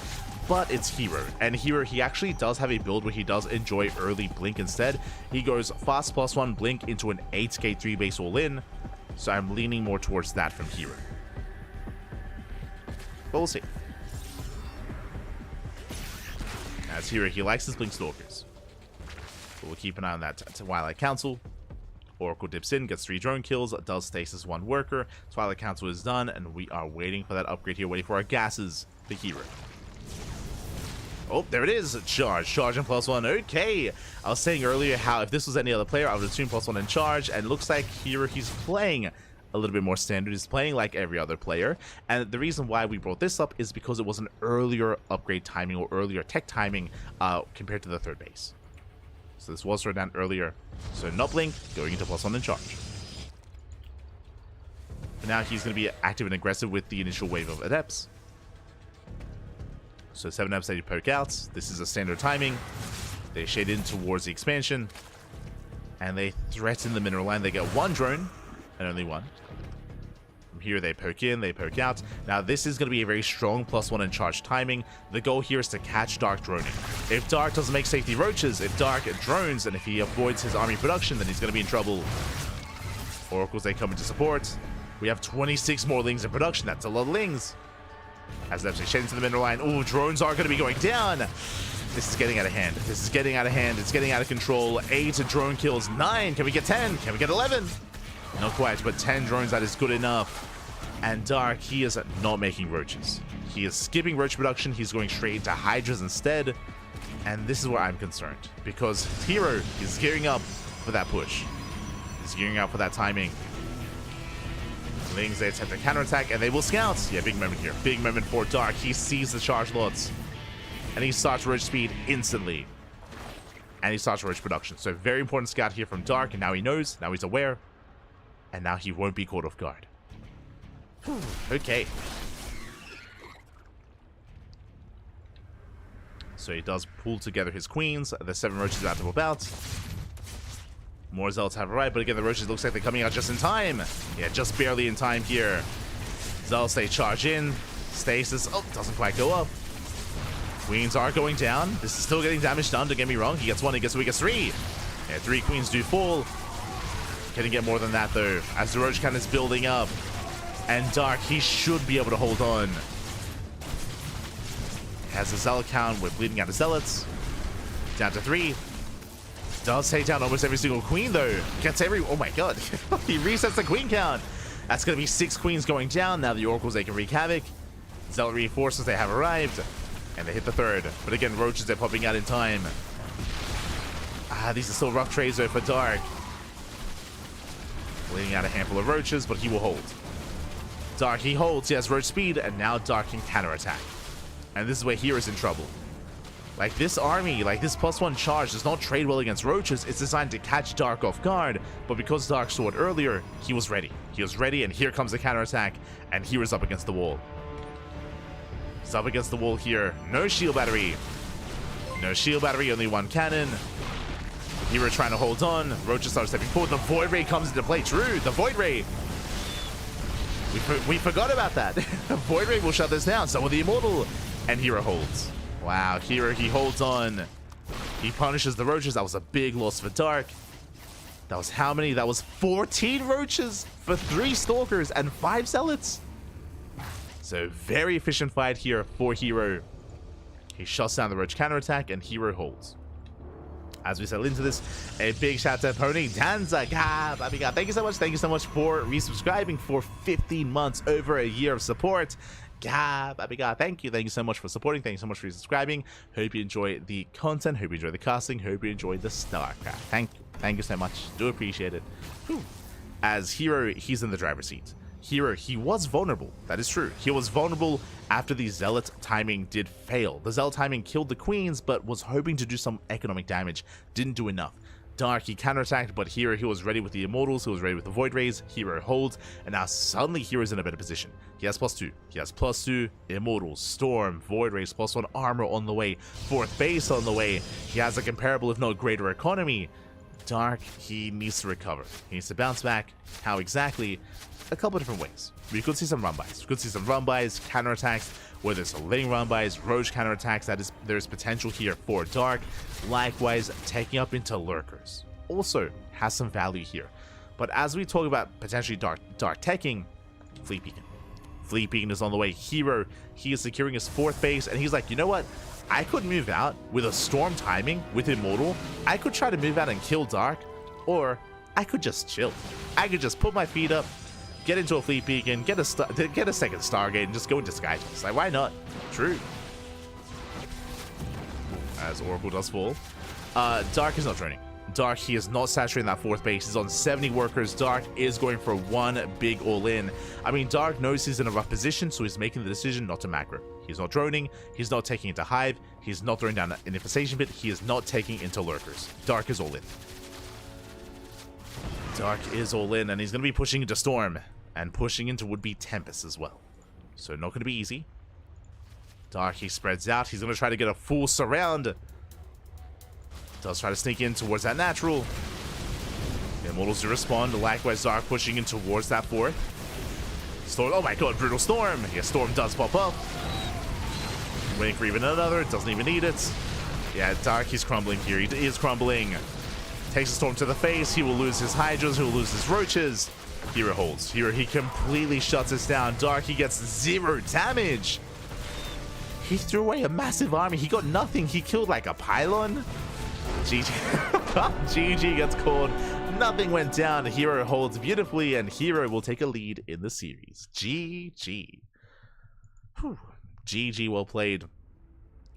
But it's herO, and herO, he actually does have a build where he does enjoy early Blink instead. He goes fast +1 Blink into an 8k 3 base all-in, so I'm leaning more towards that from herO. But we'll see. As herO, he likes his Blink Stalkers. But we'll keep an eye on that Twilight Council. Oracle dips in, gets 3 drone kills, does stasis 1 worker. Twilight Council is done, and we are waiting for that upgrade here, waiting for our gases for herO. Oh, there it is. Charge and +1. Okay. I was saying earlier how if this was any other player, I would assume +1 in charge, and it looks like herO, he's playing a little bit more standard. He's playing like every other player, and the reason why we brought this up is because it was an earlier upgrade timing or earlier tech timing compared to the third base. So this was thrown down earlier. So not Blink, going into +1 in charge. But now he's going to be active and aggressive with the initial wave of Adepts. So 7 Adepts that you poke out. This is a standard timing. They shade in towards the expansion, and they threaten the mineral line. They get 1 drone, and only 1. From here, they poke in, they poke out. Now, this is going to be a very strong +1 in charge timing. The goal here is to catch Dark droning. If Dark doesn't make safety roaches, if Dark drones, and if he avoids his army production, then he's going to be in trouble. Oracles, they come into support. We have 26 more Lings in production. That's a lot of Lings. As they shade into the mineral line. Ooh, drones are going to be going down. This is getting out of hand. This is getting out of hand. It's getting out of control. 8 drone kills. 9. Can we get 10? Can we get 11? Not quite, but 10 drones, that is good enough. And Dark, he is not making roaches. He is skipping roach production. He's going straight into Hydras instead. And this is where I'm concerned, because herO is gearing up for that push. He's gearing up for that timing. Lings, they attempt to counterattack, and they will scout. Yeah, big moment here. Big moment for Dark. He sees the charge lots, and he starts roach speed instantly. And he starts roach production. So very important scout here from Dark, and now he knows, now he's aware, and now he won't be caught off guard. Okay. So he does pull together his queens. The 7 roaches about to pop out. More Zealots have arrived, but again, the roaches looks like they're coming out just in time. Yeah, just barely in time here. Zealots, they charge in. Stasis, oh, doesn't quite go up. Queens are going down. This is still getting damage done, don't get me wrong. He gets 1, he gets 2, he gets 3. Yeah, 3 queens do fall. Can he get more than that, though? As the roach count is building up. And Dark, he should be able to hold on. Has a Zealot count with bleeding out of Zealots. Down to 3. Does take down almost every single queen, though. Gets every... Oh, my God. He resets the queen count. That's going to be 6 queens going down. Now the Oracles, they can wreak havoc. Zealot reinforcements, they have arrived. And they hit the 3rd. But again, roaches, they're popping out in time. These are still rough trades, though, for Dark. Bleeding out a handful of roaches, but he will hold. Dark, he holds. He has roach speed, and now Dark can counterattack. And this is where herO is in trouble. Like, this army, like this +1 charge does not trade well against roaches. It's designed to catch Dark off guard, but because Dark saw it earlier, he was ready. He was ready, and here comes the counterattack, and herO's up against the wall. He's up against the wall here. No shield battery. No shield battery, only 1 cannon. herO trying to hold on. Roaches start stepping forward. The Void Ray comes into play. True, the Void Ray. We forgot about that. Void Ray will shut this down. So will the Immortal. And herO holds. Wow, herO, he holds on. He punishes the roaches. That was a big loss for Dark. That was how many? That was 14 roaches for 3 stalkers and 5 zealots. So very efficient fight here for herO. He shuts down the roach counterattack and herO holds. As we settle into this, a big shout to Pony Danza. God, thank you so much. Thank you so much for resubscribing for 15 months, over a year of support. God, thank you. Thank you so much for supporting. Thank you so much for resubscribing. Hope you enjoy the content. Hope you enjoy the casting. Hope you enjoy the StarCraft. Thank you. Thank you so much. Do appreciate it. Whew. As herO, he's in the driver's seat. herO, he was vulnerable. That is true. He was vulnerable after the Zealot timing did fail. The Zealot timing killed the queens, but was hoping to do some economic damage. Didn't do enough. Dark, he counterattacked, but herO, he was ready with the Immortals, he was ready with the Void Rays. herO holds, and now suddenly herO's in a better position. He has +2. He has +2, Immortals, Storm, Void Rays, +1 armor on the way, 4th base on the way. He has a comparable, if not greater, economy. Dark, he needs to recover. He needs to bounce back. How exactly? A couple different ways. We could see some run-bys. We could see some run-bys, counterattacks, whether it's letting run-bys, roach counterattacks. There's potential here for Dark. Likewise, taking up into lurkers also has some value here. But as we talk about potentially Dark teching, Fleet Beacon. Fleet Beacon is on the way. herO, he is securing his 4th base, and he's like, you know what? I could move out with a Storm timing with Immortal. I could try to move out and kill Dark, or I could just chill. I could just put my feet up, get into a Fleet Beacon, get a second Stargate, and just go into Sky Chase. Like, why not? True. As Oracle does fall. Dark is not droning. Dark, he is not saturating that 4th base. He's on 70 workers. Dark is going for one big all-in. I mean, Dark knows he's in a rough position, so he's making the decision not to macro. He's not droning. He's not taking into Hive. He's not throwing down an infestation pit. He is not taking into lurkers. Dark is all in. Dark is all in, and he's going to be pushing into Storm, and pushing into would-be Tempest as well. So not going to be easy. Dark, he spreads out. He's going to try to get a full surround. Does try to sneak in towards that natural. The Immortals to respond. Likewise, Dark pushing in towards that 4th. Storm, oh my god, Brutal Storm. Yeah, Storm does pop up. Waiting for even another. Doesn't even need it. Yeah, Dark, he's crumbling here. He is crumbling. Takes a Storm to the face. He will lose his Hydras. He will lose his Roaches. herO holds. herO, he completely shuts us down. Dark, he gets 0 damage. He threw away a massive army. He got nothing. He killed like a pylon. GG. GG gets called. Nothing went down. herO holds beautifully, and herO will take a lead in the series. GG. Whew. GG, well played.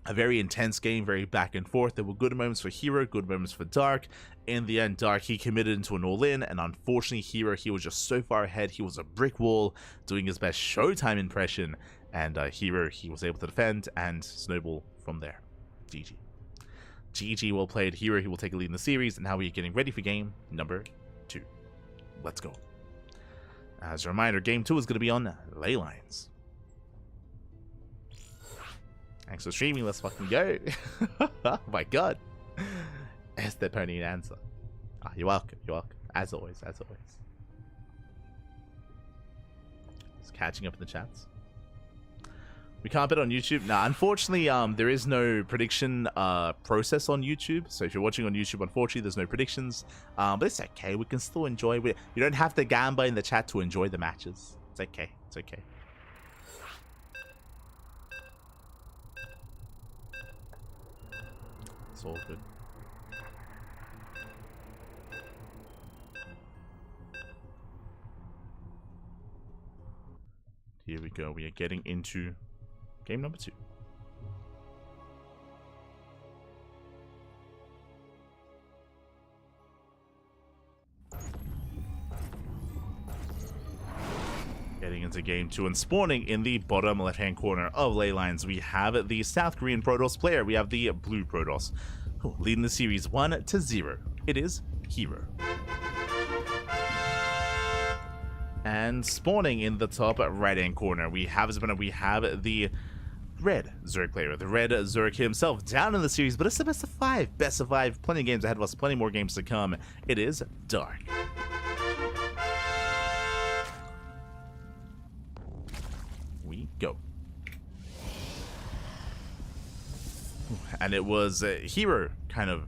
A very intense game, very back and forth. There were good moments for herO, good moments for Dark. In the end, Dark, he committed into an all-in, and unfortunately, herO, he was just so far ahead. He was a brick wall, doing his best Showtime impression, and herO, he was able to defend and snowball from there. GG. GG, well played. herO, he will take a lead in the series, and now we are getting ready for game number 2. Let's go. As a reminder, game 2 is going to be on Ley Lines. Thanks for streaming. Let's fucking go. Oh my god. It's the Pony answer. Ah, you're welcome. You're welcome. As always. As always. Just catching up in the chats. We can't bet on YouTube. Nah, unfortunately, there is no prediction process on YouTube. So if you're watching on YouTube, unfortunately, there's no predictions. But it's okay. We can still enjoy it. You don't have to gamble in the chat to enjoy the matches. It's okay. It's okay. It's all good. Here we go. We are getting into game number 2. Getting into game 2 and spawning in the bottom left-hand corner of Ley Lines, we have the South Korean Protoss player. We have the blue Protoss, leading the series 1-0. It is herO. And spawning in the top right-hand corner, we have the red Zerg player, the red Zerg himself, down in the series, but it's the best of 5. Best of 5, plenty of games ahead of us, plenty more games to come. It is Dark. We go. And it was herO kind of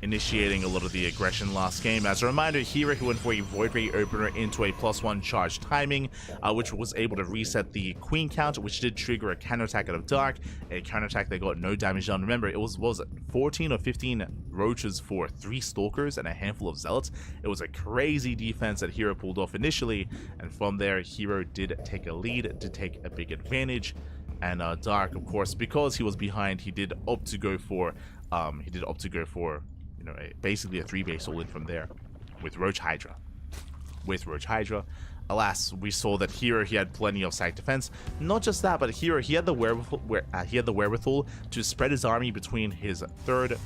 initiating a lot of the aggression last game. As a reminder, herO went for a Void Ray opener into a +1 charge timing, which was able to reset the queen count, which did trigger a counterattack out of Dark, a counterattack that got no damage done. Remember, it was, what was it, 14 or 15 roaches for 3 stalkers and a handful of zealots. It was a crazy defense that herO pulled off initially, and from there herO did take a lead, did take a big advantage. And Dark, of course, because he was behind, he did opt to go for you know, basically a 3-base all in from there with Roach Hydra. Alas, we saw that herO, he had plenty of side defense. Not just that, but herO, he had the wherewithal to spread his army between his 3rd,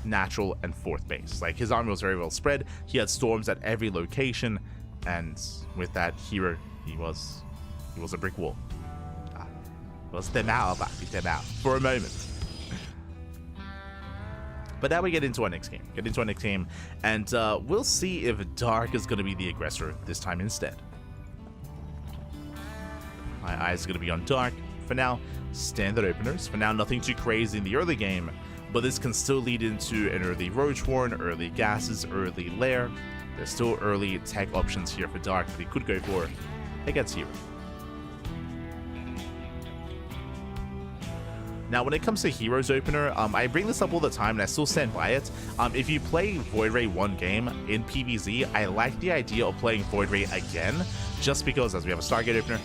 natural, and 4th base. Like, his army was very well spread. He had storms at every location, and with that, herO, he was a brick wall. Was them out for a moment. But now we get into our next game. And we'll see if Dark is going to be the aggressor this time instead. My eyes are going to be on Dark. For now, standard openers. For now, nothing too crazy in the early game, but this can still lead into an early Roach Warren, early Gases, early Lair. There's still early tech options here for Dark that he could go for against herO. Now, when it comes to herO's opener, I bring this up all the time and I still stand by it. If you play Void Ray one game in PvZ, I like the idea of playing Void Ray again, just because, as we have a Stargate opener,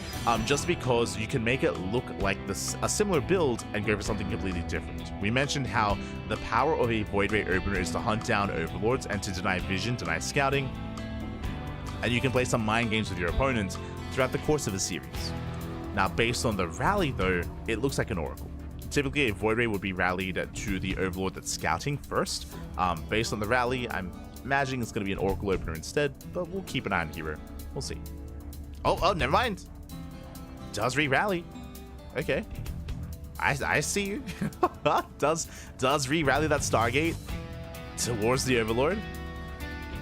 just because you can make it look like a similar build and go for something completely different. We mentioned how the power of a Void Ray opener is to hunt down overlords and to deny vision, deny scouting, and you can play some mind games with your opponent throughout the course of the series. Now, based on the rally, though, it looks like an Oracle. Typically, a Void Ray would be rallied to the Overlord that's scouting first. Based on the rally, I'm imagining it's going to be an Oracle opener instead, but we'll keep an eye on herO. We'll see. Oh, never mind. Does re-rally. Okay. I see you. does re-rally that Stargate towards the Overlord.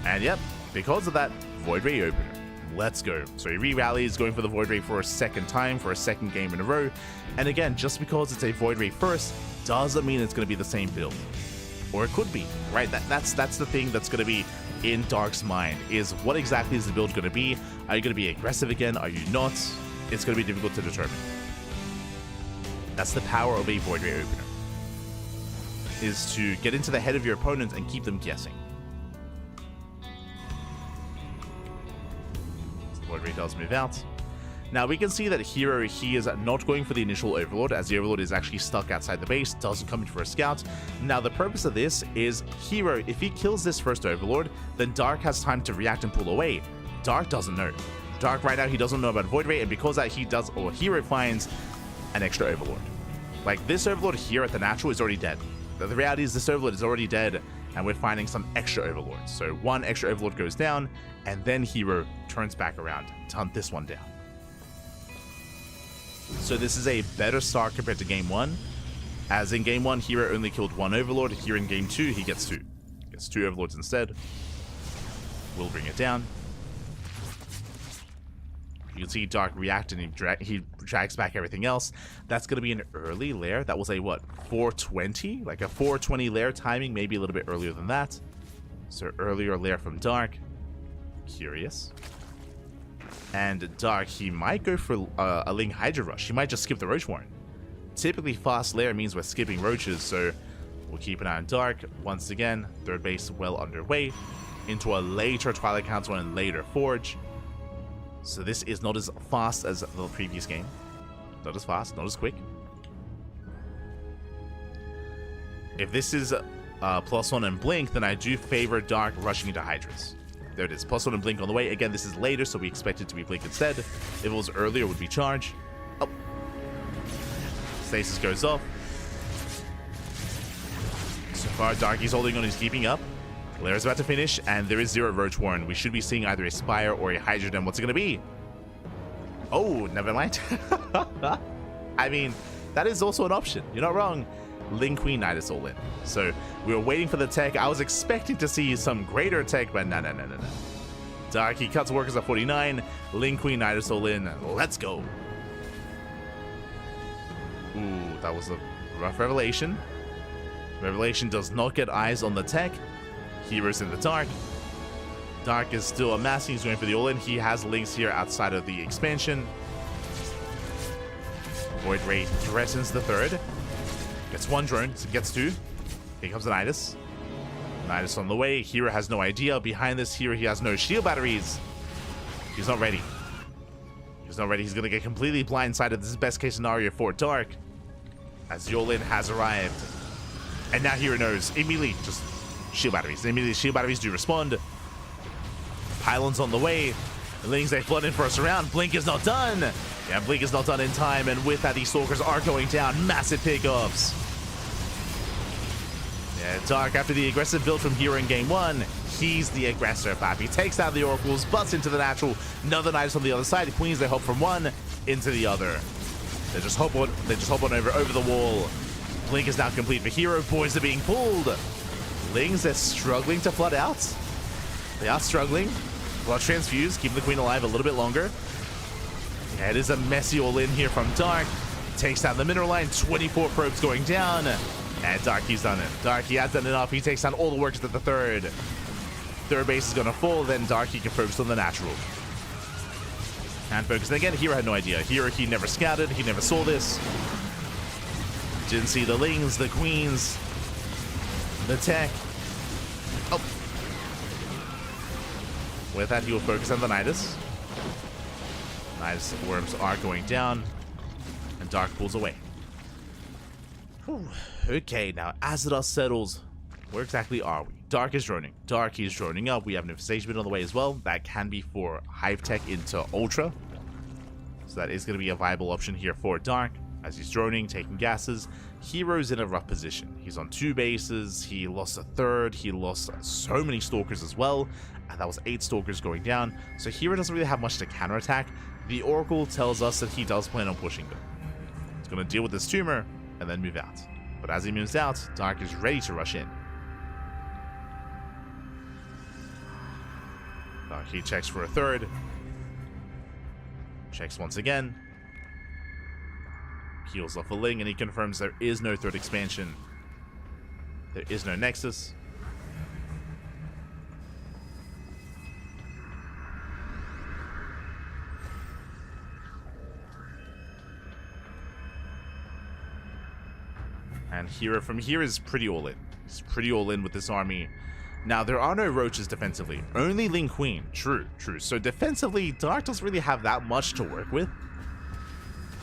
And yep, because of that, Void Ray opener. Let's go. So he re-rallies, going for the Void Ray for a second time, for a second game in a row. And again, just because it's a Void Ray first, doesn't mean it's going to be the same build. Or it could be, right? That's the thing that's going to be in Dark's mind, is what exactly is the build going to be? Are you going to be aggressive again? Are you not? It's going to be difficult to determine. That's the power of a Void Ray opener, is to get into the head of your opponent and keep them guessing. Void Ray does move out. Now we can see that herO, he is not going for the initial Overlord, as the Overlord is actually stuck outside the base, doesn't come in for a scout. Now the purpose of this is herO, if he kills this first Overlord, then Dark has time to react and pull away. Dark doesn't know. Dark right now, he doesn't know about Void Ray, and because that herO finds an extra Overlord. Like, this Overlord here at the natural is already dead. The reality is this Overlord is already dead, and we're finding some extra Overlords. So one extra Overlord goes down, and then herO turns back around to hunt this one down. So this is a better start compared to game 1, as in game 1, herO only killed 1 Overlord. Here in game 2, he gets 2. He gets 2 Overlords instead. We'll bring it down. You can see Dark react, and he drags back everything else. That's going to be an early lair. That was a, what, 420? Like a 420 lair timing, maybe a little bit earlier than that. So earlier lair from Dark. Curious. And Dark, he might go for a Ling Hydra Rush. He might just skip the Roach Warren. Typically, fast lair means we're skipping Roaches, so we'll keep an eye on Dark. Once again, 3rd base well underway. Into a later Twilight Council and later Forge. So this is not as fast as the previous game. Not as fast, not as quick. If this is +1 and Blink, then I do favor Dark rushing into Hydras. There it is, +1 and Blink on the way. Again, this is later, so we expect it to be Blink instead. If it was earlier, it would be Charge. Oh. Stasis goes off. So far, Darky's holding on, he's keeping up. Lair's about to finish, and there is 0 Roach Warren. We should be seeing either a Spire or a Hydra Den. What's it going to be? Oh, never mind. I mean, that is also an option. You're not wrong. Ling Queen Knight is all in. So we were waiting for the tech. I was expecting to see some greater tech, but no. Dark, he cuts workers at 49. Ling Queen Knight is all in. Let's go. Ooh, that was a rough revelation. Revelation does not get eyes on the tech. Hero's in the Dark. Dark is still amassing. He's going for the all-in. He has links here outside of the expansion. Void Ray threatens the third. Gets one drone, so gets two. Here comes the Nidus. Nidus on the way. Hero has no idea. Behind this hero, he has no shield batteries. He's not ready. He's not ready. He's going to get completely blindsided. This is best case scenario for Dark, as the all-in has arrived. And now Hero knows. Immediately, just shield batteries. Immediately, shield batteries do respond. Pylons on the way. The Lings, they flood in for a surround. Blink is not done. Yeah, Blink is not done in time. And with that, these Stalkers are going down. Massive pickups. Yeah, Dark, after the aggressive build from Hero in game one, he's the aggressor, Fab. He takes out the Oracles, busts into the natural. Another Nidus on the other side. Queens, they hop from one into the other. They just hop on over the wall. Blink is now complete for Hero. Boys are being pulled. Lings, they're struggling to flood out. They are struggling. Blood transfuse, keeping the Queen alive a little bit longer. Yeah, it is a messy all-in here from Dark. Takes down the mineral line. 24 probes going down. And Darky's done it. Darky has done enough. He takes down all the workers at the third. Third base is going to fall. Then Darky can focus on the natural. And focus. And again, Hero had no idea. Hero, he never scouted. He never saw this. Didn't see the Lings, the Queens, the tech. Oh. With that, he will focus on the Nidus. Nidus worms are going down. And Dark pulls away. Whew. Okay, now as the dust settles, where exactly are we? Dark is droning. Dark is droning up. We have an infestation bit on the way as well. That can be for Hive Tech into Ultra. So that is going to be a viable option here for Dark. As he's droning, taking gases. Hero's in a rough position. He's on 2 bases. He lost a third. He lost so many Stalkers as well. And that was 8 Stalkers going down. So Hero doesn't really have much to counterattack. The Oracle tells us that he does plan on pushing them. He's going to deal with this tumor and then move out. But as he moves out, Dark is ready to rush in. Dark, he checks for a third. Checks once again. Heals off a Ling, and he confirms there is no third expansion. There is no Nexus. And Hero from here is pretty all in. He's pretty all in with this army. Now, there are no roaches defensively. Only Ling Queen. True, true. So defensively, Dark doesn't really have that much to work with.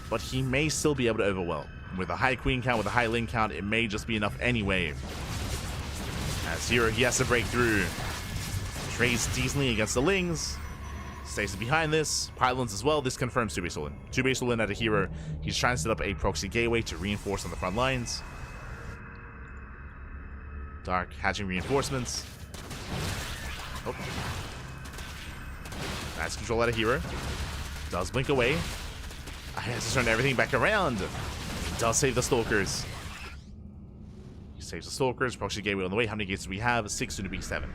But he may still be able to overwhelm. With a high Queen count, with a high Ling count, it may just be enough anyway. As Hero, he has to break through. Trades decently against the Lings. Stays behind this. Pylons as well. This confirms 2-base all-in. 2-base all-in at a Hero. He's trying to set up a proxy gateway to reinforce on the front lines. Dark hatching reinforcements. Oh. Nice control at a Hero. Does blink away. I has to turn everything back around. Does save the Stalkers. He saves the Stalkers. Proxy gateway on the way. How many gates do we have? 6, soon to be 7.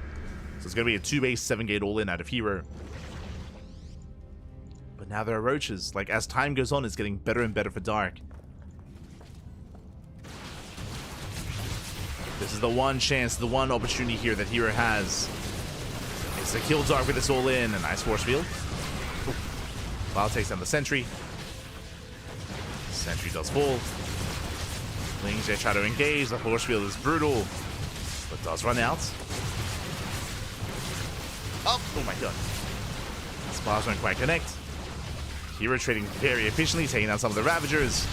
So it's going to be a 2-base, 7-gate all-in out of Hero. But now there are roaches. Like, as time goes on, it's getting better and better for Dark. This is the one chance, the one opportunity here that Hero has. Is to kill Dark with this all-in. A nice force field. Wild takes down the sentry. Sentry does fall. Lings, they try to engage. The force field is brutal, but does run out. Oh my god. Spars don't quite connect. Hero trading very efficiently, taking down some of the Ravagers.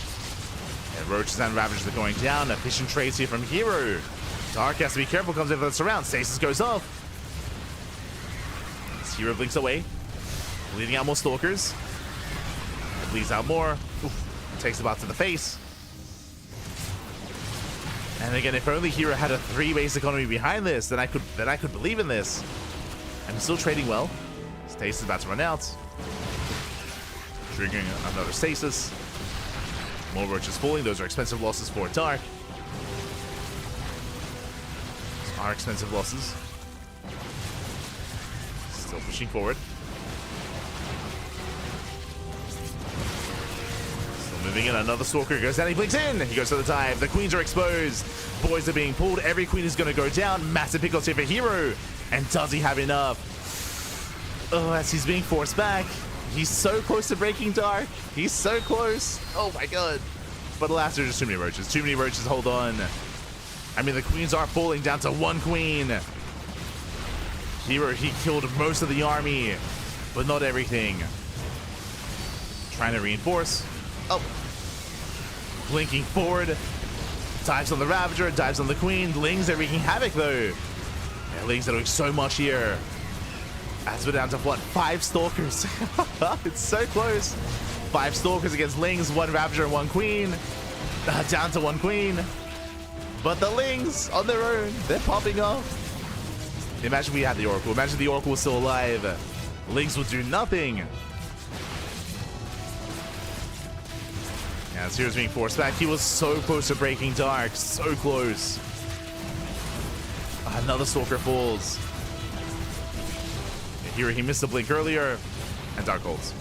And Roaches and Ravagers are going down. Efficient trades here from Hero. Dark has to be careful, comes in for the surround. Stasis goes off. As Hero blinks away. Bleeding out more Stalkers. And bleeds out more. Oof. Takes the bot to the face. And again, if only Hero had a 3-base economy behind this, then I could believe in this. I'm still trading well. Stasis is about to run out. Triggering another stasis. More roaches falling. Those are expensive losses for Dark. Those are expensive losses. Still pushing forward. Still Moving in, another Stalker goes down, he blinks in, he goes to the dive, the queens are exposed, boys are being pulled, every queen is going to go down, massive pickles here for herO, and does he have enough? Oh, as he's being forced back, he's so close to breaking Dark, he's so close, oh my god. But alas, there's just too many roaches, hold on. I mean, the queens are falling down to one queen. herO, he killed most of the army, but not everything. Trying to reinforce. Oh. Blinking forward. Dives on the Ravager, dives on the Queen. Lings are wreaking havoc though. Yeah, Lings are doing so much here. As we're down to what? 5 Stalkers. It's so close. 5 Stalkers against Lings, 1 Ravager and 1 Queen. Down to 1 Queen. But the Lings on their own, they're popping off. Imagine we had the Oracle. Imagine the Oracle was still alive. Lings would do nothing. Yeah, hero's being forced back. He was so close to breaking Dark. So close. Another Stalker falls. Here he missed a blink earlier. And Dark holds.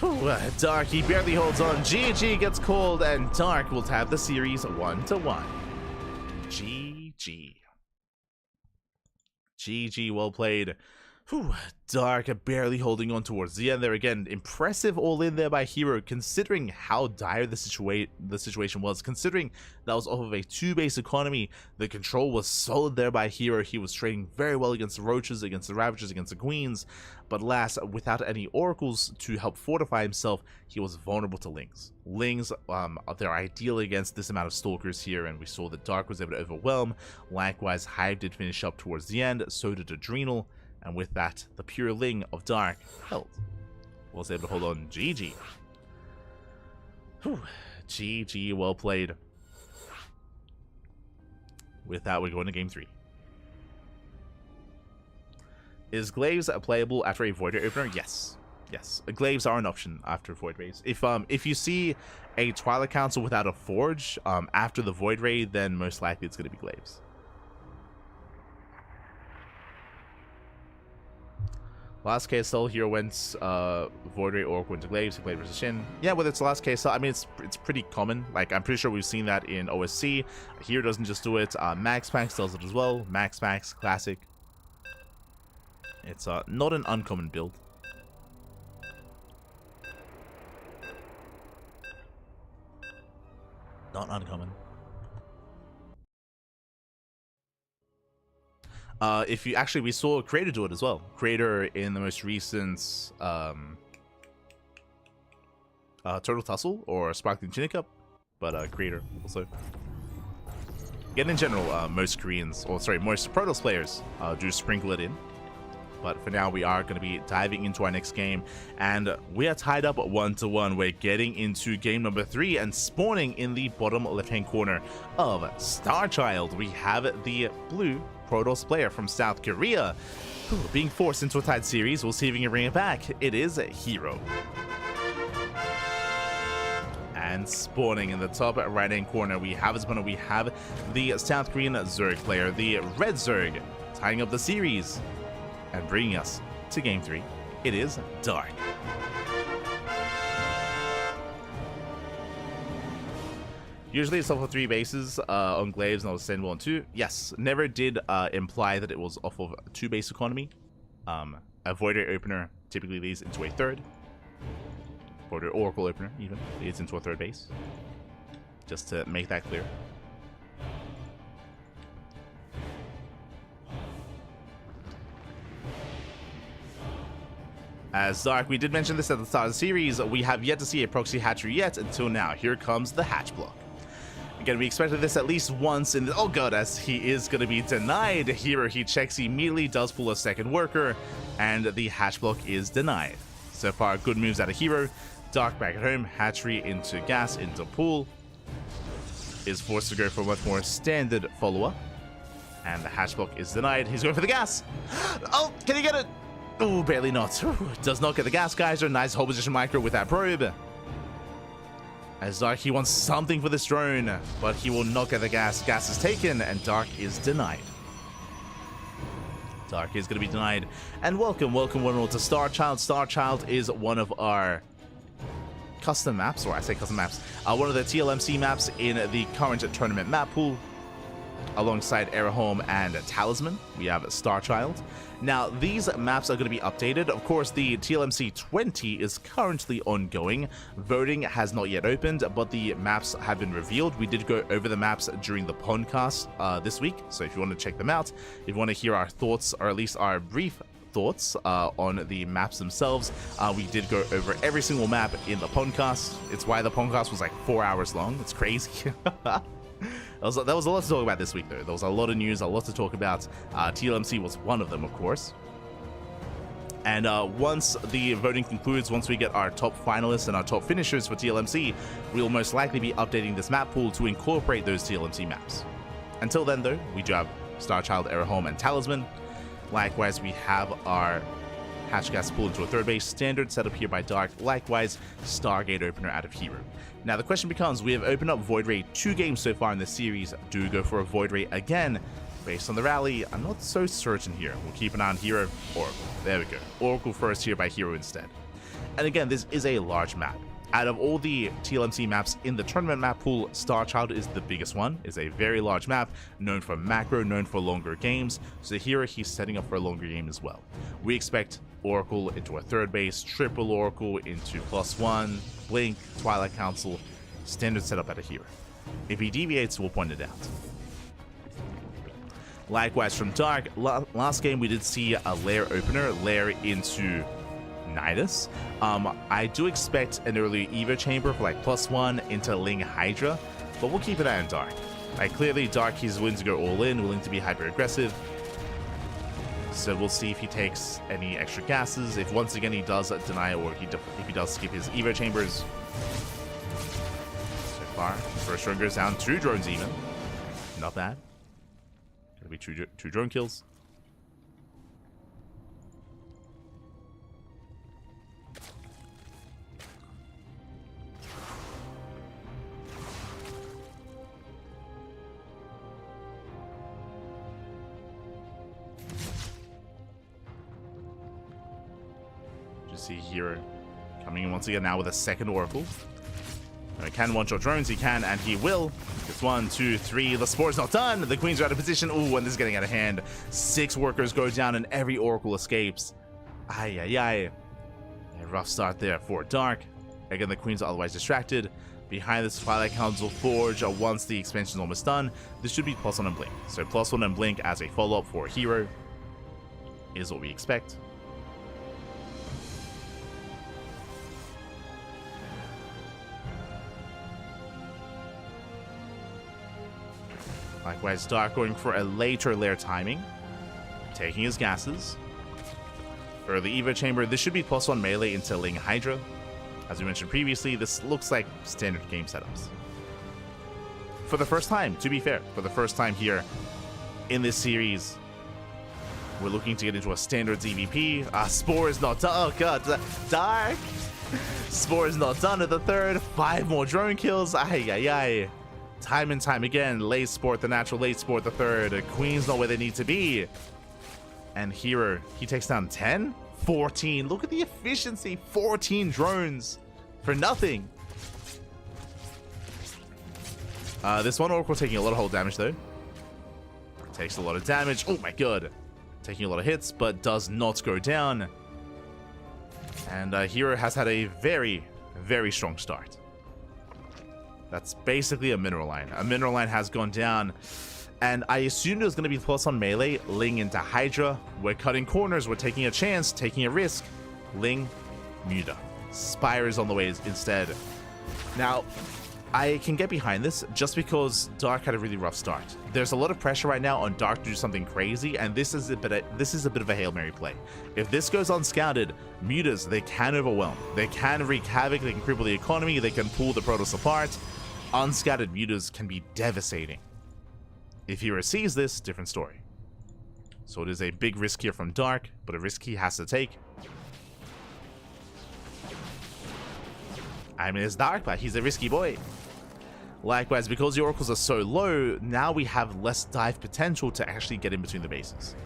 Whew, Dark, he barely holds on. GG gets called. And Dark will have the series 1-1. GG. GG, well played. Whew, Dark barely holding on towards the end there again. Impressive all in there by herO, considering how dire the situation was. Considering that was off of a 2-base economy, the control was solid there by herO. He was trading very well against the Roaches, against the Ravagers, against the Queens. But alas, without any Oracles to help fortify himself, he was vulnerable to Lings. Lings, they're ideal against this amount of Stalkers here, and we saw that Dark was able to overwhelm. Likewise, Hive did finish up towards the end, so did Adrenal. And with that, the pure Ling of Dark held. Was able to hold on. GG. Whew. GG, well played. With that, we're going to game 3. Is Glaives playable after a Void Ray opener? Yes. Yes. Glaives are an option after Void Rays. If you see a Twilight Council without a Forge after the Void Ray, then most likely it's going to be Glaives. Last KSL, herO went Void Ray, Oracle into Glaives, he played versus Shin. Yeah, whether it's the last KSL, I mean, it's pretty common. Like, I'm pretty sure we've seen that in OSC. herO doesn't just do it. Max Pax does it as well. Max Pax, classic. It's not an uncommon build. Not uncommon. If you actually, we saw Creator do it as well. Creator in the most recent Turtle Tussle or Sparkling Tunic Cup, but Creator also. Again, in general, most Koreans, or sorry, most Protoss players do sprinkle it in. But for now, we are going to be diving into our next game, and we are tied up 1-1. We're getting into game number 3 and spawning in the bottom left-hand corner of Starchild. We have the blue Protoss player from South Korea being forced into a tied series. We'll see if we can bring it back. It is herO. And spawning in the top right-hand corner, we have his opponent. We have the South Korean Zerg player, the Red Zerg, tying up the series and bringing us to game 3. It is Dark. Usually it's off of 3 bases on Glaives, not sustainable on 2. Yes, never did imply that it was off of a 2-base economy. A Void Ray opener typically leads into a 3rd. Void Ray Oracle opener even leads into a 3rd base. Just to make that clear. As Dark, we did mention this at the start of the series, we have yet to see a proxy hatchery yet until now. Here comes the hatch block. Again, we expected this at least once in the, oh god, as he is going to be denied. herO, he checks immediately, does pull a 2nd worker, and the hatch block is denied. So far, good moves out of herO. Dark back at home, hatchery into gas, into pool. Is forced to go for a much more standard follower. And the hatch block is denied. He's going for the gas. Oh, can he get it? Oh, barely not. Does not get the gas, guys. Nice hold position micro with that probe. As Dark, he wants something for this drone, but he will not get the gas. Gas is taken, and Dark is denied. Dark is going to be denied. And welcome one and all to StarChild. StarChild is one of our custom maps, or I say custom maps, one of the TLMC maps in the current tournament map pool, alongside herO and Talisman. We have Starchild. Now, these maps are going to be updated. Of course, the TLMC 20 is currently ongoing. Voting has not yet opened, but the maps have been revealed. We did go over the maps during the podcast this week, so if you want to check them out, if you want to hear our thoughts, or at least our brief thoughts on the maps themselves, we did go over every single map in the podcast. It's why the podcast was like 4 hours long. It's crazy. That was a lot to talk about this week, though. There was a lot of news, a lot to talk about. TLMC was one of them, of course. And once the voting concludes, once we get our top finalists and our top finishers for TLMC, we'll most likely be updating this map pool to incorporate those TLMC maps. Until then, though, we do have Starchild, herO, and Talisman. Likewise, we have our Hatch Gas pool into a third base, standard setup here by Dark. Likewise, Stargate opener out of herO. Now the question becomes, we have opened up Void Ray 2 games so far in this series. Do we go for a Void Ray again? Based on the rally, I'm not so certain here. We'll keep an eye on herO, Oracle. There we go. Oracle first here by herO instead. And again, this is a large map. Out of all the TLMC maps in the tournament map pool, Starchild is the biggest one. It's a very large map, known for macro, known for longer games. So here he's setting up for a longer game as well. We expect Oracle into a third base, triple Oracle into +1, Blink, Twilight Council, standard setup out of herO. If he deviates, we'll point it out. Likewise from Dark, last game we did see a lair opener, lair into Nidus. I do expect an early Evo chamber for like +1 into Ling Hydra, but we'll keep an eye on Dark. Like clearly Dark, he's willing to go all in, willing to be hyper aggressive. So we'll see if he takes any extra gases, if once again he does deny, or if he does skip his Evo chambers. So far, first drone goes down, 2 drones even. Not bad. Gonna be two drone kills. See here, coming in once again now with a second Oracle. And he can one-shot drones, he can, and he will. It's 1, 2, 3, the Spore's not done, the Queens are out of position. Ooh, and this is getting out of hand. 6 workers go down and every Oracle escapes. Ay, ay, ay. A rough start there for Dark. Again, the Queens are otherwise distracted. Behind this Twilight Council Forge, once the expansion is almost done, this should be +1 and Blink. So +1 and Blink as a follow-up for herO is what we expect. Likewise, Dark going for a later lair timing, taking his gases. Early Evo chamber, this should be +1 melee into Ling Hydra. As we mentioned previously, this looks like standard game setups. For the first time, to be fair, for the first time here in this series, we're looking to get into a standards EVP. Spore is not done. Oh god, Dark! Spore is not done at the third. 5 more drone kills. Ay, ay, ay. Time and time again, late Sport, the natural late Sport, the third. Queen's not where they need to be. And herO, he takes down 10? 14. Look at the efficiency. 14 drones for nothing. This one Oracle taking a lot of hull damage, though. Takes a lot of damage. Oh my god. Taking a lot of hits, but does not go down. And herO has had a very, very strong start. That's basically a mineral line. A mineral line has gone down. And I assumed it was going to be +1 melee. Ling into Hydra. We're cutting corners. We're taking a chance. Taking a risk. Ling, Muda. Spire is on the way instead. Now, I can get behind this just because Dark had a really rough start. There's a lot of pressure right now on Dark to do something crazy, and this is a bit of a Hail Mary play. If this goes unscouted, Mutas, they can overwhelm. They can wreak havoc. They can cripple the economy. They can pull the Protoss apart. Unscouted Mutas can be devastating. If he receives this, different story. So it is a big risk here from Dark, but a risk he has to take. I mean, it's Dark, but he's a risky boy. Likewise, because the Oracles are so low, now we have less dive potential to actually get in between the bases.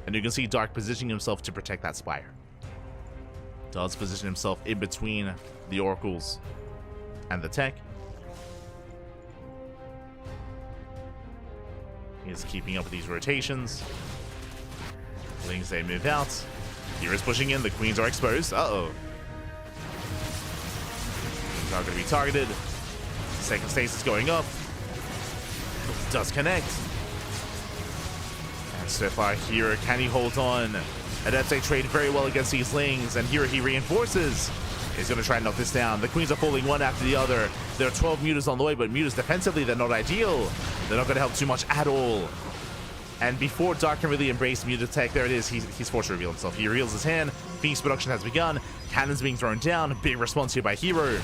And you can see Dark positioning himself to protect that Spire. Does position himself in between the Oracles. and the tech. He's keeping up with these rotations. Lings, they move out. Hero's pushing in. The queens are exposed. Uh-oh. Queens are going to be targeted. Second stasis going up. Does connect. And so far, hero, can he hold on? Adepte trade very well against these Lings, and here he reinforces. He's going to try and knock this down. The queens are falling one after the other. There are 12 mutas on the way, but mutas defensively, they're not ideal. They're not going to help too much at all. And before Dark can really embrace muta tech, there it is. He's forced to reveal himself. He reveals his hand. Phoenix production has begun. Cannons being thrown down. Big response here by hero.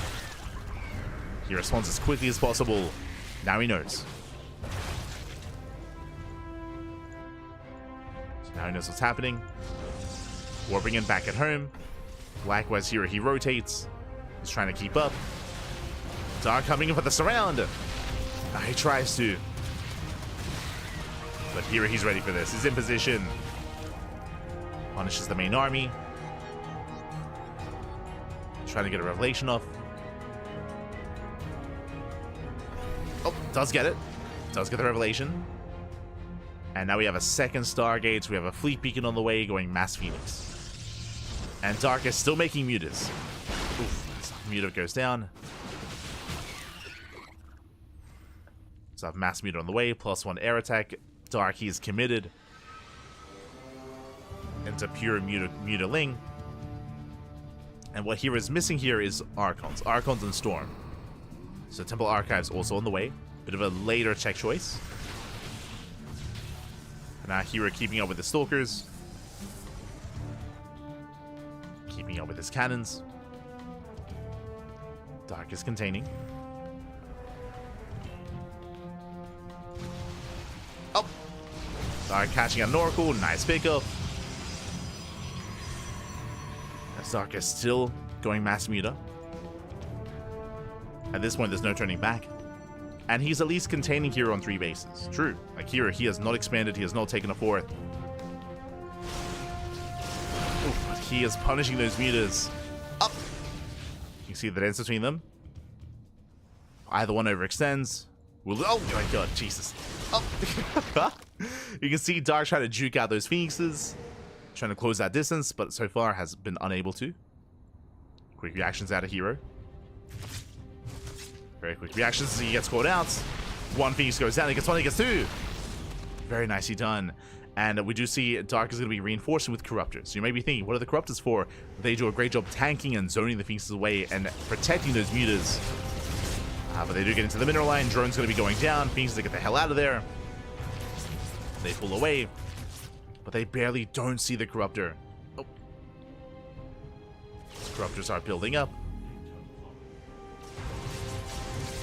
He responds as quickly as possible. Now he knows. So now he knows what's happening. Warping in back at home. Likewise here, he rotates. He's trying to keep up. Dark coming in for the surround. Now he tries to. But here he's ready for this. He's in position. Punishes the main army. Trying to get a revelation off. Oh, does get it. Does get the revelation. And now we have a second Stargate. We have a fleet beacon on the way going Mass Phoenix. And Dark is still making mutas. Oof, muta goes down. So I have Mass Muta on the way, +1 air attack. Dark, he's committed into pure muta Ling. And what Hero is missing here is Archons. Archons and Storm. So Temple Archives also on the way. Bit of a later check choice. And now Hero keeping up with the Stalkers. Keeping up with his cannons. Dark is containing. Oh! Dark catching an Oracle. Nice pickup. As Dark is still going Mass Muta. At this point, there's no turning back. And he's at least containing Hero on 3 bases. True. Like Hero, he has not expanded. He has not taken a 4th. But he is punishing those mutas. Up! You can see the dance between them. Either one overextends. Oh my god, Jesus. Up! You can see Dark trying to juke out those Phoenixes. Trying to close that distance, but so far has been unable to. Quick reactions out of Hero. Very quick reactions as he gets caught out. 1 Phoenix goes down, he gets 1, he gets 2. Very nicely done. And we do see Dark is going to be reinforcing with Corruptors. So you may be thinking, what are the Corruptors for? They do a great job tanking and zoning the Phoenixes away and protecting those mutas. But they do get into the mineral line. Drone's going to be going down. Phoenixes, they get the hell out of there. They pull away. But they barely don't see the Corruptor. Oh. Corruptors are building up.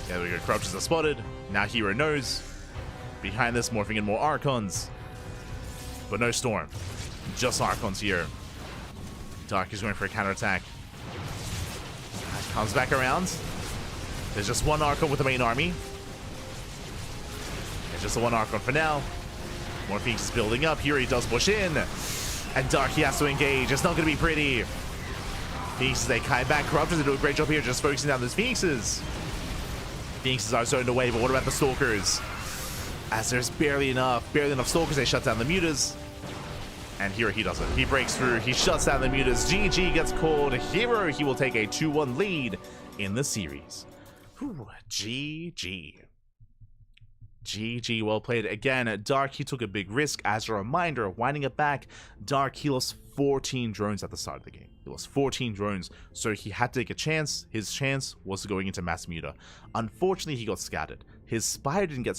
Yeah, there we go. Corruptors are spotted. Now Hero knows. Behind this, morphing in more Archons. But no Storm. Just Archons here. Dark is going for a counterattack. Comes back around. There's just 1 Archon with the main army. There's just the 1 Archon for now. More Phoenix is building up. Here he does push in. And Dark, he has to engage. It's not going to be pretty. Phoenixes, they kite back. Corruptors, they do a great job here just focusing down those Phoenixes. Phoenixes are zoned away, but what about the Stalkers? As there's barely enough Stalkers, they shut down the mutas. And here he does it. He breaks through. He shuts down the mutas. GG gets called. Hero, he will take a 2-1 lead in the series. Whew, GG. GG, well played. Again, Dark, he took a big risk. As a reminder, winding it back, Dark, he lost 14 drones at the start of the game. He lost 14 drones, so he had to take a chance. His chance was going into Mass Muta. Unfortunately, he got scattered. His spire didn't get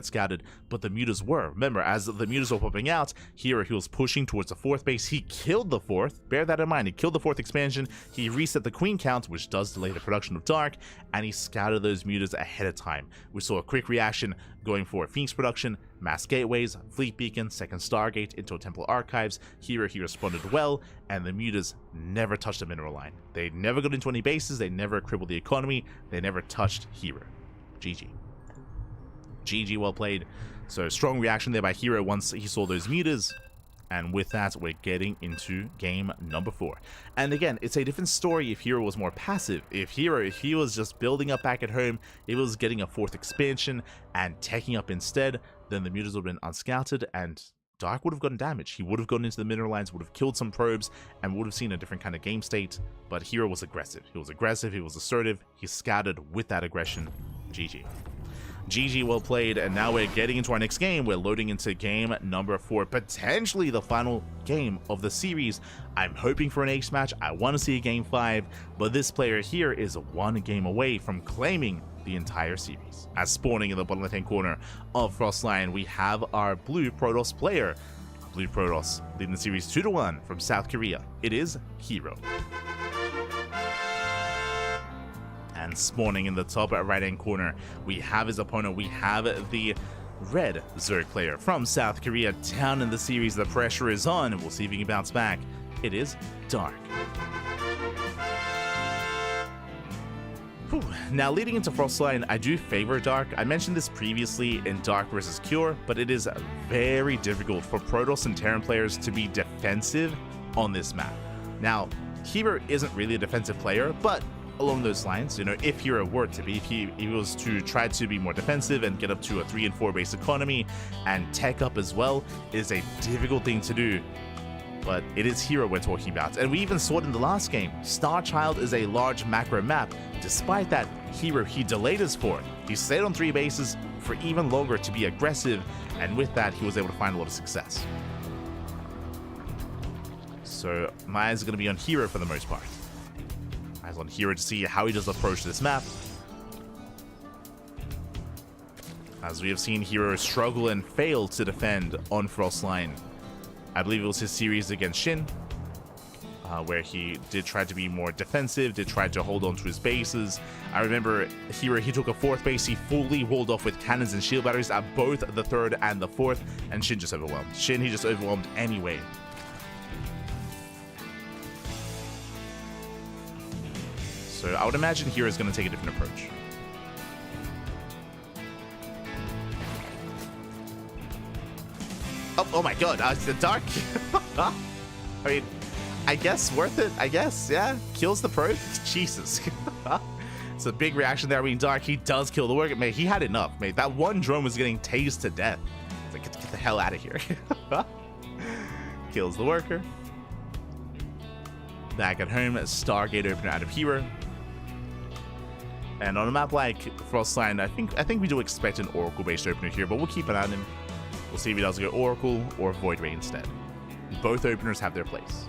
scattered, but the mutas were. Remember, as the mutas were popping out, here he was pushing towards the 4th base. He killed the 4th. Bear that in mind. He killed the 4th expansion. He reset the queen count, which does delay the production of Dark, and he scattered those mutas ahead of time. We saw a quick reaction going for Phoenix production, mass gateways, fleet beacon, 2nd Stargate into Temple Archives. Here he responded well, and the mutas never touched the mineral line. They never got into any bases. They never crippled the economy. They never touched Hero. GG. GG, well played. So strong reaction there by Hero once he saw those mutas. And with that, we're getting into game number 4. And again, it's a different story if herO was more passive. If he was just building up back at home, if he was getting a 4th expansion and taking up instead, then the mutas would have been unscouted and Dark would have gotten damage. He would have gone into the mineral lines, would have killed some probes, and would have seen a different kind of game state. But herO was aggressive. He was aggressive, he was assertive, he scouted with that aggression. GG. GG, well played, and now we're getting into our next game. We're loading into game number 4, potentially the final game of the series. I'm hoping for an ace match. I want to see a game 5, but this player here is 1 game away from claiming the entire series. As spawning in the bottom left-hand corner of Frostline, we have our blue Protoss player. Blue Protoss leading the series 2-1 from South Korea. It is herO. And spawning in the top right-hand corner, we have his opponent. We have the red Zerg player from South Korea down in the series. The pressure is on, and we'll see if he can bounce back. It is Dark. Whew. Now, leading into Frostline, I do favor Dark. I mentioned this previously in Dark versus Cure, but it is very difficult for Protoss and Terran players to be defensive on this map. Now, herO isn't really a defensive player, but along those lines, you know, if herO were to be, if he was to try to be more defensive and get up to a 3 and 4 base economy and tech up as well, it is a difficult thing to do. But it is herO we're talking about, and we even saw it in the last game. Starchild is a large macro map. Despite that, herO, he delayed his fort. He stayed on 3 bases for even longer to be aggressive, and with that, he was able to find a lot of success. So my eyes are going to be on herO for the most part. Eyes on herO to see how he does approach this map. As we have seen herO struggle and fail to defend on Frostline. I believe it was his series against Shin, where he did try to be more defensive, did try to hold on to his bases. I remember herO, he took a 4th base, he fully walled off with cannons and shield batteries at both the 3rd and the 4th, and Shin just overwhelmed. Shin, he just overwhelmed anyway. So I would imagine herO is going to take a different approach. Oh my god, the Dark. I mean, I guess worth it, I guess, yeah. Kills the probe. Jesus. It's a big reaction there. I mean, Dark, he does kill the worker. Mate, he had enough, mate. That one drone was getting tased to death. It's like, get the hell out of here. Kills the worker. Back at home, Stargate opener out of herO. And on a map like Frostline, I think we do expect an Oracle-based opener here, but we'll keep an eye on him. We'll see if he does go Oracle or Void Ray instead. Both openers have their place.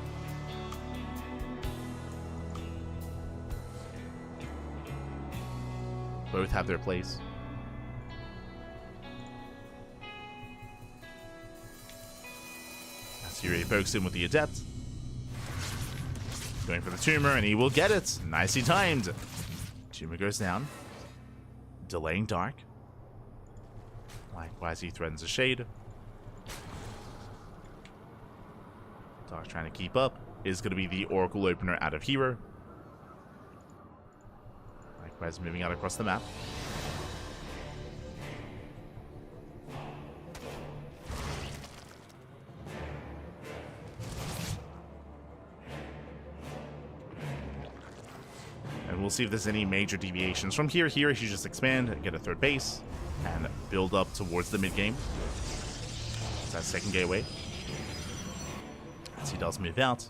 Both have their place. As he really pokes in with the Adept. Going for the Tumor, and he will get it. Nicely timed. Tumor goes down. Delaying Dark. Likewise, he threatens a Shade. Dark trying to keep up. Is going to be the Oracle opener out of herO. Likewise, moving out across the map. And we'll see if there's any major deviations. From here, he should just expand and get a 3rd base and build up towards the mid-game. It's that 2nd gateway. As he does move out.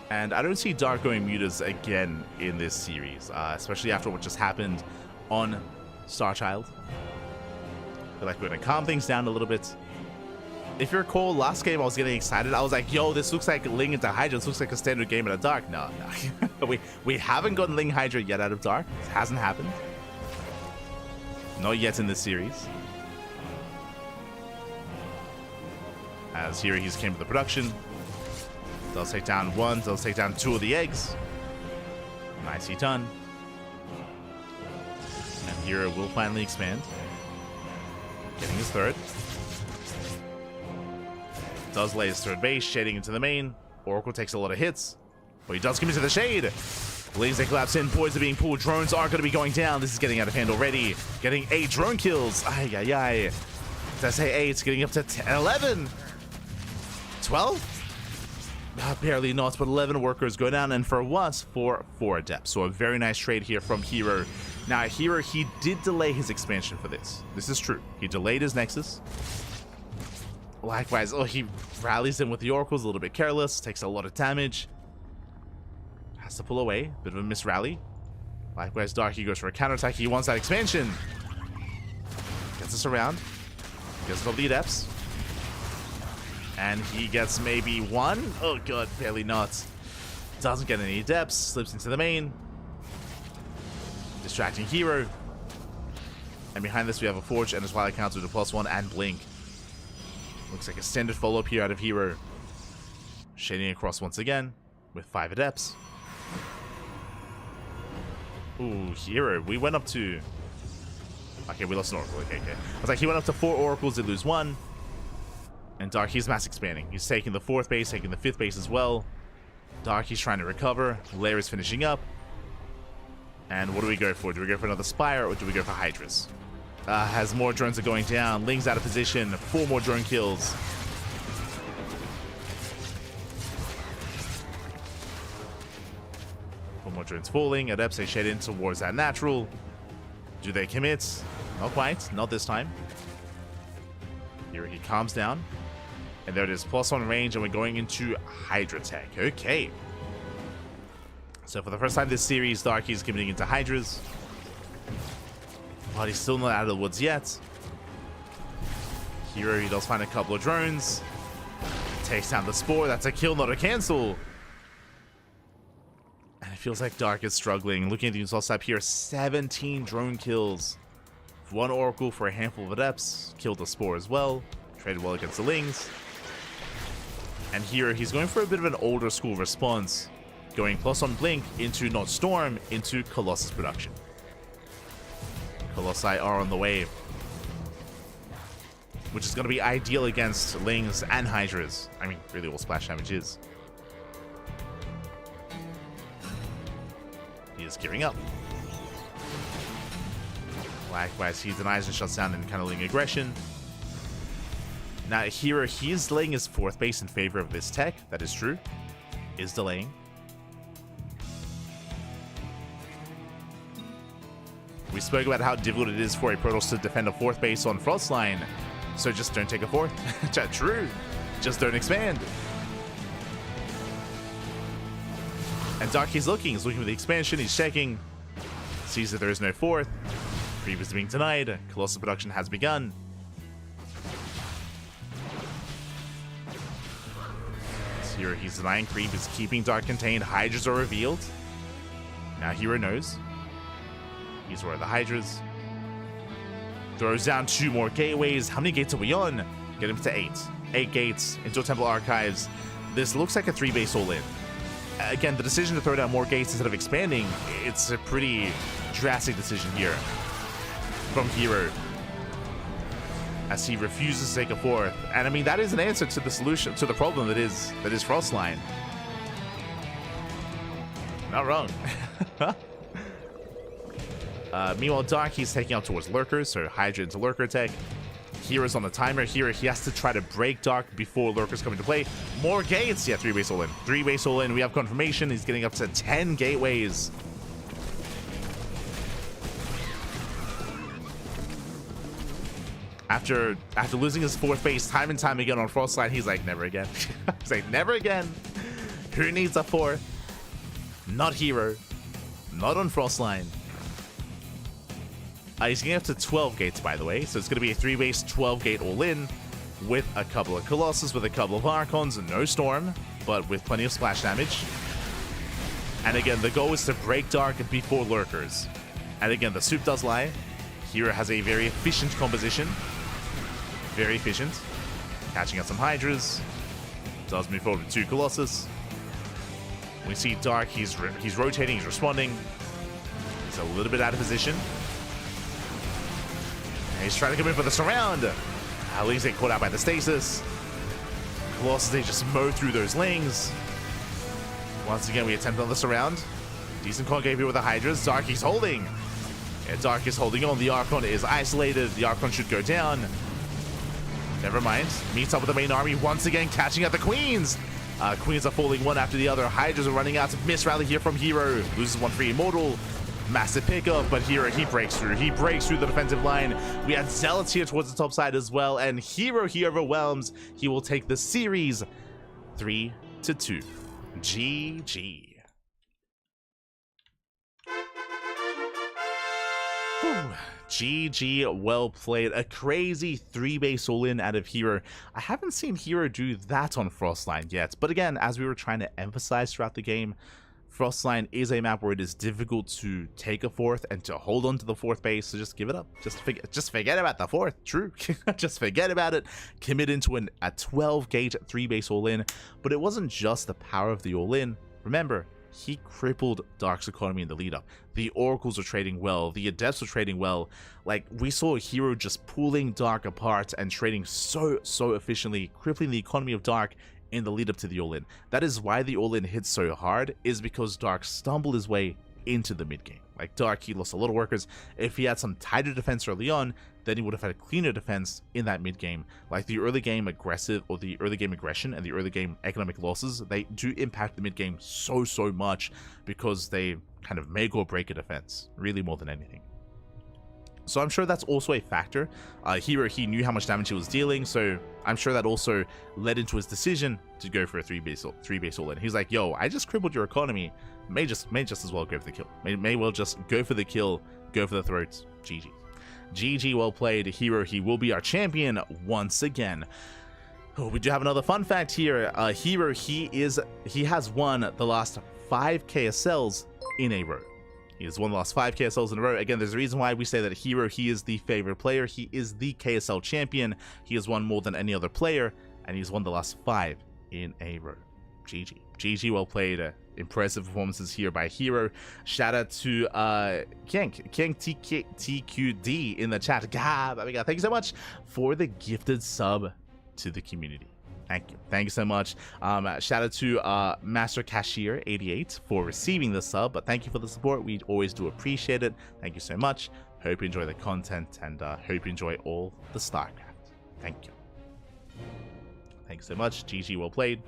And I don't see Dark going mutas again in this series, especially after what just happened on Starchild. I feel like we're going to calm things down a little bit. If you recall, last game I was getting excited. I was like, yo, this looks like Ling into Hydra. This looks like a standard game in a Dark. No. we haven't gotten Ling Hydra yet out of Dark. It hasn't happened. Not yet in this series. As here he's came to the production. Does take down 1, does take down 2 of the eggs. Nicely done. And here will finally expand. Getting his 3rd. Does lay his 3rd base, shading into the main. Oracle takes a lot of hits, but he does come into the Shade. Lings, they collapse in. Boys are being pulled. Drones are going to be going down. This is getting out of hand already. Getting 8 drone kills. Ay, ay, ay. Did I say 8? It's getting up to 10, 11. 12? Barely not, but 11 workers go down. And for once, for 4 adepts. So a very nice trade here from herO. Now, herO, he did delay his expansion for this. This is true. He delayed his Nexus. Likewise, oh, he rallies in with the Oracles. A little bit careless. Takes a lot of damage. Has to pull away. Bit of a miss rally. Likewise, Darky goes for a counterattack. He wants that expansion. Gets us around. Gets a couple of the adepts. And he gets maybe 1. Oh god, barely not. Doesn't get any adepts. Slips into the main. Distracting herO. And behind this we have a Forge and his Wild counter to +1 and Blink. Looks like a standard follow-up here out of herO. Shading across once again with 5 adepts. Ooh, herO. We went up to... Okay, we lost an Oracle. Okay. I was like, he went up to 4 Oracles, they lose 1. And Darky's mass expanding. He's taking the 4th base, taking the 5th base as well. Darky's trying to recover. Lair is finishing up. And what do we go for? Do we go for another Spire or do we go for Hydras? As more drones are going down. Ling's out of position. 4 more drone kills. More drones falling. Adepts, they shed in towards that natural. Do they commit? Not quite. Not this time. Here he calms down. And there it is. +1 range, and we're going into Hydra tech. Okay. So for the first time this series, Darky's committing into Hydras. But he's still not out of the woods yet. herO, he does find a couple of drones. Takes down the Spore. That's a kill, not a cancel. It feels like Dark is struggling. Looking at the install stab here, 17 drone kills. 1 Oracle for a handful of adepts. Killed the Spore as well. Traded well against the Lings. And here, he's going for a bit of an older school response. Going +1 Blink into not Storm, into Colossus production. Colossi are on the way. Which is going to be ideal against Lings and Hydras. I mean, really all splash damage is. He is gearing up. Likewise, he denies and shuts down and kind of ling aggression. Now here, he is delaying his 4th base in favor of this tech. That is true. Is delaying. We spoke about how difficult it is for a Protoss to defend a 4th base on Frostline. So just don't take a 4th. True. Just don't expand. And Darky's looking. He's looking for the expansion. He's checking. Sees that there is no 4th. Creep is being denied. Colossus production has begun. Here he's denying creep. Is keeping Dark contained. Hydras are revealed. Now herO knows. He's where the Hydras. Throws down 2 more gateways. How many gates are we on? Get him to 8. 8 gates into Temple Archives. This looks like a 3-base all-in. Again, the decision to throw down more gates instead of expanding, it's a pretty drastic decision here from herO, as he refuses to take a 4th. And I mean, that is an answer to the solution, to the problem that is Frostline. Not wrong. Meanwhile, Darky's taking out towards Lurkers, so Hydra into Lurker tech. herO's on the timer. Here he has to try to break Dark before Lurkers come into play. More gates. Yeah, 3-base all in. 3-base all in. We have confirmation. He's getting up to 10 gateways. After losing his 4th base time and time again on Frostline, he's like, never again. He's like, never again. Who needs a 4th? Not herO. Not on Frostline. He's getting up to 12 gates, by the way, so it's going to be a 3-base, 12-gate all-in with a couple of Colossus, with a couple of Archons, no Storm, but with plenty of splash damage. And again, the goal is to break Dark before Lurkers. And again, the soup does lie. herO has a very efficient composition. Very efficient. Catching out some Hydras. Does move forward with 2 Colossus. We see Dark, he's rotating, he's responding. He's a little bit out of position. He's trying to come in for the surround. Lings get caught out by the stasis. Colossus, they just mow through those Lings. Once again, we attempt on the surround. Decent concave here with the Hydras. Dark is holding. Yeah, Dark is holding on. The Archon is isolated. The Archon should go down. Never mind. Meets up with the main army once again, catching at the Queens. Queens are falling one after the other. Hydras are running out. Miss rally here from herO. Loses one for Immortal. Massive pickup, but herO, he breaks through. He breaks through the defensive line. We had Zealots here towards the top side as well, and herO, he overwhelms. He will take the series 3-2. GG. Whew. GG, well played. A crazy 3-base all-in out of herO. I haven't seen herO do that on Frostline yet, but again, as we were trying to emphasize throughout the game, Frostline is a map where it is difficult to take a fourth and to hold on to the fourth base, so just give it up. Just forget about the fourth. True. Just forget about it. Commit into a 12-gate 3-base all-in, but it wasn't just the power of the all-in. Remember, he crippled Dark's economy in the lead-up. The Oracles are trading well. The Adepts are trading well. Like, we saw herO just pulling Dark apart and trading so efficiently, crippling the economy of Dark in the lead up to the all-in. That is why the all-in hits so hard, is because Dark stumbled his way into the mid game. Like, Dark, he lost a lot of workers. If he had some tighter defense early on, then he would have had a cleaner defense in that mid game. Like, the early game aggressive, or the early game aggression and the early game economic losses, they do impact the mid game so much, because they kind of make or break a defense, really, more than anything. So I'm sure that's also a factor. herO, he knew how much damage he was dealing, so I'm sure that also led into his decision to go for a 3-base all-in. He's like, yo, I just crippled your economy. May just as well go for the kill. May well just go for the kill, go for the throats. GG. GG, well played. herO, he will be our champion once again. Oh, we do have another fun fact here. herO, he has won the last 5 KSLs in a row. He has won the last 5 KSLs in a row. Again, there's a reason why we say that herO, he is the favorite player. He is the KSL champion. He has won more than any other player, and he's won the last 5 in a row. GG. GG, well played. Impressive performances here by herO. Shout out to King TQD in the chat. Thank you so much for the gifted sub to the community. Thank you so much. Shout out to Master Cashier 88 for receiving the sub, but thank you for the support. We always do appreciate it. Thank you so much. Hope you enjoy the content, and hope you enjoy all the StarCraft. Thank you. Thank you so much. GG, well played.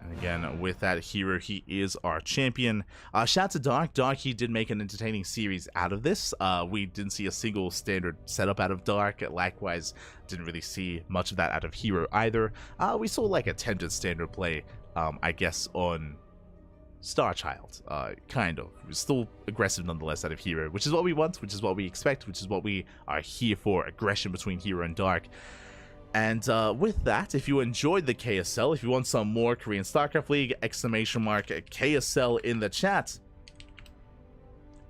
And again, with that, herO, he is our champion. Shout out to Dark. Dark, he did make an entertaining series out of this. We didn't see a single standard setup out of Dark. Likewise, didn't really see much of that out of herO either. We saw like attempted standard play, I guess, on Starchild. Kind of. It was still aggressive nonetheless out of herO, which is what we want, which is what we expect, which is what we are here for. Aggression between herO and Dark. And with that, if you enjoyed the KSL, if you want some more Korean StarCraft League, ! KSL in the chat.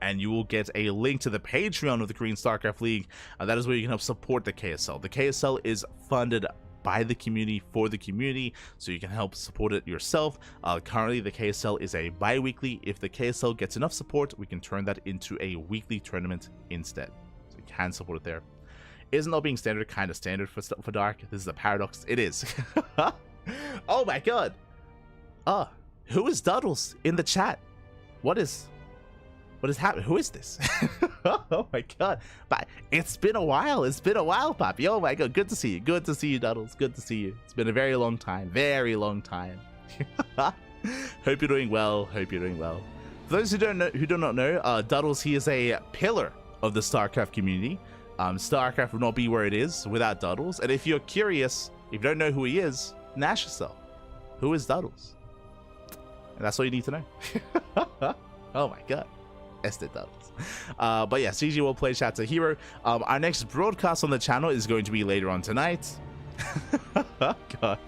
And you will get a link to the Patreon of the Korean StarCraft League. That is where you can help support the KSL. The KSL is funded by the community for the community, so you can help support it yourself. Currently, the KSL is a bi-weekly. If the KSL gets enough support, we can turn that into a weekly tournament instead. So you can support it there. Isn't not being standard kind of standard for Dark? This is a paradox. It is. Oh my god. Who is Duddles in the chat? What is happening? Who is this? Oh my god. But it's been a while. It's been a while, Poppy. Oh my god. Good to see you. Good to see you, Duddles. Good to see you. It's been a very long time. Very long time. Hope you're doing well. Hope you're doing well. For those who do not know, Duddles, he is a pillar of the StarCraft community. StarCraft would not be where it is without Duddles. And if you're curious, if you don't know who he is, ask yourself, who is Duddles? And that's all you need to know. Oh my god. Esther Duddles. But yeah, CG will play. Shout out to herO. Our next broadcast on the channel is going to be later on tonight. God.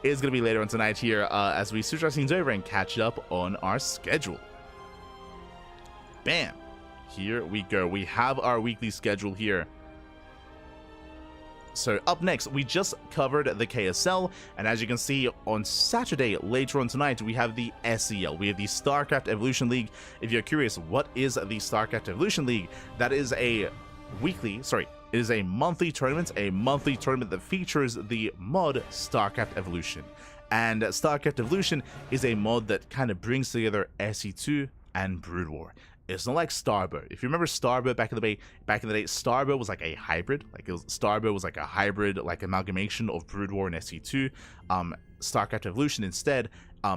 It's going to be later on tonight here as we switch our scenes over and catch up on our schedule. Bam. Here we go. We have our weekly schedule here. So up next, we just covered the KSL, and as you can see, on Saturday, later on tonight, we have the SEL. We have the StarCraft Evolution League. If you're curious, what is the StarCraft Evolution League? That is a it is a monthly tournament that features the mod StarCraft Evolution. And StarCraft Evolution is a mod that kind of brings together SE2 and Brood War. It's not like Starbow. If you remember Starbow back in the day, Starbow was like a hybrid. Starbow was like a hybrid, like amalgamation of Brood War and SE2. StarCraft Evolution instead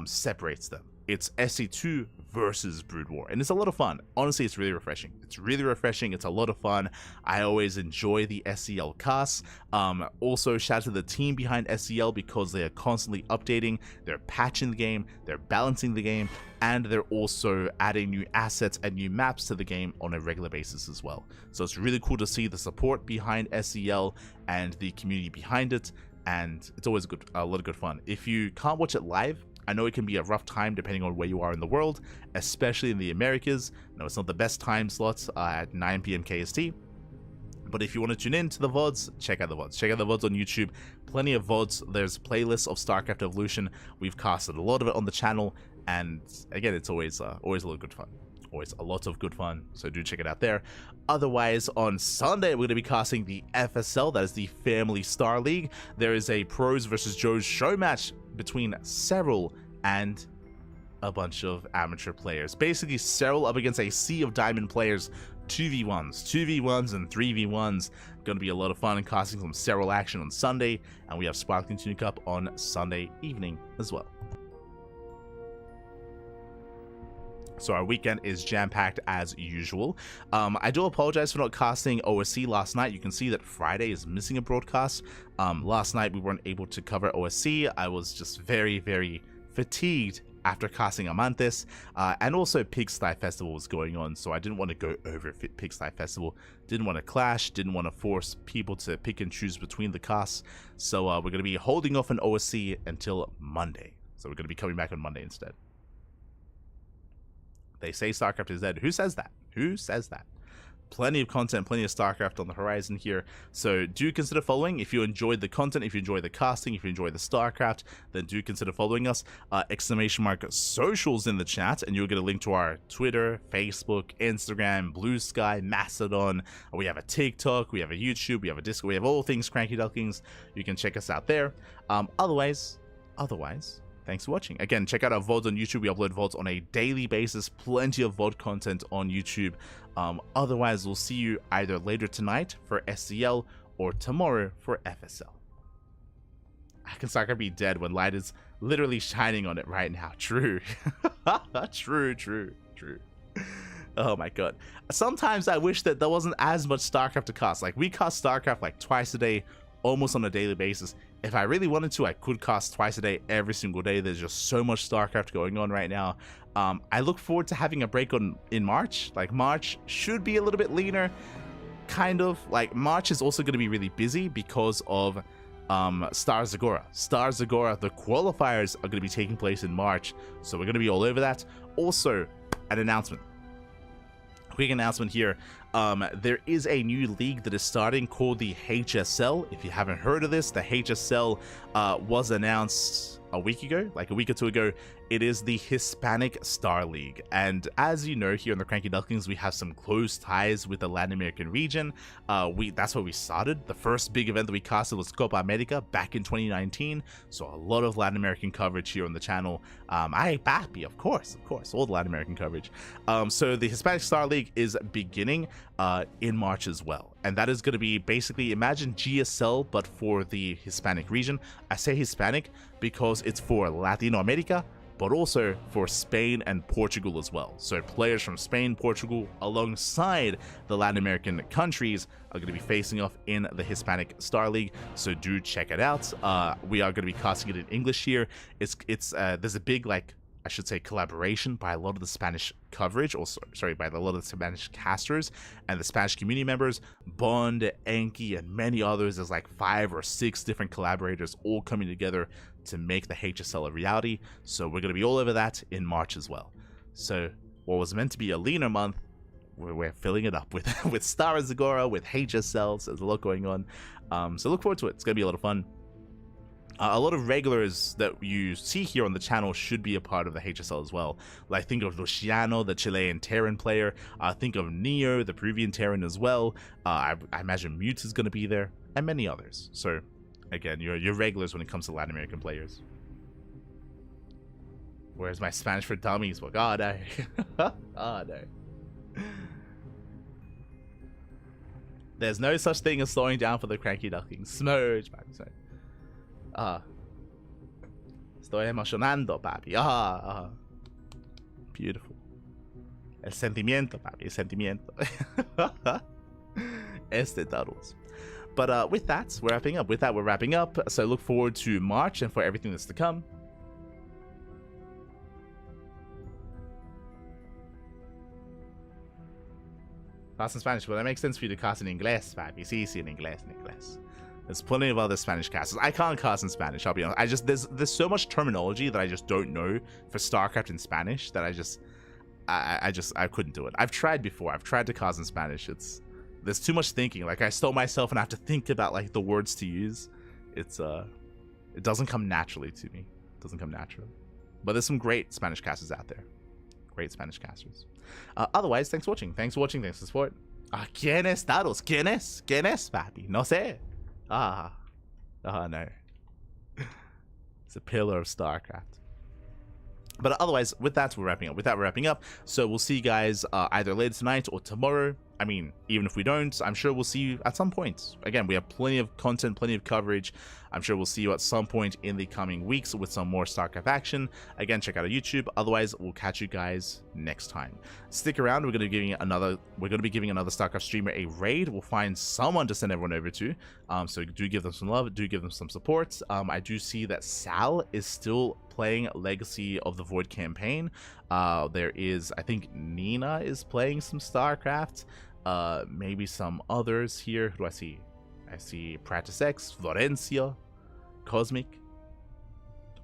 separates them. It's SE2 versus Brood War, and it's a lot of fun. Honestly, it's really refreshing. It's really refreshing. It's a lot of fun. I always enjoy the SEL casts. Also, shout out to the team behind SEL because they are constantly updating. They're patching the game, they're balancing the game, and they're also adding new assets and new maps to the game on a regular basis as well. So it's really cool to see the support behind SEL and the community behind it, and it's always a lot of good fun. If you can't watch it live, I know it can be a rough time depending on where you are in the world, especially in the Americas. No, it's not the best time slots at 9 p.m. KST. But if you want to tune in to the VODs, check out the VODs. Check out the VODs on YouTube. Plenty of VODs. There's playlists of StarCraft Evolution. We've casted a lot of it on the channel. And again, it's always a lot of good fun. Always a lot of good fun. So do check it out there. Otherwise, on Sunday, we're going to be casting the FSL. That is the Family Star League. There is a Pros versus Joe's show match between Cyril and a bunch of amateur players. Basically, Cyril up against a sea of diamond players. 2v1s and 3v1s. Going to be a lot of fun and casting some Cyril action on Sunday. And we have Sparkling Tunic Cup on Sunday evening as well. So our weekend is jam-packed as usual. I do apologize for not casting OSC last night. You can see that Friday is missing a broadcast. Last night we weren't able to cover OSC. I was just very, very fatigued after casting Amantes. And also Pigsty Festival was going on, so I didn't want to go over Pigsty Festival. Didn't want to clash, didn't want to force people to pick and choose between the casts. So we're going to be holding off on OSC until Monday. So we're going to be coming back on Monday instead. They say StarCraft is dead. Who says that? Who says that? Plenty of content, plenty of StarCraft on the horizon here. So do consider following. If you enjoyed the content, if you enjoy the casting, if you enjoy the StarCraft, then do consider following us. ! Socials in the chat, and you'll get a link to our Twitter, Facebook, Instagram, Blue Sky, Mastodon. We have a TikTok, we have a YouTube, we have a Discord, we have all things CranKy Ducklings. You can check us out there. Otherwise, thanks for watching. Again, check out our VODs on YouTube. We upload VODs on a daily basis. Plenty of VOD content on YouTube. Otherwise, we'll see you either later tonight for SCL or tomorrow for FSL. I can StarCraft be dead when light is literally shining on it right now. True. True. Oh my god. Sometimes I wish that there wasn't as much StarCraft to cast. Like, we cast StarCraft like twice a day, almost on a daily basis. If I really wanted to, I could cast twice a day every single day. There's just so much StarCraft going on right now. I look forward to having a break in March. Like, March should be a little bit leaner, kind of. Like, March is also going to be really busy because of Star Zagora. Star Zagora, the qualifiers are going to be taking place in March, so we're going to be all over that. Also, an announcement. Quick announcement here. There is a new league that is starting called the HSL. If you haven't heard of this, the HSL was announced a week ago, like a week or two ago. It is the Hispanic Star League, and as you know, here on the CranKy Ducklings, we have some close ties with the Latin American region. That's where we started. The first big event that we casted was Copa America back in 2019, so a lot of Latin American coverage here on the channel. Papi, of course, all the Latin American coverage. So the Hispanic Star League is beginning in March as well, and that is going to be basically, imagine GSL but for the Hispanic region. I say Hispanic because it's for Latino America, but also for Spain and Portugal as well. So players from Spain, Portugal, alongside the Latin American countries are going to be facing off in the Hispanic Star League. So do check it out. We are going to be casting it in English here. There's a big, like, I should say, collaboration by a lot of the Spanish coverage, or sorry, by a lot of the Spanish casters and the Spanish community members, Bond, Enki, and many others. There's like 5 or 6 different collaborators all coming together to make the HSL a reality. So we're going to be all over that in March as well. So what was meant to be a leaner month, we're filling it up with Star Zagora, with HSL. So there's a lot going on. So look forward to it. It's going to be a lot of fun. A lot of regulars that you see here on the channel should be a part of the HSL as well. Like, think of Luciano, the Chilean Terran player. Think of Neo, the Peruvian Terran as well. I imagine Mute is going to be there, and many others. So, again, you're regulars when it comes to Latin American players. Where's my Spanish for Dummies book? Oh, no. Oh, no. There's no such thing as slowing down for the CranKy Ducklings. Smudge, papi, smudge. Estoy emocionando, papi. Beautiful. El sentimiento, papi. El sentimiento. Turtles. But with that, we're wrapping up. With that, we're wrapping up. So look forward to March and for everything that's to come. Cast in Spanish. Well, that makes sense for you to cast in English, papi. Sí, sí, en inglés, en inglés. There's plenty of other Spanish casters. I can't cast in Spanish, I'll be honest. There's so much terminology that I just don't know for StarCraft in Spanish that I couldn't do it. I've tried before. I've tried to cast in Spanish. There's too much thinking. Like, I stole myself and I have to think about like the words to use. It doesn't come naturally to me. It doesn't come naturally. But there's some great Spanish casters out there. Great Spanish casters. Otherwise, thanks for watching. Thanks for watching. Thanks for support. ¿Quién es Taros? ¿Quién es? ¿Quién es, papi? No sé. No. It's a pillar of StarCraft. But otherwise, with that, we're wrapping up. So we'll see you guys either later tonight or tomorrow. I mean, even if we don't, I'm sure we'll see you at some point. Again, we have plenty of content, plenty of coverage. I'm sure we'll see you at some point in the coming weeks with some more StarCraft action. Again, check out our YouTube. Otherwise, we'll catch you guys next time. Stick around. We're going to be giving another StarCraft streamer a raid. We'll find someone to send everyone over to. So do give them some love. Do give them some support. I do see that Sal is still playing Legacy of the Void campaign. There is, I think Nina is playing some StarCraft. Maybe some others here. Who do I see? I see Practice X, Florencia, Cosmic.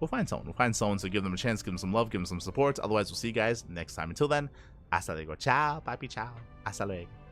We'll find someone. So give them a chance, give them some love, give them some support. Otherwise, we'll see you guys next time. Until then, hasta luego. Ciao, papi, ciao. Hasta luego.